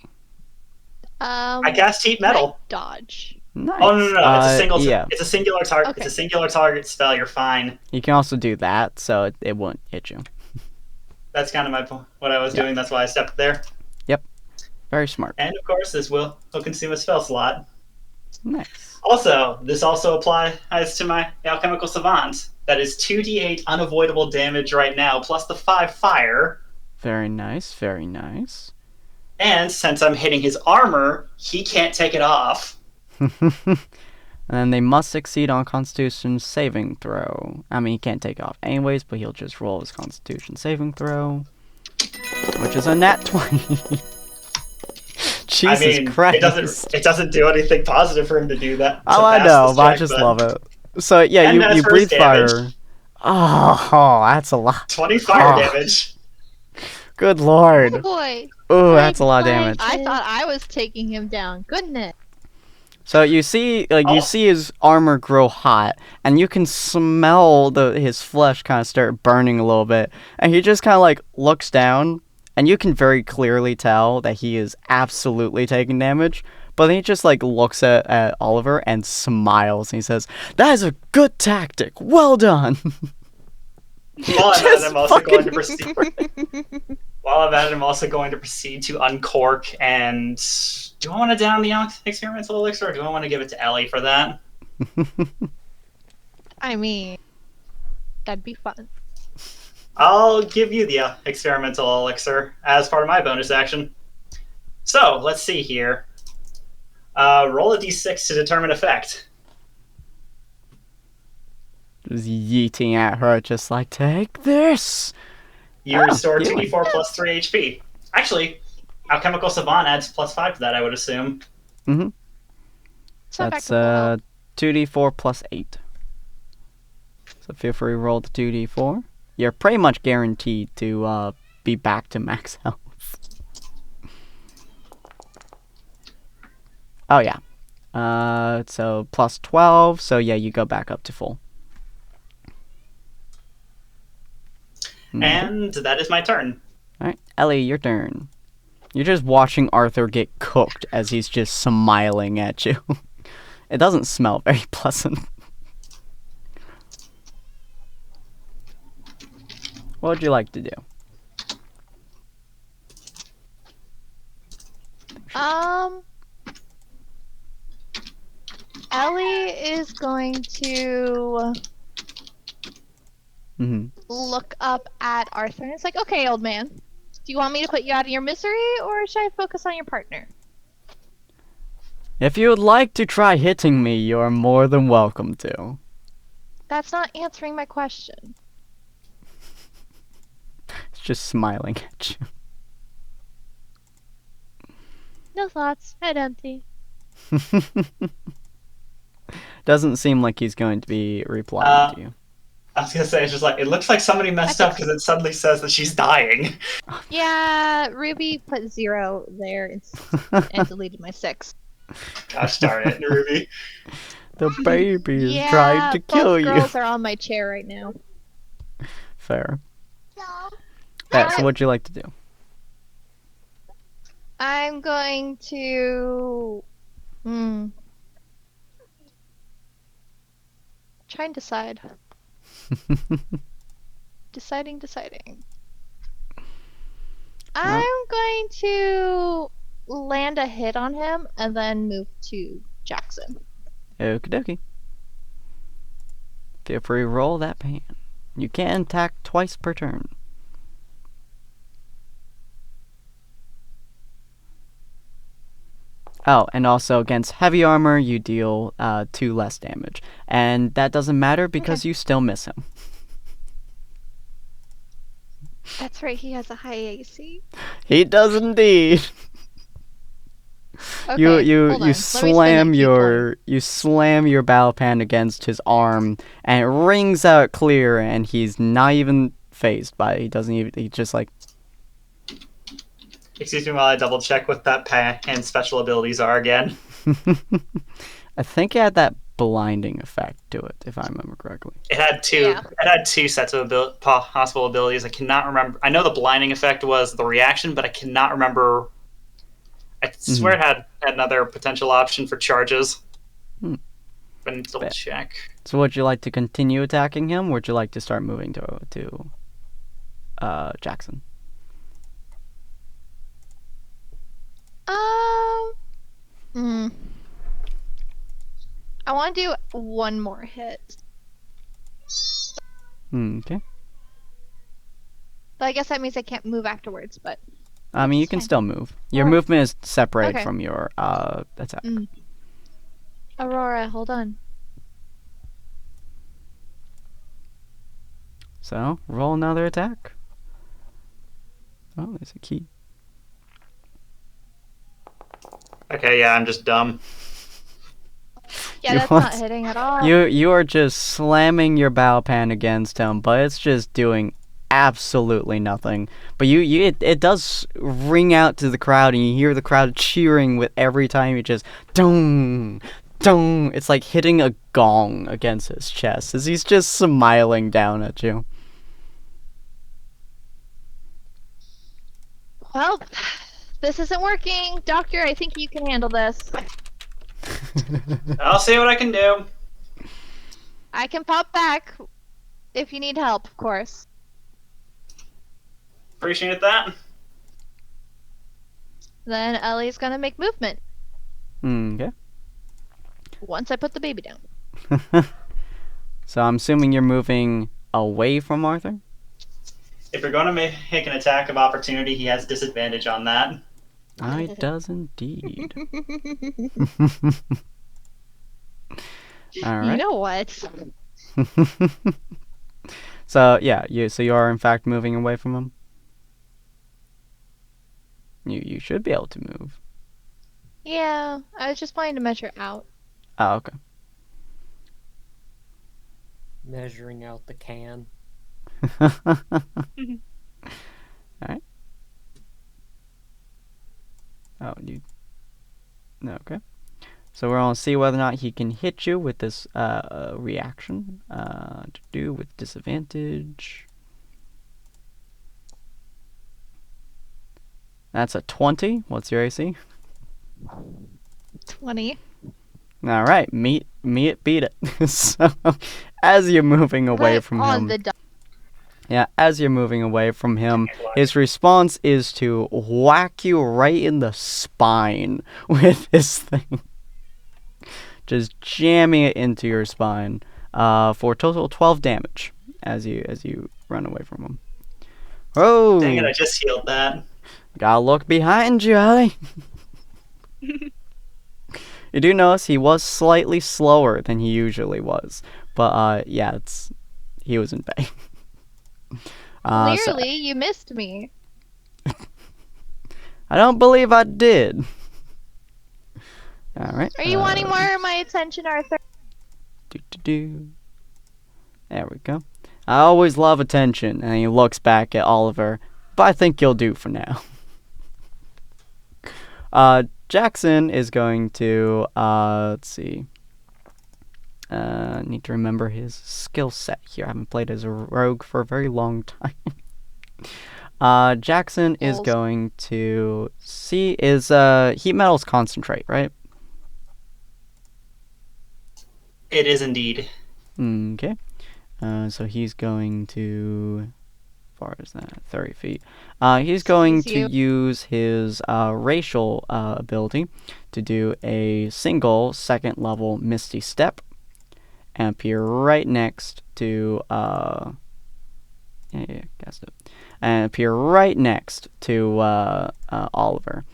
I cast heat metal. Dodge. Nice. Oh no! It's a single. Yeah. It's a singular target. Okay. It's a singular target spell. You're fine. You can also do that, so it won't hit you. That's kind of what I was doing. That's why I stepped there. Yep. Very smart. And of course, this will consume a spell slot. Nice. Also, this also applies to my alchemical savant. That is 2d8 unavoidable damage right now, plus the 5 fire. Very nice. Very nice. And since I'm hitting his armor, he can't take it off. And then they must succeed on Constitution saving throw. I mean, he can't take it off anyways, but he'll just roll his Constitution saving throw, which is a nat 20. Jesus Christ! It doesn't do anything positive for him to do that. Oh, I know, but I just love it. So yeah, And that's you for breathe his damage. fire. Oh, that's a lot. 20 fire Oh. damage. Good lord. Boy, Oh, that's a lot of damage. I thought I was taking him down. Goodness. So you see, you see his armor grow hot, and you can smell his flesh kind of start burning a little bit, and he just kind of looks down, and you can very clearly tell that he is absolutely taking damage, But then he just like looks at Oliver and smiles, and he says, "That is a good tactic. Well done." While I'm at it, I'm also going to fucking- proceed. While I'm at it, I'm also going to proceed to uncork and. Do I want to down the experimental elixir, or do I want to give it to Ellie for that? I mean, that'd be fun. I'll give you the experimental elixir as part of my bonus action. So, let's see here. Roll a d6 to determine effect. Just yeeting at her, just like, take this. You restore yeah. 2d4 plus 3 HP. Actually, Alchemical Savant adds +5 to that, I would assume. Mm-hmm. It's not That's practical. 2d4 plus 8. So feel free to roll the 2d4. You're pretty much guaranteed to be back to max health. Oh yeah. So plus 12. So yeah, you go back up to full. And that is my turn. All right, Ellie, your turn. You're just watching Arthur get cooked as he's just smiling at you. It doesn't smell very pleasant. What would you like to do? Ellie is going to look up at Arthur and it's like, okay, old man, do you want me to put you out of your misery or should I focus on your partner? If you would like to try hitting me, you are more than welcome to. That's not answering my question. It's just smiling at you. No thoughts. Head empty. Doesn't seem like he's going to be replying to you. I was going to say, it's just like, it looks like somebody messed up because it suddenly says that she's dying. Yeah, Ruby put 0 there and deleted my 6. Gosh darn it, Ruby. The baby is Yeah, trying to kill both you. girls are on my chair right now. Fair. Yeah, so what'd you like to do? I'm going to... Try and decide. Deciding. I'm going to land a hit on him and then move to Jackson. Okie dokie. Feel free to roll that pan. You can attack twice per turn. Oh, and also against heavy armor, you deal 2 less damage. And that doesn't matter because you still miss him. That's right, he has a high AC. He does indeed. Okay, You hold on. Let me slam spend you slam your battle pan against his arm, and it rings out clear, and he's not even phased by it. He just like... Excuse me while I double check what that and special abilities are again. I think it had that blinding effect to it, if I remember correctly. It had two. Yeah. It had 2 sets of possible abilities. I cannot remember. I know the blinding effect was the reaction, but I cannot remember. I swear it had another potential option for charges. But I need to double check. So would you like to continue attacking him, or would you like to start moving to Jackson? I want to do one more hit. Okay. But I guess that means I can't move afterwards, but... I mean, you can still move. Your movement is separated Okay. from your attack. Aurora, hold on. So, roll another attack. Oh, there's a key. Okay, yeah, I'm just dumb. Yeah, You that's want- not hitting at all. You are just slamming your battle pan against him, but it's just doing absolutely nothing. But it does ring out to the crowd, and you hear the crowd cheering with every time you just dong, dong. It's like hitting a gong against his chest as he's just smiling down at you. Well, This isn't working. Doctor, I think you can handle this. I'll see what I can do. I can pop back if you need help, of course. Appreciate that. Then Ellie's gonna make movement Okay. once I put the baby down. So I'm assuming you're moving away from Arthur? If you're going to make an attack of opportunity, he has disadvantage on that. It does indeed. All right. You know what? So yeah, you are in fact moving away from him. You should be able to move. Yeah, I was just planning to measure out. Oh, okay. Measuring out the can. All right. Oh, you. Okay. So we're gonna see whether or not he can hit you with this reaction. To do with disadvantage. That's a 20. What's your AC? 20. All right, beat it. So, as you're moving away Right from on him, the dot. yeah, as you're moving away from him, his response is to whack you right in the spine with this thing, just jamming it into your spine, for a total of 12 damage as you run away from him. Oh, Dang it, I just healed that. gotta look behind you, Ellie. You do notice he was slightly slower than he usually was, but yeah, he was in pain. So Clearly, you missed me. I don't believe I did. All right. Are you wanting more of my attention, Arthur? Do. There we go. I always love attention, and he looks back at Oliver, but I think you'll do for now. Jackson is going to, let's see. Need to remember his skill set here. I haven't played as a rogue for a very long time. Jackson is Goals. going to see, is heat metals concentrate, right? It is indeed. Okay. So he's going to, far as that, 30 feet. He's going Sees to you. use his racial ability to do a single second level Misty Step and appear right next to, guessed it. And appear right next to Oliver.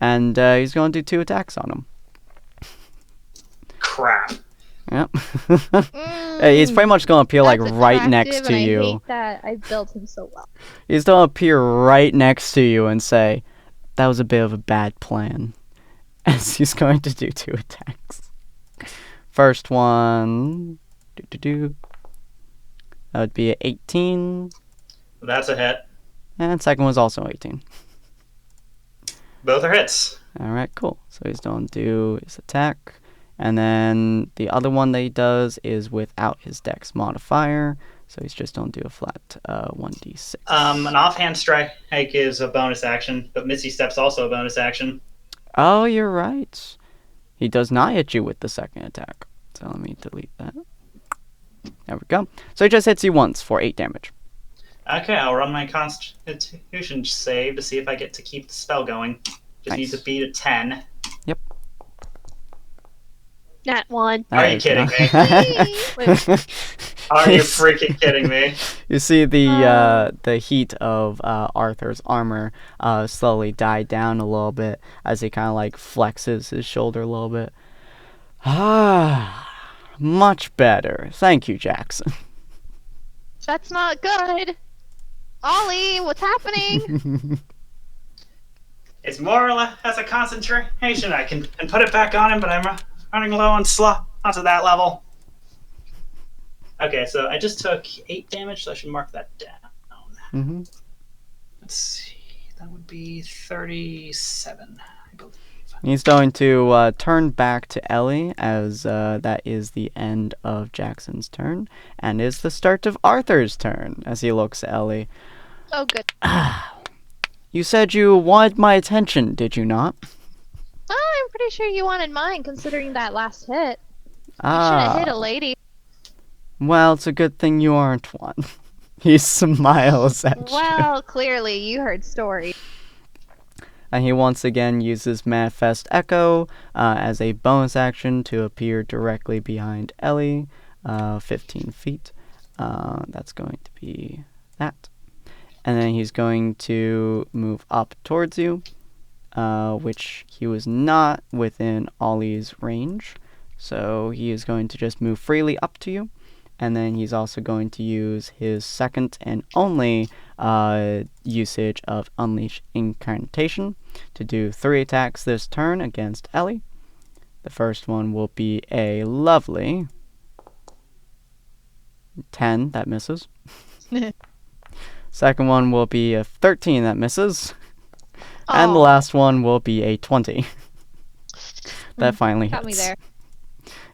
And he's going to do 2 attacks on him. Crap. Yep. He's pretty much going to appear like That's right next attractive, to and you. I hate that. I built him so well. He's going to appear right next to you and say, that was a bit of a bad plan. As he's going to do 2 attacks. First one. That would be an 18. That's a hit. And second one's also 18. Both are hits. Alright, cool. So he's going to do his attack. And then the other one that he does is without his dex modifier. So he's just going to do a flat 1d6. An offhand strike is a bonus action, but Misty Step's also a bonus action. Oh, you're right. He does not hit you with the second attack. So let me delete that. There we go. So he just hits you once for 8 damage. Okay, I'll run my Constitution save to see if I get to keep the spell going. Just need Nice. to beat a 10. Nat 1. Are you kidding me? Wait. Are you freaking kidding me? You see the heat of Arthur's armor slowly die down a little bit as he kind of like flexes his shoulder a little bit. Ah, much better. Thank you, Jackson. That's not good. Ollie, what's happening? It's more or less as a concentration. I can put it back on him, but I'm running low on slot. Not to that level. Okay, so I just took 8 damage, so I should mark that down. Mm-hmm. Let's see. That would be 37, I believe. He's going to turn back to Ellie as that is the end of Jackson's turn and is the start of Arthur's turn as he looks at Ellie. Oh, good. You said you wanted my attention, did you not? I'm pretty sure you wanted mine, considering that last hit. You should have hit a Ah, lady. well, it's a good thing you aren't one. He smiles at you. Well, clearly you heard stories. And he once again uses Manifest Echo as a bonus action to appear directly behind Ellie, 15 feet. That's going to be that. And then he's going to move up towards you, which he was not within Ollie's range. So he is going to just move freely up to you. And then he's also going to use his second and only usage of Unleash Incantation to do 3 attacks this turn against Ellie. The first one will be a lovely 10, that misses. Second one will be a 13, that misses. And the Aw. last one will be a 20. That finally Got me hits. there.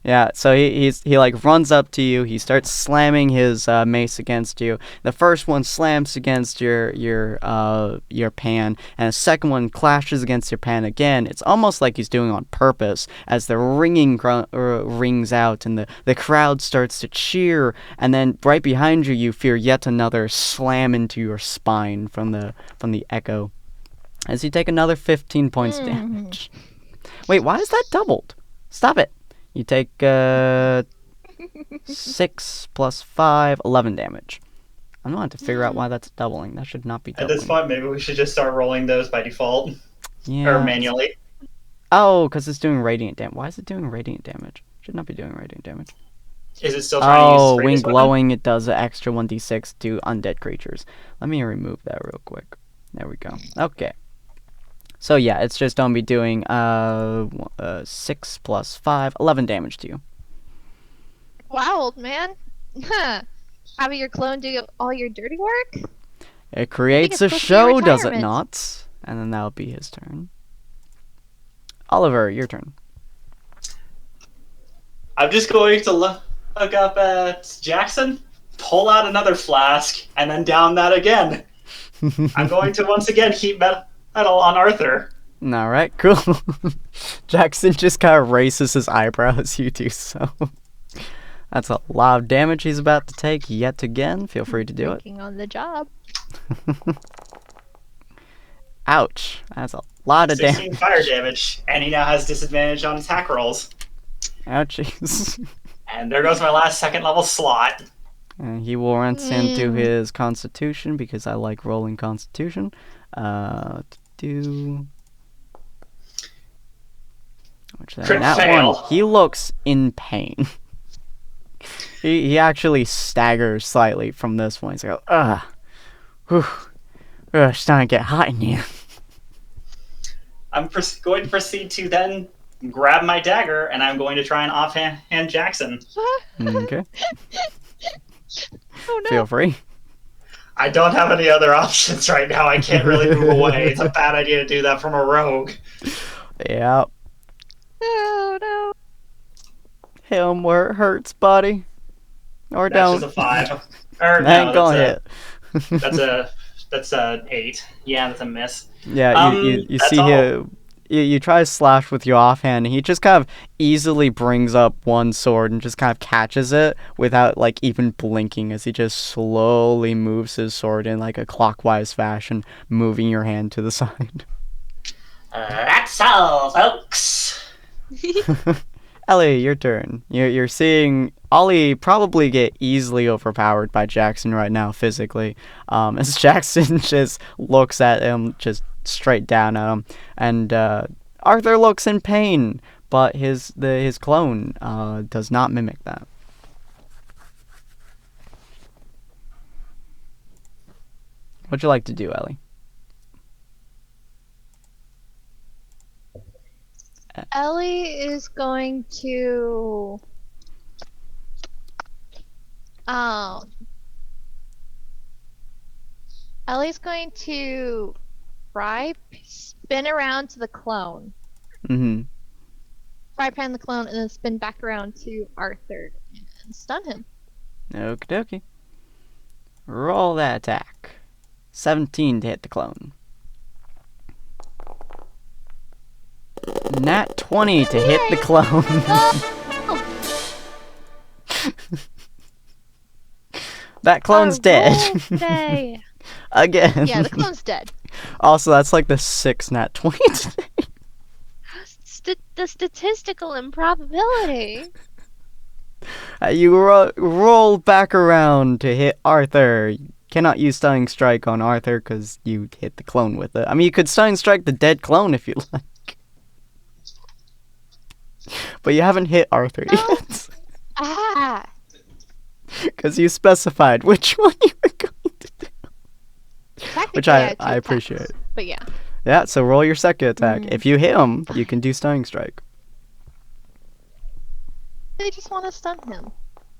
Yeah, so he like runs up to you. He starts slamming his mace against you. The first one slams against your pan, and the second one clashes against your pan again. It's almost like he's doing it on purpose. As the ringing rings out, and the crowd starts to cheer, and then right behind you, you fear yet another slam into your spine from the echo. As you take another 15 points damage. Wait, why is that doubled? Stop it. You take 6 plus 5, 11 damage. I'm going to have to figure out why that's doubling. That should not be At doubling. this point, maybe we should just start rolling those by default. Yeah. Or manually. Oh, because it's doing radiant damage. Why is it doing radiant damage? Should not be doing radiant damage. Is it still trying to use its When greatest weapon? glowing, it does an extra 1d6 to undead creatures. Let me remove that real quick. There we go. Okay. So yeah, it's just going to be doing 6 plus 5, 11 damage to you. Wow, old man. Having your clone do all your dirty work? It creates a it's supposed to be show, does it retirement. not? And then that'll be his turn. Oliver, your turn. I'm just going to look up at Jackson, pull out another flask, and then down that again. I'm going to once again heap metal on Arthur. Alright, cool. Jackson just kind of raises his eyebrow as you do so. That's a lot of damage he's about to take yet again. Feel free to do it. Working on the job. Ouch. That's a lot of 16 damage. fire damage, and he now has disadvantage on attack rolls. Ouchies. And there goes my last second level slot. And he will rinse into his constitution because I like rolling constitution. Which Crit that fail. one, he looks in pain. he actually staggers slightly from this one. He's like, ugh. Whew. Ugh, it's starting to get hot in here. I'm going to proceed to then grab my dagger, and I'm going to try and offhand Jackson. Okay. Oh no. Feel free. I don't have any other options right now. I can't really move away. It's a bad idea to do that from a rogue. Yeah. Oh no. Hit him where it hurts, buddy. Or That's don't. just a 5. Or, That ain't no, gonna hit. that's a 8. Yeah, that's a miss. Yeah, you that's see all. him. You try to slash with your offhand, and he just kind of easily brings up one sword and just kind of catches it without like even blinking as he just slowly moves his sword in like a clockwise fashion, moving your hand to the side. That's all, folks. Ellie, your turn. You're seeing Ollie probably get easily overpowered by Jackson right now physically, as Jackson just looks at him, just straight down at him, and Arthur looks in pain, but his clone does not mimic that. What'd you like to do, Ellie? Ellie is going to Ellie's going to spin around to the clone. Mm-hmm. Fry pan the clone and then spin back around to Arthur and stun him. Okie dokie. Roll that attack. 17 to hit the clone. Nat 20 to hit the clone. That clone's dead. Today. Again. Yeah, the clone's dead. Also, that's like the 6th Nat 20 today. The statistical improbability. You roll back around to hit Arthur. You cannot use Stunning Strike on Arthur because you hit the clone with it. I mean, you could Stunning Strike the dead clone if you like. But you haven't hit Arthur yet. Ah. Because you specified which one you were going to do. Which I had two appreciate. attacks, but yeah. Yeah, so roll your second attack. If you hit him, you can do Stunning Strike. They just want to stun him.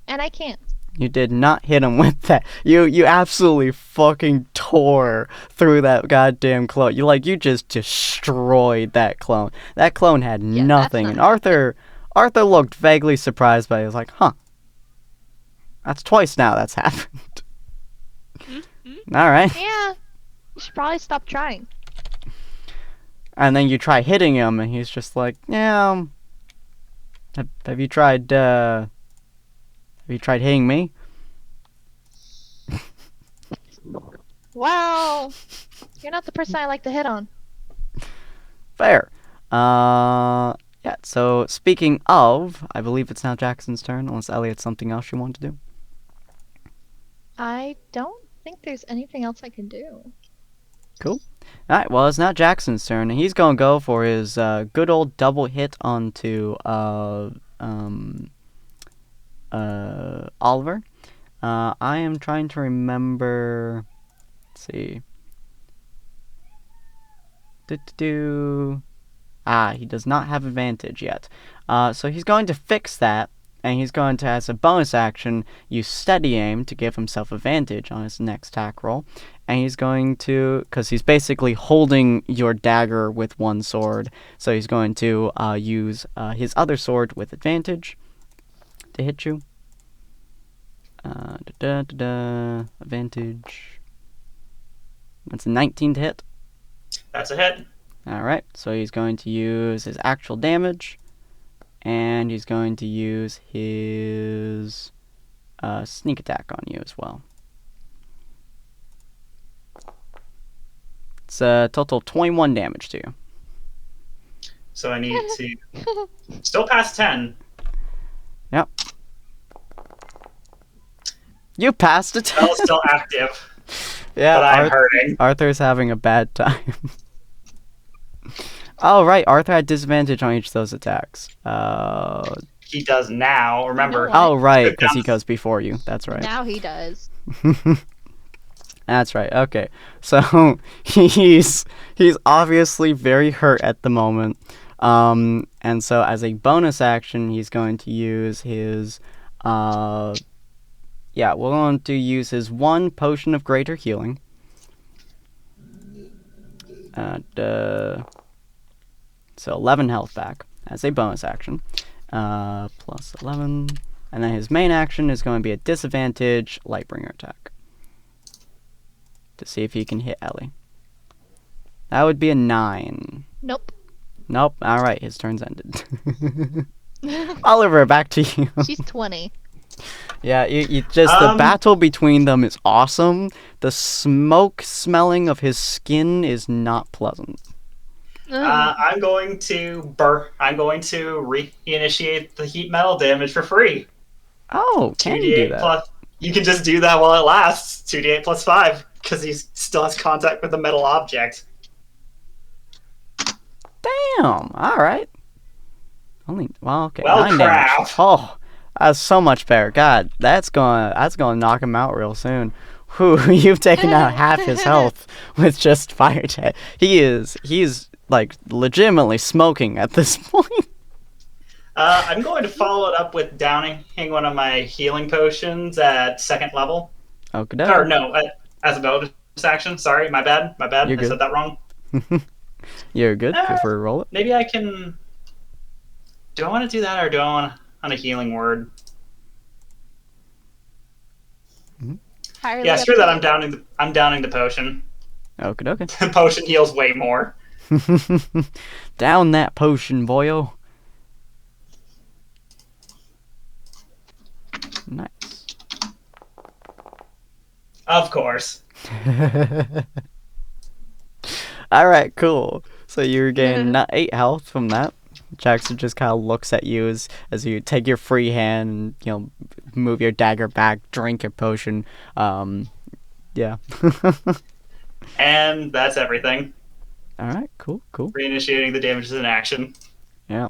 And I can't. You did not hit him with that. You absolutely fucking tore through that goddamn clone. You just destroyed that clone. That clone had nothing. And Arthur looked vaguely surprised by it. He was like, huh. That's twice now that's happened. Alright. Yeah. You should probably stop trying. And then you try hitting him and he's just like, yeah. Have you tried hitting me? Wow. You're not the person I like to hit on. Fair. Yeah, so speaking of, I believe it's now Jackson's turn, unless Elliot's something else you want to do. I don't think there's anything else I can do. Cool. Alright, well, it's now Jackson's turn, and he's gonna go for his good old double hit onto Oliver. I am trying to remember. Let's see. He does not have advantage yet. So he's going to fix that, and he's going to, as a bonus action, use steady aim to give himself advantage on his next attack roll. And he's going to, because he's basically holding your dagger with one sword, so he's going to use his other sword with advantage to hit you. Advantage. That's a 19 to hit. That's a hit. Alright, so he's going to use his actual damage, and he's going to use his sneak attack on you as well. It's a total 21 damage to you. So I need to still pass 10. Yep. You passed it. Spell's still active, Yeah, but I'm hurting. Arthur's having a bad time. Oh, right. Arthur had disadvantage on each of those attacks. He does now. Remember. You know Oh, right, because he goes before you. That's right. Now he does. That's right. Okay. So he's obviously very hurt at the moment. And so as a bonus action, he's going to use his we're going to use his one potion of greater healing. So 11 health back as a bonus action. Plus 11. And then his main action is going to be a disadvantage Lightbringer attack. To see if he can hit Ellie. That would be a 9. Nope. Nope. Alright, his turn's ended. Oliver, back to you. She's 20. Yeah, you just the battle between them is awesome. The smoke smelling of his skin is not pleasant. I'm going to reinitiate the heat metal damage for free. Oh, can you do that? Plus, you can just do that while it lasts. 2d8 plus 5, because he still has contact with the metal object. Damn. All right. Okay. Well, 9 damage. crap. Oh, that's so much better. God, that's gonna knock him out real soon. Whew, you've taken out half his health with just fire attack. He's like legitimately smoking at this point. I'm going to follow it up with downing one of my healing potions at 2nd level. Okay. Or no, as a bonus action. Sorry, my bad. You're I good. said that wrong. You're good. Go for a roll it. Maybe I can. Do I want to do that, or do I want on a healing word? Entirely Yeah, up screw to that. you. I'm downing the potion. Okay. The potion heals way more. Down that potion, boyo. Nice. Of course. Alright, cool. So you're getting 8 health from that. Jackson just kind of looks at you as you take your free hand and, move your dagger back, drink your potion. Yeah. And that's everything. Alright, cool. Reinitiating the damages in action. Yeah.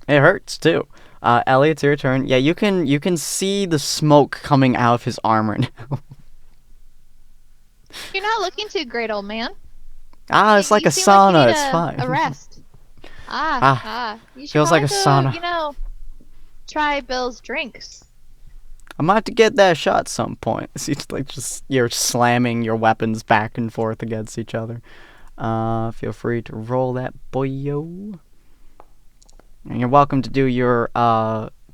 It hurts, too. Ellie, it's your turn. Yeah, you can see the smoke coming out of his armor now. You're not looking too great, old man. It's like You a seem like you sauna. need It's fine. A rest. You should Feels like a probably sauna. go, try Bill's drinks. I might have to get that shot at some point. It's like you're slamming your weapons back and forth against each other. Feel free to roll that, boyo. And you're welcome to do your,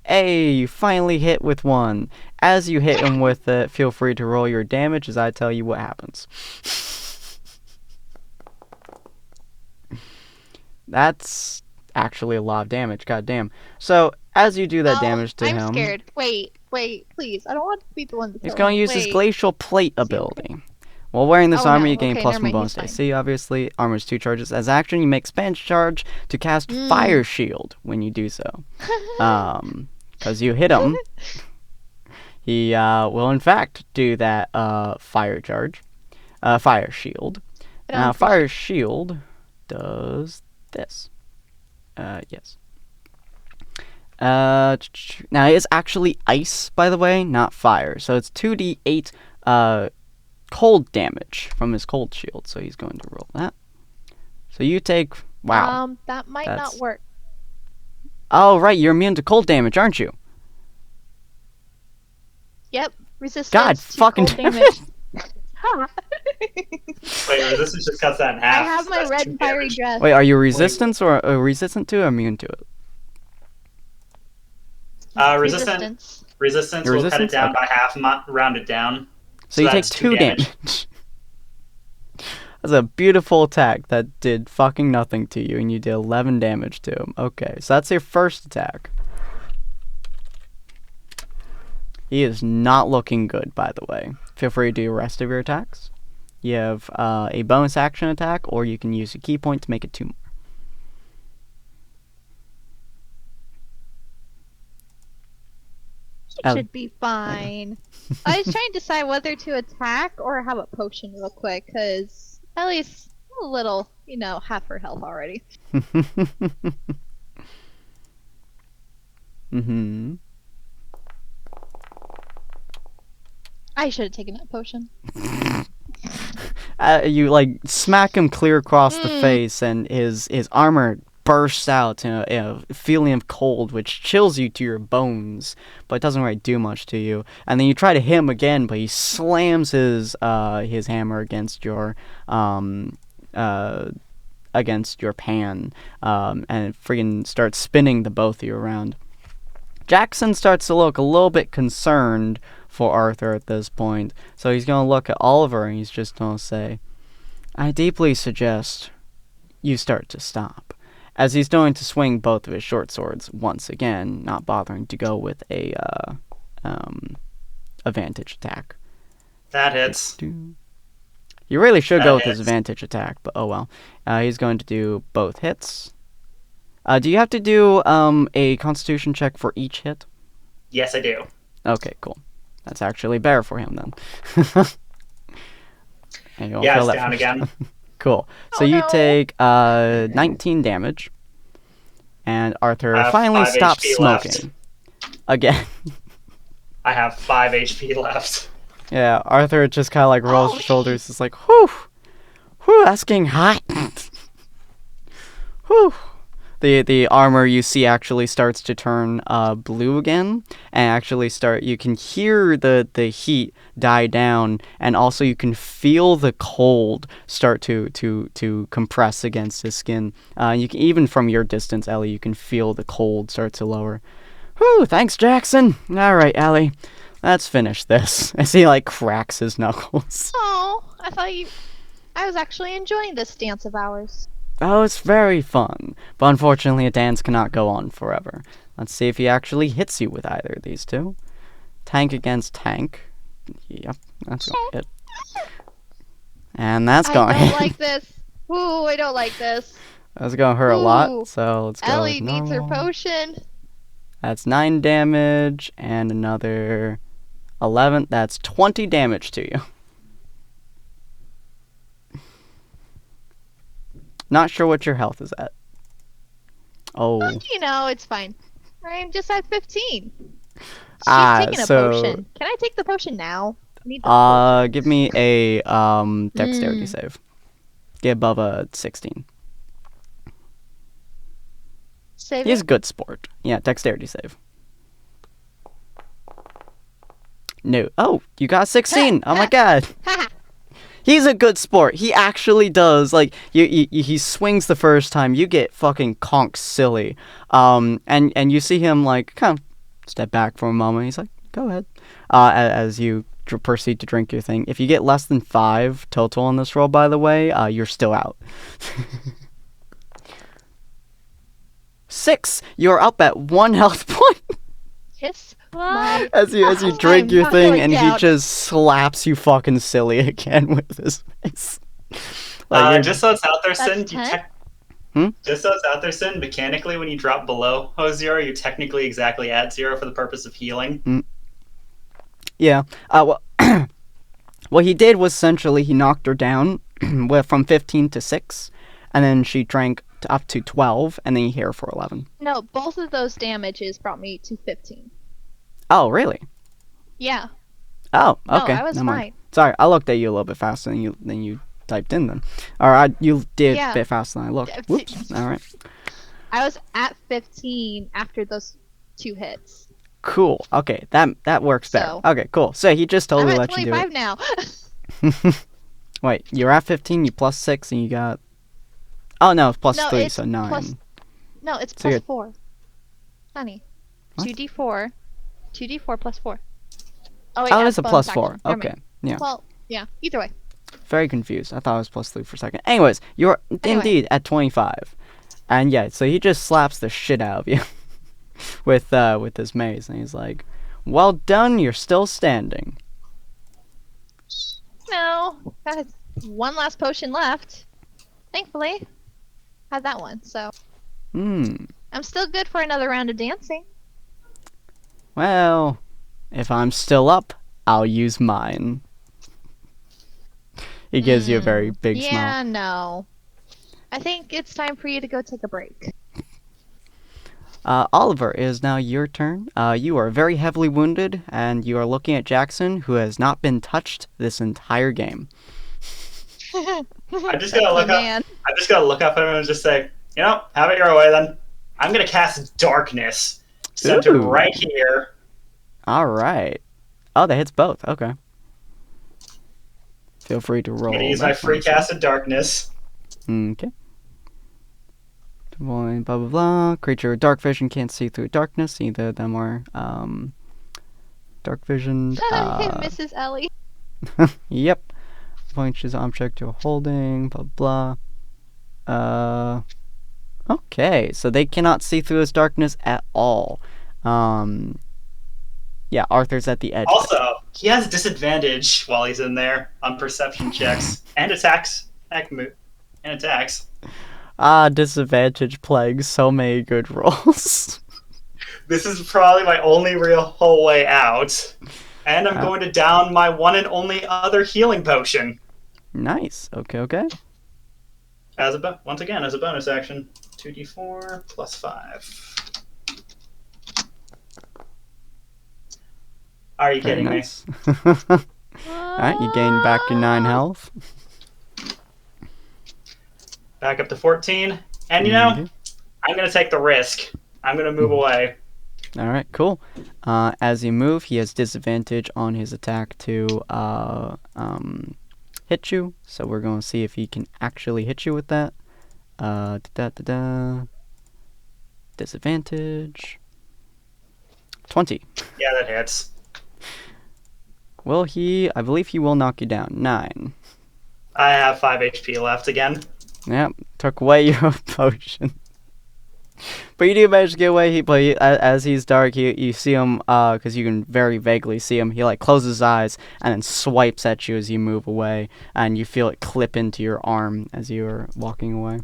hey, you finally hit with one. As you hit him with it, feel free to roll your damage as I tell you what happens. That's actually a lot of damage, goddamn. So, as you do that damage to him... I'm scared. Wait, please. I don't want to be the one to he's kill going to him. use his Glacial Plate ability. While wearing this Oh, armor, no. you gain Okay, plus never 1 mind, bonus he's fine. AC, obviously. Armor's 2 charges. As action, you make Spanish charge to cast Fire Shield when you do so. Because you hit him, he will in fact do that Fire Charge. Fire Shield. Now, Fire Shield does this. Yes. Now, it is actually ice, by the way, not fire. So it's 2d8 cold damage from his cold shield. So he's going to roll that. So you take... Wow. That might not work. Oh, right. You're immune to cold damage, aren't you? Yep. Resistance God to fucking cold damn damage. Wait, resistance just cuts that in half. I have my That's red 2 and fiery damage. dress. Wait, are you resistant resistant to or immune to it? Resistance Your will cut it resistance? down Okay. by half, round it down. So you take that's 2 damage. That's a beautiful attack that did fucking nothing to you, and you did 11 damage to him. Okay, so that's your first attack. He is not looking good, by the way. Feel free to do the rest of your attacks. You have a bonus action attack, or you can use a key point to make it 2 more. It should be fine. I was trying to decide whether to attack or have a potion real quick, because at least a little, half her health already. Mm-hmm. I should have taken that potion. You smack him clear across the face, and his armor bursts out in a feeling of cold, which chills you to your bones, but it doesn't really do much to you. And then you try to hit him again, but he slams his hammer against your pan, and it friggin' starts spinning the both of you around. Jackson starts to look a little bit concerned for Arthur at this point, so he's going to look at Oliver and he's just going to say, I deeply suggest you start to stop. As he's going to swing both of his short swords once again, not bothering to go with a advantage attack. That hits. You really should go with his hits. advantage attack, but oh well. He's going to do both hits. Do you have to do a Constitution check for each hit? Yes, I do. Okay, cool. That's actually better for him then. And you won't Yeah, feel it's that down first. again. Cool. So Oh, you no. take 19 damage, and Arthur I have finally 5 stops HP left. smoking. Again. I have 5 HP left. Yeah, Arthur just kind of rolls Oh, his shoulders. It's like, whew, that's getting hot. Whew. The armor you see actually starts to turn blue again, and actually you can hear the heat die down, and also you can feel the cold start to compress against his skin. You can, even from your distance, Ellie, you can feel the cold start to lower. Whew, thanks, Jackson. All right, Ellie, let's finish this. As he cracks his knuckles. Oh, I was actually enjoying this dance of ours. Oh, it's very fun. But unfortunately, a dance cannot go on forever. Let's see if he actually hits you with either of these two. Tank against tank. Yep, that's going to hit. And that's going to I hit. don't like this. Ooh, I don't like this. That's going to hurt a Ooh. lot, so let's go Ellie with needs her normal. potion. That's 9 damage, and another 11. That's 20 damage to you. Not sure what your health is at. Oh. You know, it's fine. I'm just at 15. She's Ah, taking a so- potion. Can I take the potion now? I need the potion. Give me a dexterity save. Get above a 16. Save He's it. a good sport. Yeah, dexterity save. No. Oh, you got 16. Oh my god. Haha. He's a good sport. He actually does. Like, he swings the first time. You get fucking conked silly. And you see him, like, kind of step back for a moment. He's like, go ahead. As you proceed to drink your thing. If you get less than 5 total on this roll, by the way, you're still out. 6. You're up at 1 health point. Kiss What? my... As you drink I'm your not thing, going and he down. just slaps you fucking silly again with his face. Like, you're- Just so it's out there, That's Sin, you 10? just so it's out there, Sin, mechanically, when you drop below 0, you technically exactly add 0 for the purpose of healing. Yeah. Well, what he did was essentially he knocked her down from 15 to 6, and then she drank up to 12, and then you hear her for 11. No, both of those damages brought me to 15. Oh, really? Yeah. Oh, No, okay. I was Never mind. fine. Sorry, I looked at you a little bit faster than you typed in then. Or you did Yeah. a bit faster than I looked. Yeah, Whoops. All right. I was at 15 after those 2 hits. Cool. Okay, that works better. So- Okay, cool. So he just totally I'm at let you do it. 25 now. Wait, you're at 15, you plus 6, and you got... Oh, no, it's plus No, 3, it's so 9. plus- No, it's So plus you're- 4. Honey. What? 2d4. 2d4 plus 4. Oh, wait, Oh, add it's a bonus plus action. 4. Never Okay, mind. yeah. Well, yeah, either way. Very confused. I thought it was plus 3 for a second. Anyways, you're indeed at 25. And yeah, so he just slaps the shit out of you with his mace, and he's like, well done, you're still standing. No, got one last potion left. Thankfully, had that one, so Hmm. I'm still good for another round of dancing. Well, if I'm still up, I'll use mine. He gives you a very big smile. Yeah, no. I think it's time for you to go take a break. Oliver, it is now your turn. You are very heavily wounded, and you are looking at Jackson, who has not been touched this entire game. I'm just gonna look up. Man. I'm just gonna look up at him and just say, you know, have it your way then. I'm gonna cast Darkness, centered Ooh. right here. All right. Oh, that hits both. Okay. Feel free to roll. I'm gonna use my that free for us. cast of Darkness. Okay. Blah, blah, blah, blah. Creature with dark vision can't see through darkness. Either of them are dark vision. Mrs. Ellie. Yep. Points object you're holding. Blah blah. Okay, so they cannot see through this darkness at all. Yeah, Arthur's at the edge. Also, he has disadvantage while he's in there on perception checks and attacks. And attacks. Disadvantage plagues so many good rolls. This is probably my only real whole way out. And I'm going to down my one and only other healing potion. Nice. Okay. Once again, as a bonus action. 2d4 plus 5. Are you Very kidding nice. Alright, you gain back your 9 health. me? Back up to 14. And you know, Mhm. I'm going to take the risk. I'm going to move away. Alright, cool. As you move, he has disadvantage on his attack to hit you. So we're going to see if he can actually hit you with that. Disadvantage. 20. Yeah, that hits. Will he? I believe he will knock you down. 9. I have 5 HP left again. Yep, took away your potion. But you do manage to get away. As he's dark, you see him, because you can very vaguely see him. He like closes his eyes and then swipes at you as you move away, and you feel it clip into your arm as you are walking away.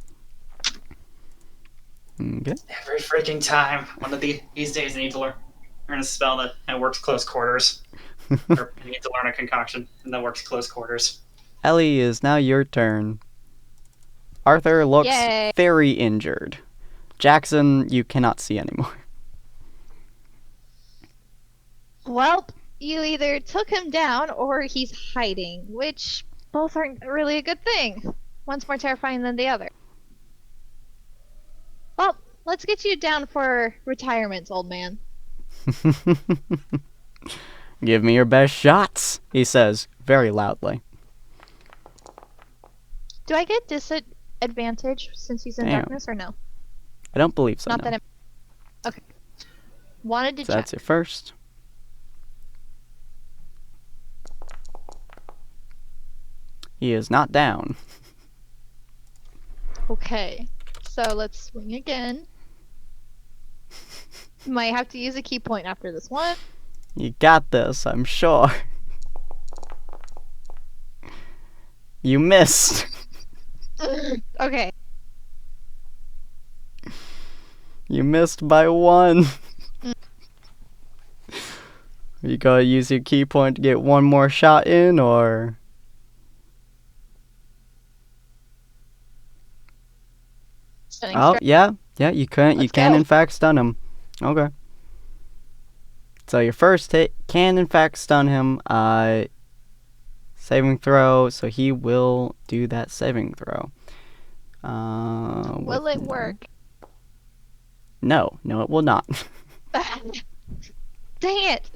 Okay. Every freaking time. One of these days I need to learn a spell that works close quarters. Or I need to learn a concoction that works close quarters. Ellie, is now your turn. Arthur looks Yay. very injured. Jackson, you cannot see anymore. Well, you either took him down or he's hiding, which both aren't really a good thing. One's more terrifying than the other. Well, let's get you down for retirement, old man. Give me your best shots, he says very loudly. Do I get disadvantage since he's in Damn. darkness or no? I don't believe so. Not No. that I'm... Okay. Wanted to So check. that's your first. He is not down. Okay. So let's swing again. Might have to use a key point after this one. You got this, I'm sure. You missed. Okay. You missed by 1. You gotta use your key point to get one more shot in, or... Stunning Oh, strike. yeah, you can Let's in go. fact stun him. Okay. So your first hit can in fact stun him. Saving throw, so he will do that saving throw. Will it work? No, it will not. Dang it!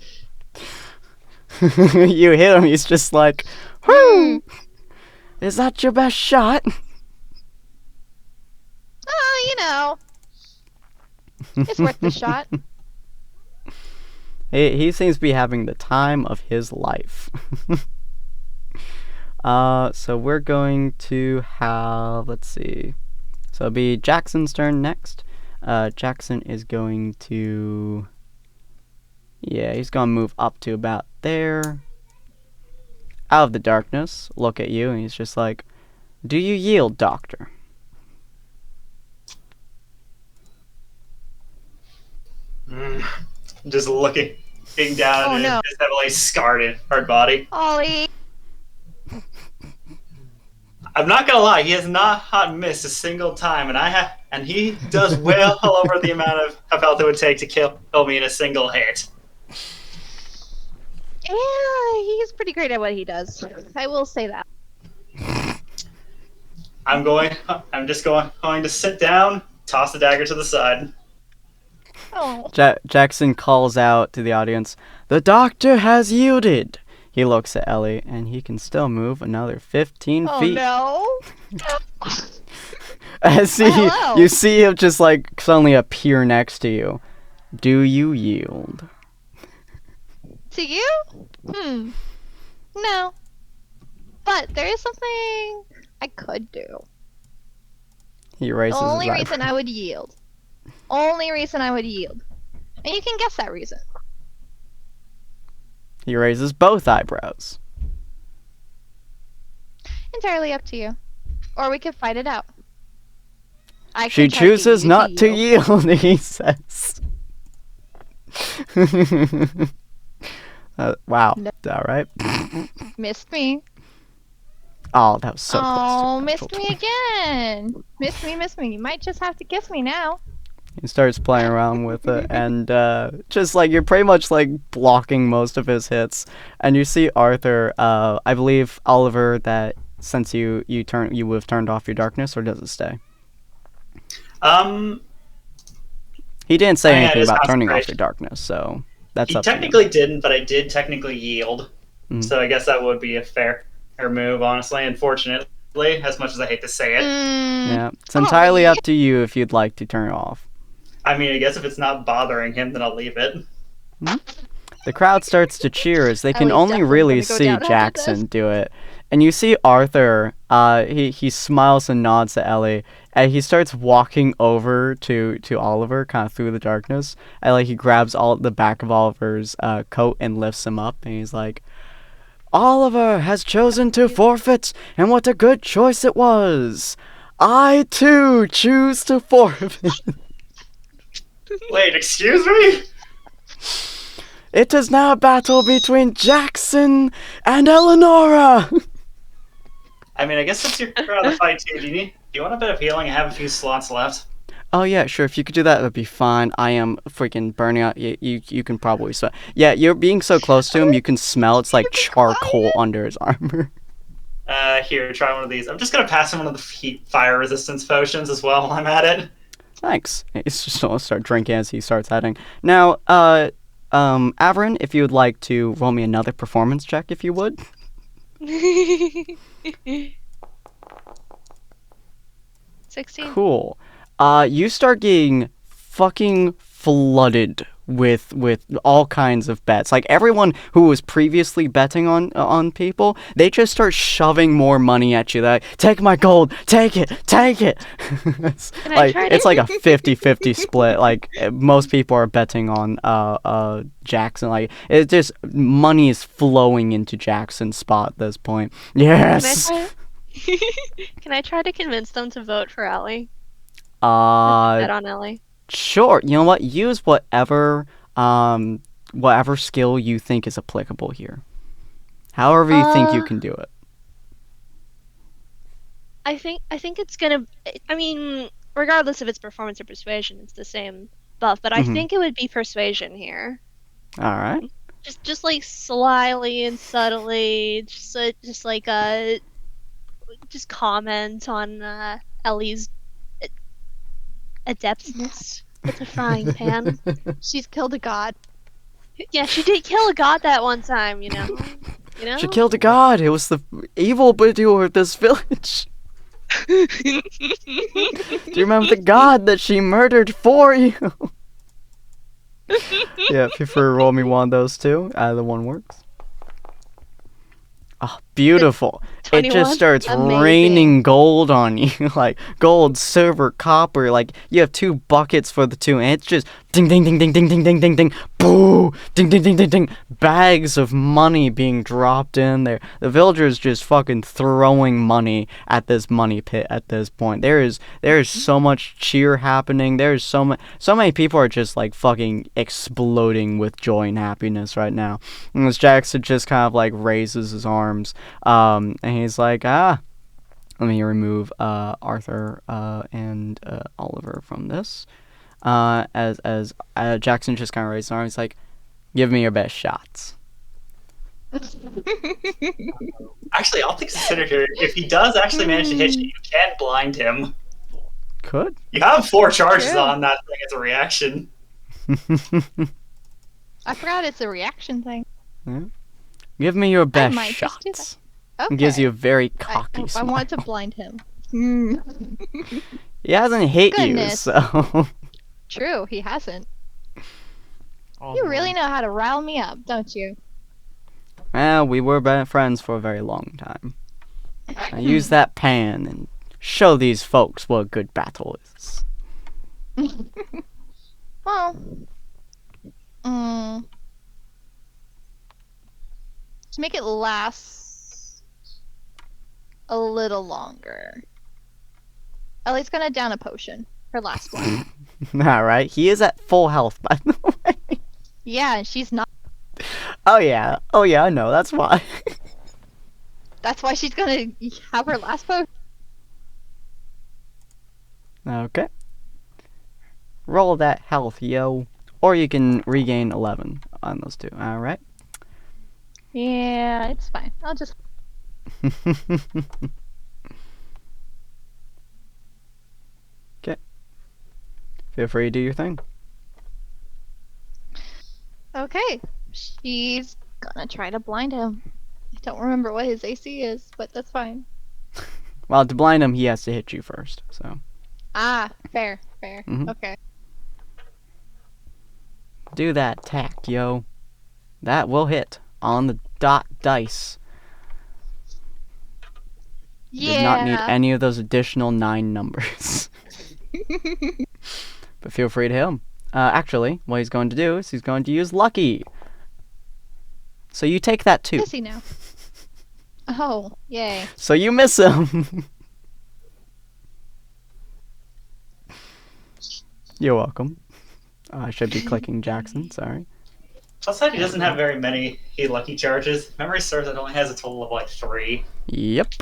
You hit him, he's just like, whoo! Is that your best shot? Oh, you know. It's worth the shot. He seems to be having the time of his life. So we're going to have, let's see. So it'll be Jackson's turn next. Jackson is going to, yeah, he's going to move up to about there. Out of the darkness, look at you, and he's just like, do you yield, Doctor? Just looking down Oh, at no. his heavily scarred and hard body. Ollie! I'm not gonna lie, he has not missed a single time, and he does well over the amount of health it would take to kill me in a single hit. Yeah, he's pretty great at what he does. I will say that. I'm just going to sit down, toss the dagger to the side. Oh. Jackson calls out to the audience, the Doctor has yielded! He looks at Ellie, and he can still move another 15 Oh feet. no! As Hello. you see him just like suddenly appear next to you. Do you yield? To you? No. But there is something I could do. He raises The only his reason I would yield. Only reason I would yield. And you can guess that reason. He raises both eyebrows. Entirely up to you. Or we could fight it out. I She could try to get chooses you not to yield, he says. Wow. No. Alright. Missed me. Oh, that was so close. Oh, to missed natural me 20. again. Missed me. You might just have to kiss me now. He starts playing around with it, and just like you're pretty much like blocking most of his hits. And you see Arthur, I believe Oliver, that since you would have turned off your darkness, or does it stay? He didn't say Oh, yeah, anything it is about turning off concentration. your darkness, so that's He up to you. technically didn't, but I did technically yield. Mhm. So I guess that would be a fair move, honestly. Unfortunately, as much as I hate to say it. Yeah, it's entirely up to you if you'd like to turn it off. I mean, I guess if it's not bothering him, then I'll leave it. The crowd starts to cheer as they can Ellie's only definitely really gonna go see down after Jackson this. do it. And you see Arthur, he smiles and nods to Ellie, And he starts walking over to Oliver, kind of through the darkness. And like he grabs all the back of Oliver's coat and lifts him up. And he's like, Oliver has chosen to forfeit, and what a good choice it was. I too choose to forfeit. Wait, excuse me? It is now a battle between Jackson and Eleonora. I mean, I guess since you're out of the fight too, do you want a bit of healing? I have a few slots left. Oh yeah, sure. If you could do that, that'd be fine. I am freaking burning out. You can probably smell. Yeah, you're being so close to him, you can smell. It's like charcoal under his armor. Here, try one of these. I'm just gonna pass him one of the fire resistance potions as well while I'm at it. Thanks. It's just I'll start drinking as he starts heading. Now, Averin, if you would like to roll me another performance check, if you would. 16. Cool. You start getting fucking flooded with all kinds of bets. Like everyone who was previously betting on people, they just start shoving more money at you. Like, take my gold, take it. It's like it's like a 50-50 split. Like most people are betting on Jackson. Like it just money is flowing into Jackson's spot at this point. Yes. Can I try to convince them to vote for Ellie? Bet on Ellie. Sure. You know what? Use whatever skill you think is applicable here. However you think you can do it. I think it's gonna. I mean, regardless if it's performance or persuasion, it's the same buff. But I think it would be persuasion here. All right. Just like slyly and subtly, just comment on Ellie's adeptness with a frying pan. She's killed a god. Yeah, she did kill a god that one time, you know? She killed a god. It was the evil widower of this village. Do you remember the god that she murdered for you? Yeah, feel free to roll me one of those two. Either one works. Oh, beautiful. It 21? just starts Amazing. raining gold on you. Like gold, silver, copper. Like you have 2 buckets for the 2, and it's just ding, ding, ding, ding, ding, ding, ding, ding, ding, boo, ding, ding, ding, ding, ding. Bags of money being dropped in there. The villagers just fucking throwing money at this money pit at this point. There is so much cheer happening. There's so many people are just like fucking exploding with joy and happiness right now. And as Jackson just kind of like raises his arms, and he's like, let me remove Arthur and Oliver from this. As Jackson just kind of raised his arm, he's like, give me your best shots. Actually, I'll consider here. If he does actually manage to hit you, you can blind him. Could. You have 4 charges True. on that thing as a reaction. I forgot it's a reaction thing. Yeah. Give me your best might just do shots. Okay. It gives you a very cocky I smile. want to blind him. He hasn't hit Goodness. you, so... True, he hasn't. Oh, You no. really know how to rile me up, don't you? Well, we were friends for a very long time. I use that pan and show these folks what a good battle is. Well, to make it last a little longer, Ellie's gonna down a potion. Her last one. Alright, he is at full health, by the way. Yeah, and she's not. Oh yeah, I know, that's why. That's why she's gonna have her last potion. Okay. Roll that health, yo. Or you can regain 11 on those 2, alright? Yeah, it's fine. I'll just. Okay. Feel free to do your thing. Okay. She's gonna try to blind him. I don't remember what his AC is, but that's fine. Well, to blind him, he has to hit you first, so. Ah, fair. Mhm. Okay. Do that tack, yo. That will hit on the dot dice. Did not need Yeah. any of those additional 9 numbers. But feel free to hit him. Actually, what he's going to do is he's going to use Lucky. So you take that too. Does he now? Oh, yay. So you miss him. You're welcome. I should be clicking Jackson, sorry. Plus side, he doesn't have very many lucky charges. Memory serves it only has a total of like 3. Yep.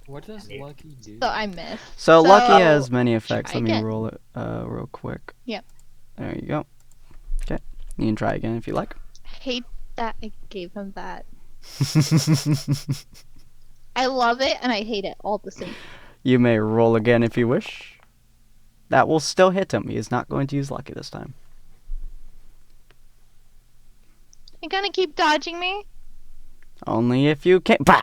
What does Lucky do? So I missed. So Lucky has many effects. try Let me again. roll it real quick. Yep. There you go. Okay. You can try again if you like. Hate that I gave him that. I love it and I hate it all the same. You may roll again if you wish. That will still hit him. He is not going to use Lucky this time. You gonna keep dodging me? Only if you can. Bah!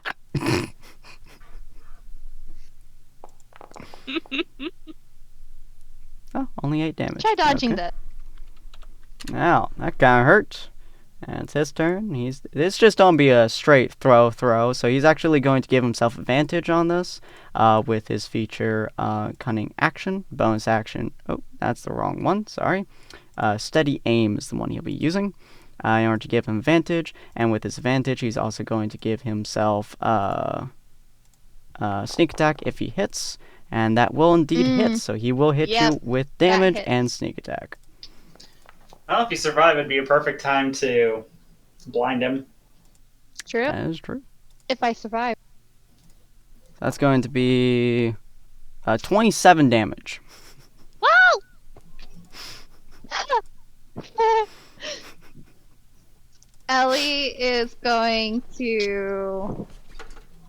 Oh, only 8 damage. Try dodging Okay. that. Ow, that kind of hurt. And it's his turn. This just don't be a straight throw. So he's actually going to give himself advantage on this with his feature Cunning Action, bonus action. Oh, that's the wrong one. Sorry. Steady Aim is the one he'll be using in order to give him advantage. And with his advantage, he's also going to give himself Sneak Attack if he hits. And that will indeed hit. So he will hit you with damage hits. and Sneak Attack. Well, if you survive, it'd be a perfect time to blind him. True. That is true. If I survive. That's going to be 27 damage. Whoa! Ellie is going to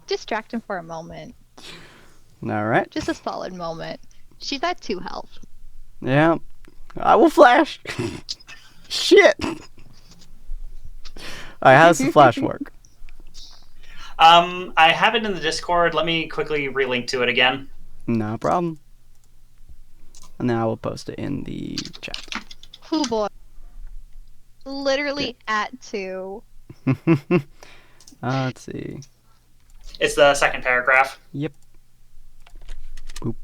distract him for a moment. All right. Just a solid moment. She's at 2 health. Yeah. I will flash. Shit. All right, how does the flash work? I have it in the Discord. Let me quickly relink to it again. No problem. And then I will post it in the chat. Who boy? Literally at 2. Let's see. It's the second paragraph. Yep. Boop.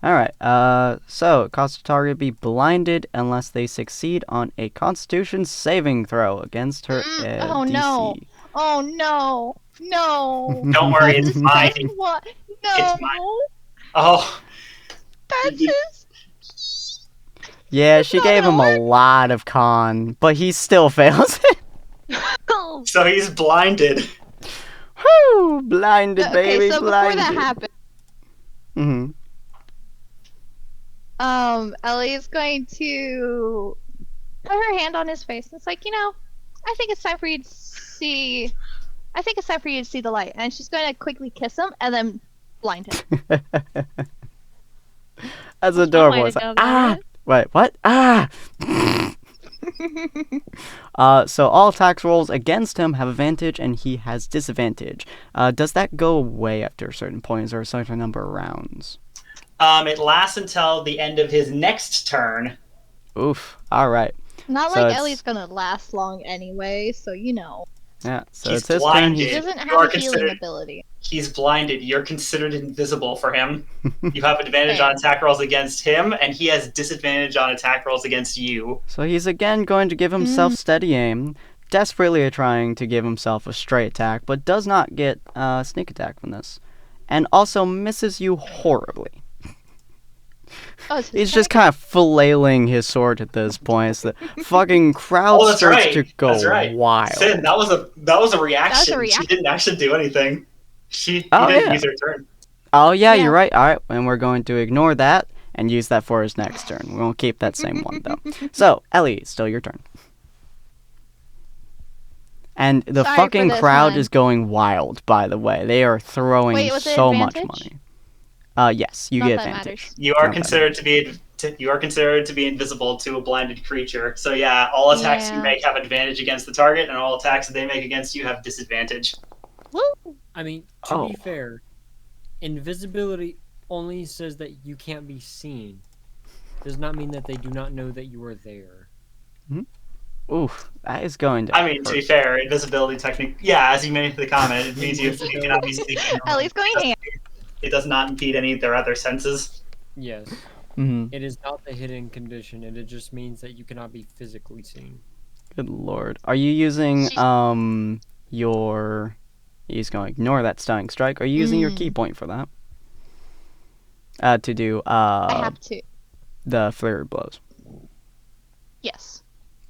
Alright, so it causes the target to be blinded unless they succeed on a Constitution saving throw against her Oh, DC. no. Oh no. No. Don't worry, it's mine. That's what? No. It's mine. Oh, That's his. Yeah, It's she not gave gonna him a lot of con, but he still fails it. so he's blinded. Woo! Blinded, baby, Okay, so blinded. before that happened, Mm-hmm. Ellie is going to put her hand on his face. It's like, I think it's time for you to see. I think it's time for you to see the light. And she's going to quickly kiss him and then blind him. That's adorable. way It's to like, go ah! about it. Wait, what? Ah! So all attacks rolls against him have advantage, and he has disadvantage. Does that go away after a certain point? Is there a certain number of rounds? It lasts until the end of his next turn. Oof. All right. Not So like it's- Ellie's going to last long anyway, so Yeah. So He's it's his blinded. He turn. doesn't You have are a healing considered- ability. He's blinded. You're considered invisible for him. You have advantage Fair. on attack rolls against him, and he has disadvantage on attack rolls against you. So he's again going to give himself steady aim, desperately trying to give himself a straight attack, but does not get sneak attack from this, and also misses you horribly. Oh, it's his He's turn? just kind of flailing his sword at this point. As the fucking crowd Oh, that's starts right. to go That's right. wild. Sin, that was a reaction. She reaction. didn't actually do anything. He Oh, didn't yeah. use her turn. Oh yeah, Yeah. you're right. All right, and we're going to ignore that and use that for his next turn. We won't keep that same one though. So Ellie, it's still your turn. And the Sorry for fucking this crowd one. is going wild. By the way, they are throwing Wait, was it so much advantage? money. Yes, you Not get that advantage. matters. You are Not that considered to be invisible to a blinded creature. So yeah, all attacks you Yeah. make have advantage against the target, and all attacks that they make against you have disadvantage. Woo! I mean, to be Oh. fair, invisibility only says that you can't be seen. Does not mean that they do not know that you are there. Oof, that is going to I mean, to be hurt. fair, invisibility technique. Yeah, as you made the comment, it means you cannot be seen. Ellie's going ham. It does not impede any of their other senses. Yes. Mhm. It is not the hidden condition. It just means that you cannot be physically seen. Good lord. Are you using She's- your? He's going to ignore that stunning strike. Are you using your key Mm. point for that? To do I have to. the flurry blows. Yes.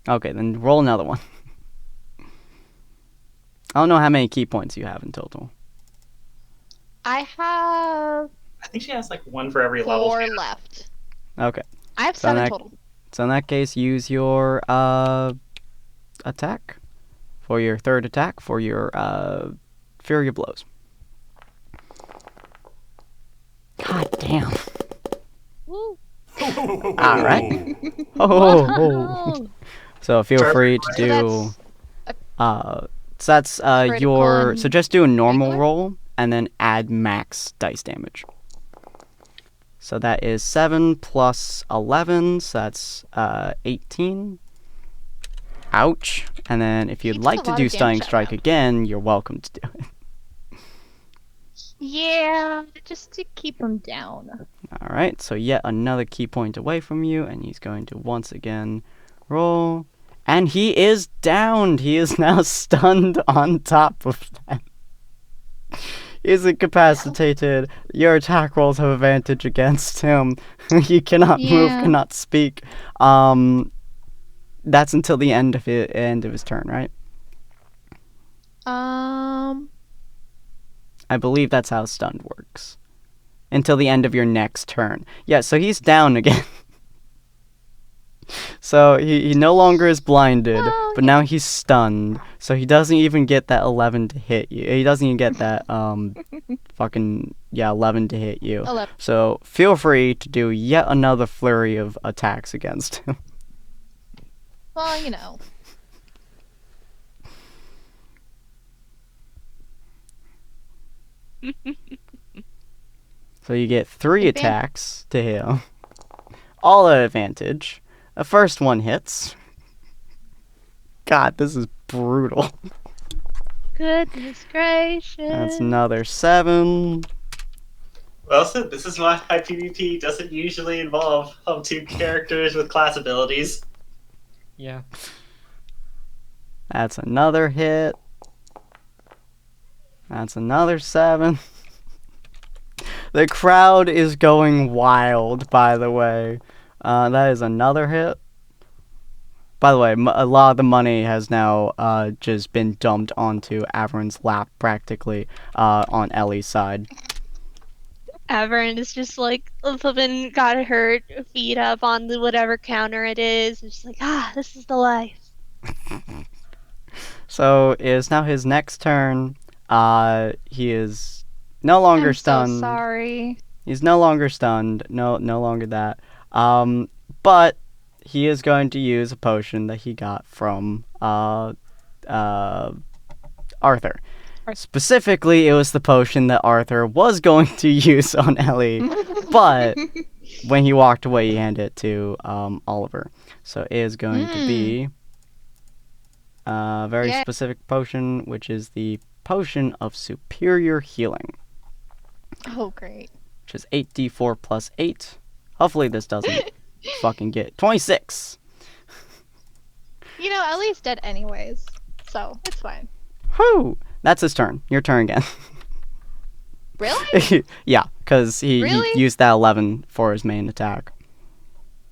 Okay, then roll another one. I don't know how many key points you have in total. I have I think she has like one for every level. 4 left. Okay, I have So 7 that- total. so in that case, use your attack for your third attack for your fury of blows. God damn. Woo. All right. Oh. Whoa. So feel Sure. free to So do. that's So that's critical your. and So just do a normal regular? roll and then add max dice damage. So that is 7 plus 11, so that's 18. Ouch. And then if you'd He took like a to lot do of Stunning damage that Strike round. again, you're welcome to do it. Yeah, just to keep him down. Alright, so yet another key point away from you, and he's going to once again roll. And he is downed! He is now stunned on top of that. He is incapacitated. Your attack rolls have advantage against him. He cannot move, Yeah. cannot speak. That's until the end of his turn, right? I believe that's how stunned works. Until the end of your next turn. Yeah, so he's down again. So he no longer is blinded, Well, but now he's stunned. So he doesn't even get that 11 to hit you. He doesn't even get that 11 to hit you. 11. So feel free to do yet another flurry of attacks against him. Well, you know. So you get 3 Advan- attacks to him. All at advantage. The first one hits. God, this is brutal. Goodness gracious. That's another 7. Well, so this is why PvP doesn't usually involve two characters with class abilities. Yeah. That's another hit. That's another 7. The crowd is going wild, by the way. That is another hit. By the way, a lot of the money has now just been dumped onto Avern's lap, practically, on Ellie's side. Avern is just like flipping got her feet up on the whatever counter it is, and she's like, this is the life. So it is now his next turn. He is no longer I'm stunned. so sorry. He's no longer stunned. No longer that. But he is going to use a potion that he got from Arthur. Specifically, it was the potion that Arthur was going to use on Ellie, but when he walked away, he handed it to Oliver. So it is going to be a very Yeah. specific potion, which is the Potion of Superior Healing, Oh, great. which is 8d4 plus 8. Hopefully this doesn't fucking get 26. You know, Ellie's dead anyways, so it's fine. Whew! That's his turn. Your turn again. Really? Yeah, because he Really? used that 11 for his main attack.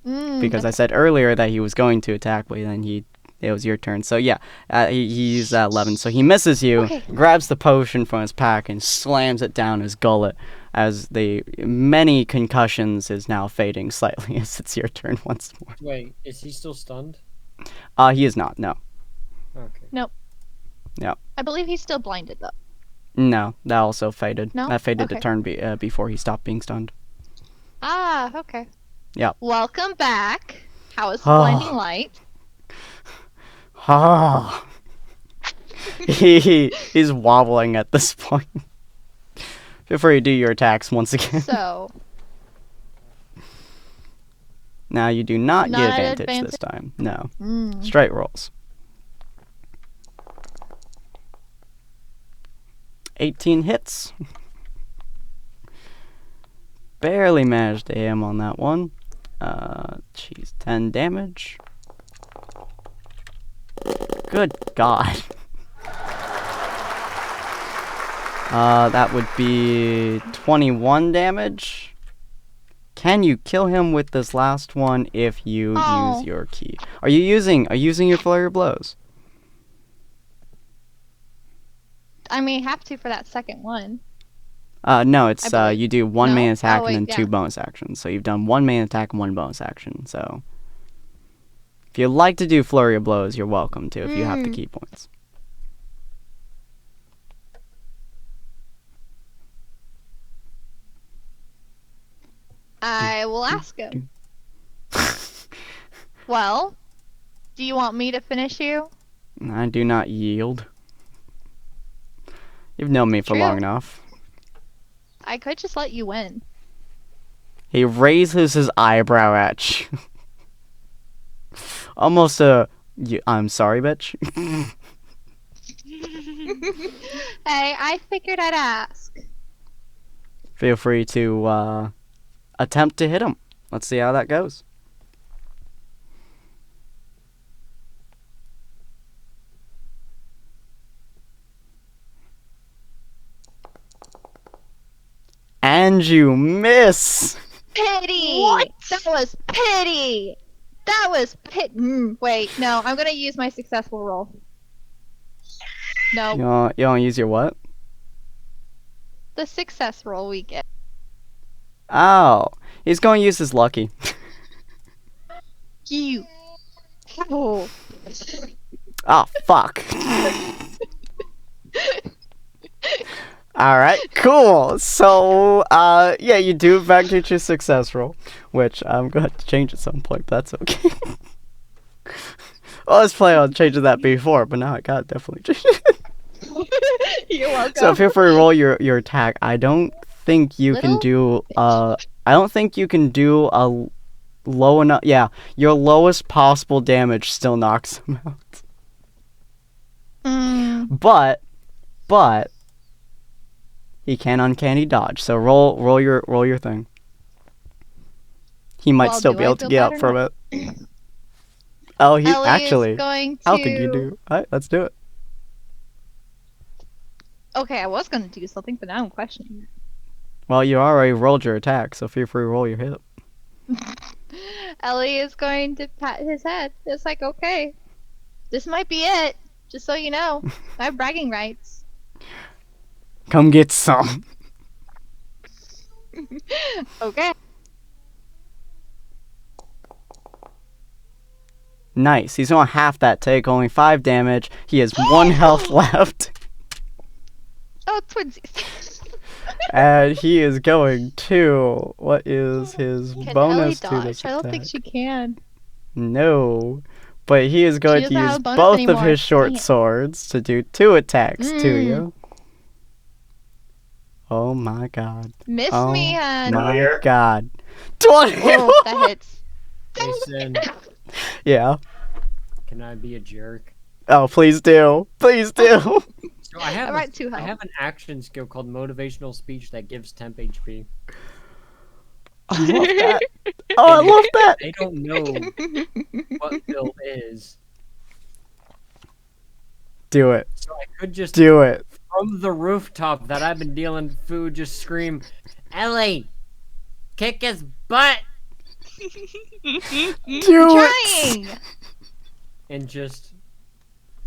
Because I said earlier that he was going to attack, but then it was your turn. So yeah, he used that 11. So he misses you, Okay. grabs the potion from his pack, and slams it down his gullet as the many concussions is now fading slightly as it's your turn once more. Wait, is he still stunned? He is not, no. Okay. I believe he's still blinded though. No, that also faded. No? That faded Okay. to turn before he stopped being stunned. Ah, okay. Yep. Welcome back. How is Ah. blinding light? Ah. He's wobbling at this point. Feel free to do your attacks once again. So, Now you do not get Not advantage advantage? this time. No. Mm. Straight rolls. 18 hits. Barely managed to aim on that one. 10 damage. Good God. That would be 21 damage. Can you kill him with this last one if you use your key? Are you using your flurry of blows? I may have to for that second one. No, it's I believe. you do one No? main attack Oh, and then wait, two yeah. bonus actions. So you've done one main attack and one bonus action. So if you like to do flurry of blows, you're welcome to if you have the key points. I will ask him. Well, do you want me to finish you? I do not yield. You've known me for True. long enough. I could just let you win. He raises his eyebrow at you. Almost I'm sorry, bitch. Hey, I figured I'd ask. Feel free to attempt to hit him. Let's see how that goes. And you miss. Pity! What? That was pity! That was wait, no, I'm gonna use my successful roll. No, You don't use your what? the success roll we get. Oh, he's going to use his lucky. You. Oh. Oh, fuck. Alright, cool. So, yeah, you do in fact get your success roll, which I'm going to have to change at some point, but that's okay. Well, I was planning on changing that before, but now I got to definitely change it. You're welcome. So feel free to roll your attack. I don't think you can do, I don't think you can do a low enough, yeah, your lowest possible damage still knocks him out. But he can uncanny dodge. So roll your thing. He might Well, still do be I able to feel get bad up or from not? it. Oh, he Ellie actually. is going to... How could you do? Alright, let's do it. Okay, I was gonna do something, but now I'm questioning. Well, you already rolled your attack, so feel free to roll your hit. Ellie is going to pat his head. It's like, okay, this might be it. Just so you know, I have bragging rights. Come get some. Okay. Nice. He's on half that take, only 5 damage. He has 1 health left. Oh, twinsies. And he is going to... What is his Can Ellie bonus to dodge? this I attack? don't think she can. No. But he is going to doesn't have use a bonus both of anymore. his short Dang it. swords to do 2 attacks to you. Oh my god. Miss Oh me and... my Familiar. god. 20! Oh, that hits. Listen, Yeah. can I be a jerk? Oh, please do. Please do. So I have I'm at 2 I health. have an action skill called motivational speech that gives temp HP. I love that. Oh, I love that. They don't know what Bill is. Do it. So I could just Do it. from the rooftop that I've been dealing food just scream, Ellie, kick his butt, Do it. Trying! and just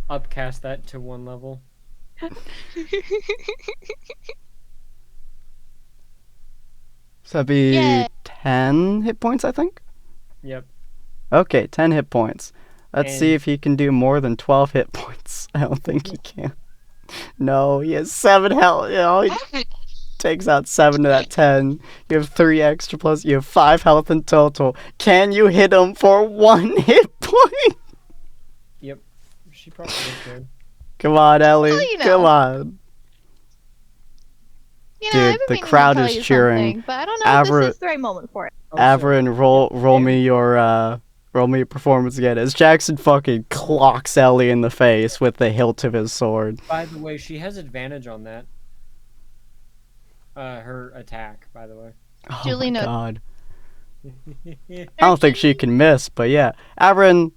upcast that to 1 level. So that'd be Yay. 10 hit points, I think? Yep. Okay, 10 hit points. Let's see And- if he can do more than 12 hit points. I don't think he can. No, he has 7 health. You know, he takes out 7 of that 10. You have 3 extra plus. You have 5 health in total. Can you hit him for 1 hit point? Yep. She probably is good. Come on, Ellie. Well, you know. Come on. Yeah, Dude, I've been the meaning to crowd tell is you cheering. something, but I don't know if Avra- this is the right moment for it. Oh, Averin, so- roll me your performance again as Jackson fucking clocks Ellie in the face with the hilt of his sword. By the way, she has advantage on that. Her attack, by the way. Oh Julie my noted. god. I don't think she can miss, but yeah. Averin,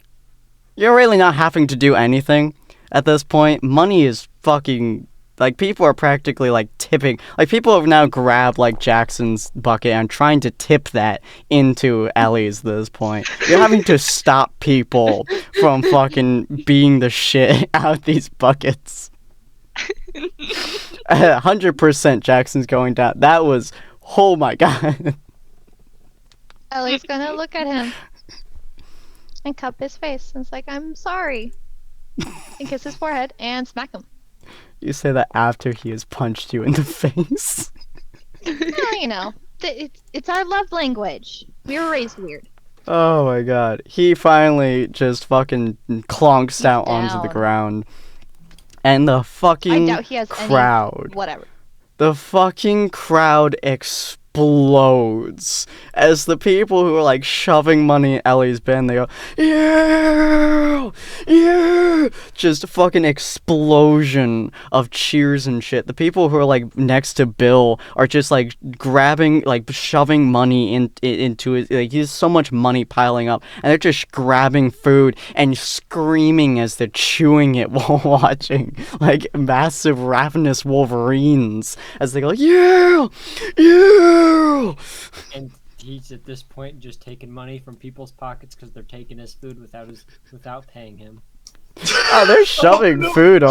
you're really not having to do anything at this point. Money is fucking... Like, people are practically, like, tipping. Like, people have now grabbed, like, Jackson's bucket and trying to tip that into Ellie's at this point. You're having to stop people from fucking being the shit out these buckets. 100% Jackson's going down. That was... Oh my god. Ellie's gonna look at him and cup his face. And it's like, I'm sorry. And kiss his forehead and smack him. You say that after he has punched you in the face. Well, you know, it's our love language. We were raised weird. Oh my god. He finally just fucking clonks He's out onto the down. ground. And the I fucking doubt he has crowd. any. Whatever. The fucking crowd explodes as the people who are like shoving money in Ellie's bin, they go, yeah, yeah, just a fucking explosion of cheers and shit. The people who are like next to Bill are just like grabbing, like shoving money into it. Like, there's so much money piling up, and they're just grabbing food and screaming as they're chewing it while watching like massive ravenous wolverines as they go, yeah, yeah. And he's at this point just taking money from people's pockets because they're taking his food without paying him. Oh, they're shoving food.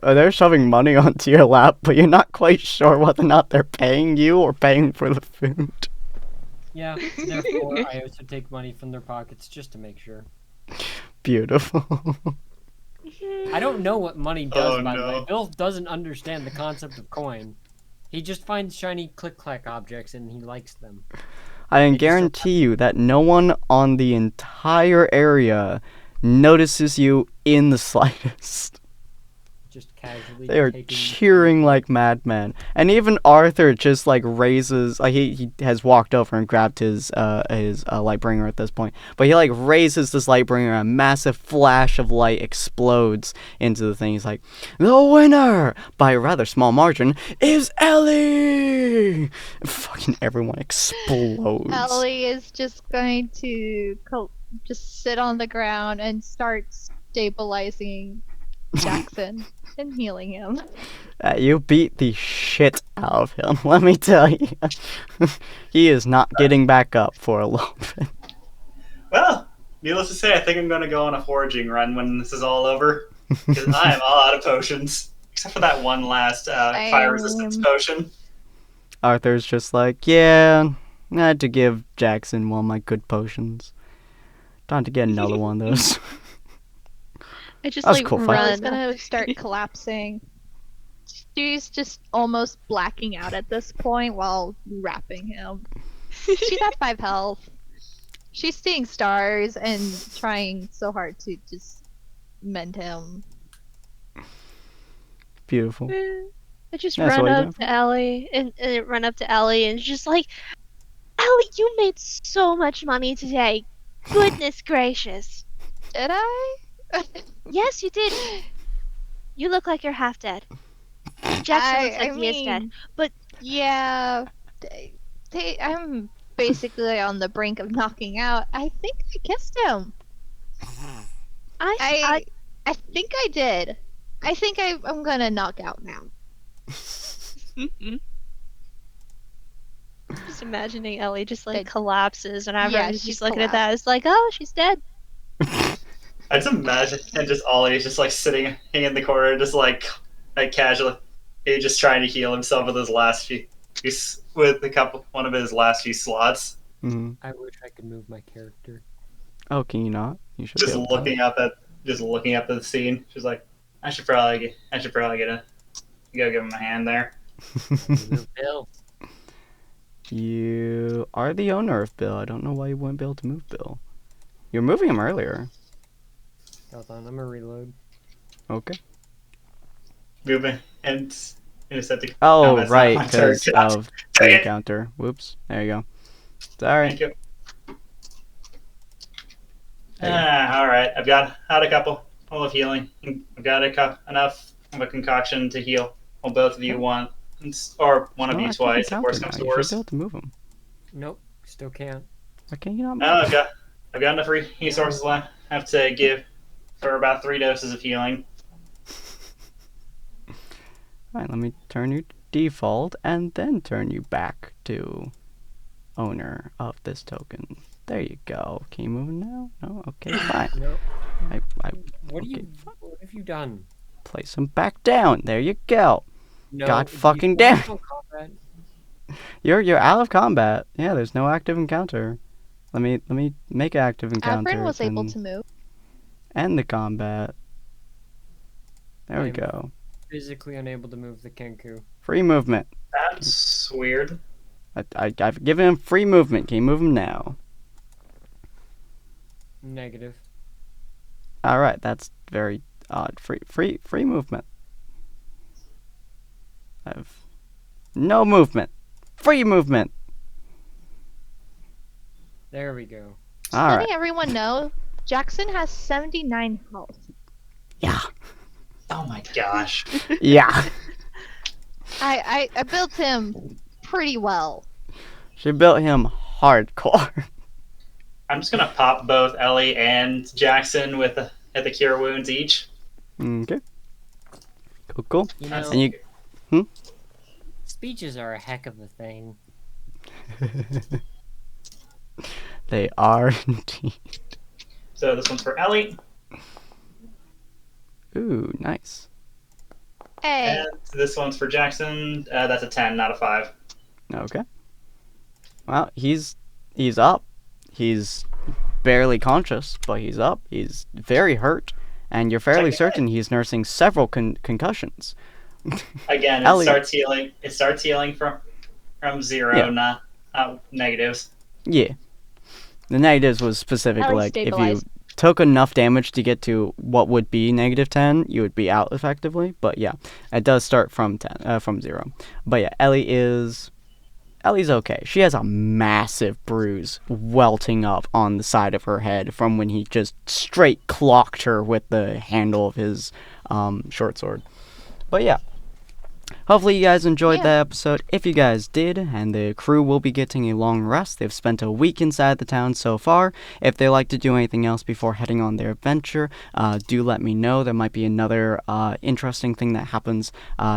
They're shoving money onto your lap, but you're not quite sure whether or not they're paying you or paying for the food. Yeah, therefore I also take money from their pockets just to make sure. Beautiful. I don't know what money does, Oh, by the no. way. Bill doesn't understand the concept of coin. He just finds shiny click-clack objects and he likes them. I can They just don't guarantee you that no one on the entire area notices you in the slightest. Just casually They are taking... cheering like madmen, and even Arthur just like raises, like he has walked over and grabbed his lightbringer at this point, but he like raises this lightbringer, and a massive flash of light explodes into the thing. He's like, the winner by a rather small margin is Ellie. Fucking everyone explodes. Ellie is just going to just sit on the ground and start stabilizing Jackson and healing him. You beat the shit out of him, let me tell you. He is not getting back up for a little bit. Well, needless to say, I think I'm going to go on a foraging run when this is all over. Because I am all out of potions. Except for that one last fire resistance potion. Arthur's just like, yeah, I had to give Jackson one of my good potions. Time to get another one of those. I just That's like cool fight. Ellie's run. gonna start collapsing. She's just almost blacking out at this point while wrapping him. She's at 5 health. She's seeing stars and trying so hard to just mend him. Beautiful. I just That's run what you up to Ellie and run up to Ellie and just like, Ellie, you made so much money today. Goodness gracious. Did I? Yes, you did. You look like you're half dead. Jackson looks like he is dead. But yeah, I'm basically on the brink of knocking out. I think I kissed him. I think I did. I think I'm gonna knock out now. just imagining Ellie just like Dead. collapses and Yeah, everyone's she's just looking at that. It's like, oh, she's dead. I just imagine, and just Ollie's just like sitting in the corner, just like casually, he just trying to heal himself with his last few, with one of his last few slots. Mm-hmm. I wish I could move my character. Oh, can you not? You should Just be able to. looking up at the scene. She's like, I should probably go give him a hand there. Bill. You are the owner of Bill. I don't know why you wouldn't be able to move Bill. You were moving him earlier. Hold on, I'm gonna reload. Okay. Moving and set the Oh, combat's not right, my turn. because of the Dang it. encounter. Whoops. There you go. Sorry. Thank you. Hey. All right. I've got out a couple full of healing. I've got enough of a concoction to heal. Well, both of you want, or one of No you active twice. If encounter worse now. comes to You should worse. be able to move him. Nope, still can't. Why can't you not move No, him? I've got enough resources left. I have to give for about 3 doses of healing. Alright, let me turn you to default and then turn you back to owner of this token. There you go. Can you move him now? No? Okay, fine. No. I What okay, what have you done? place him back down. There you go. No. God you fucking focus damn. on combat. You're out of combat. Yeah, there's no active encounter. Let me make active encounter Avrin was able and to move. end the combat. There we I'm- go. Physically unable to move the Kenku. Free movement. That's weird. I've given him free movement. Can you move him now? Negative. All right, that's very odd. Free movement. I've no movement. Free movement. There we go. Just All letting right. everyone know, Jackson has 79 health. Yeah. Oh my gosh. Yeah. I built him pretty well. She built him hardcore. I'm just gonna pop both Ellie and Jackson with the cure wounds each. Okay. Cool. You That's- know, And you speeches are a heck of a thing. They are indeed. So this one's for Ellie, Ooh, nice. Hey, and this one's for Jackson. That's a 10, not a 5. Okay. Well, he's up. He's barely conscious, but he's up. He's very hurt, and you're fairly Check it certain he's nursing several concussions. Again, Ellie- It starts healing from 0, Yeah. not negatives. Yeah. The negatives was specific, Ellie like if you stabilized. took enough damage to get to what would be -10, you would be out effectively. But yeah, it does start from 0. But yeah, Ellie's okay. She has a massive bruise welting up on the side of her head from when he just straight clocked her with the handle of his short sword. But yeah. Hopefully you guys enjoyed Yeah. that episode. If you guys did, and the crew will be getting a long rest. They've spent a week inside the town so far. If they like to do anything else before heading on their adventure, do let me know. There might be another interesting thing that happens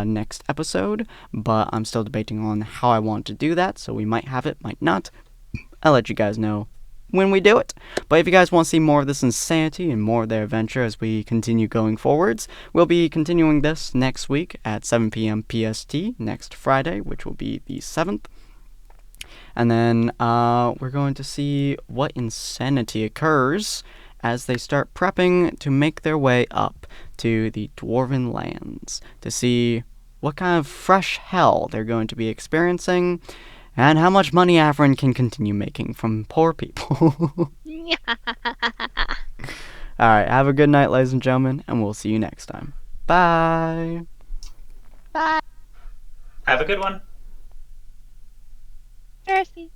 next episode, but I'm still debating on how I want to do that, so we might have it, might not. I'll let you guys know when we do it. But if you guys want to see more of this insanity and more of their adventure as we continue going forwards, we'll be continuing this next week at 7 p.m. PST next Friday, which will be the 7th. And then we're going to see what insanity occurs as they start prepping to make their way up to the Dwarven lands to see what kind of fresh hell they're going to be experiencing and how much money Avrin can continue making from poor people. Alright, have a good night, ladies and gentlemen, and we'll see you next time. Bye! bye. Have a good one. Mercy.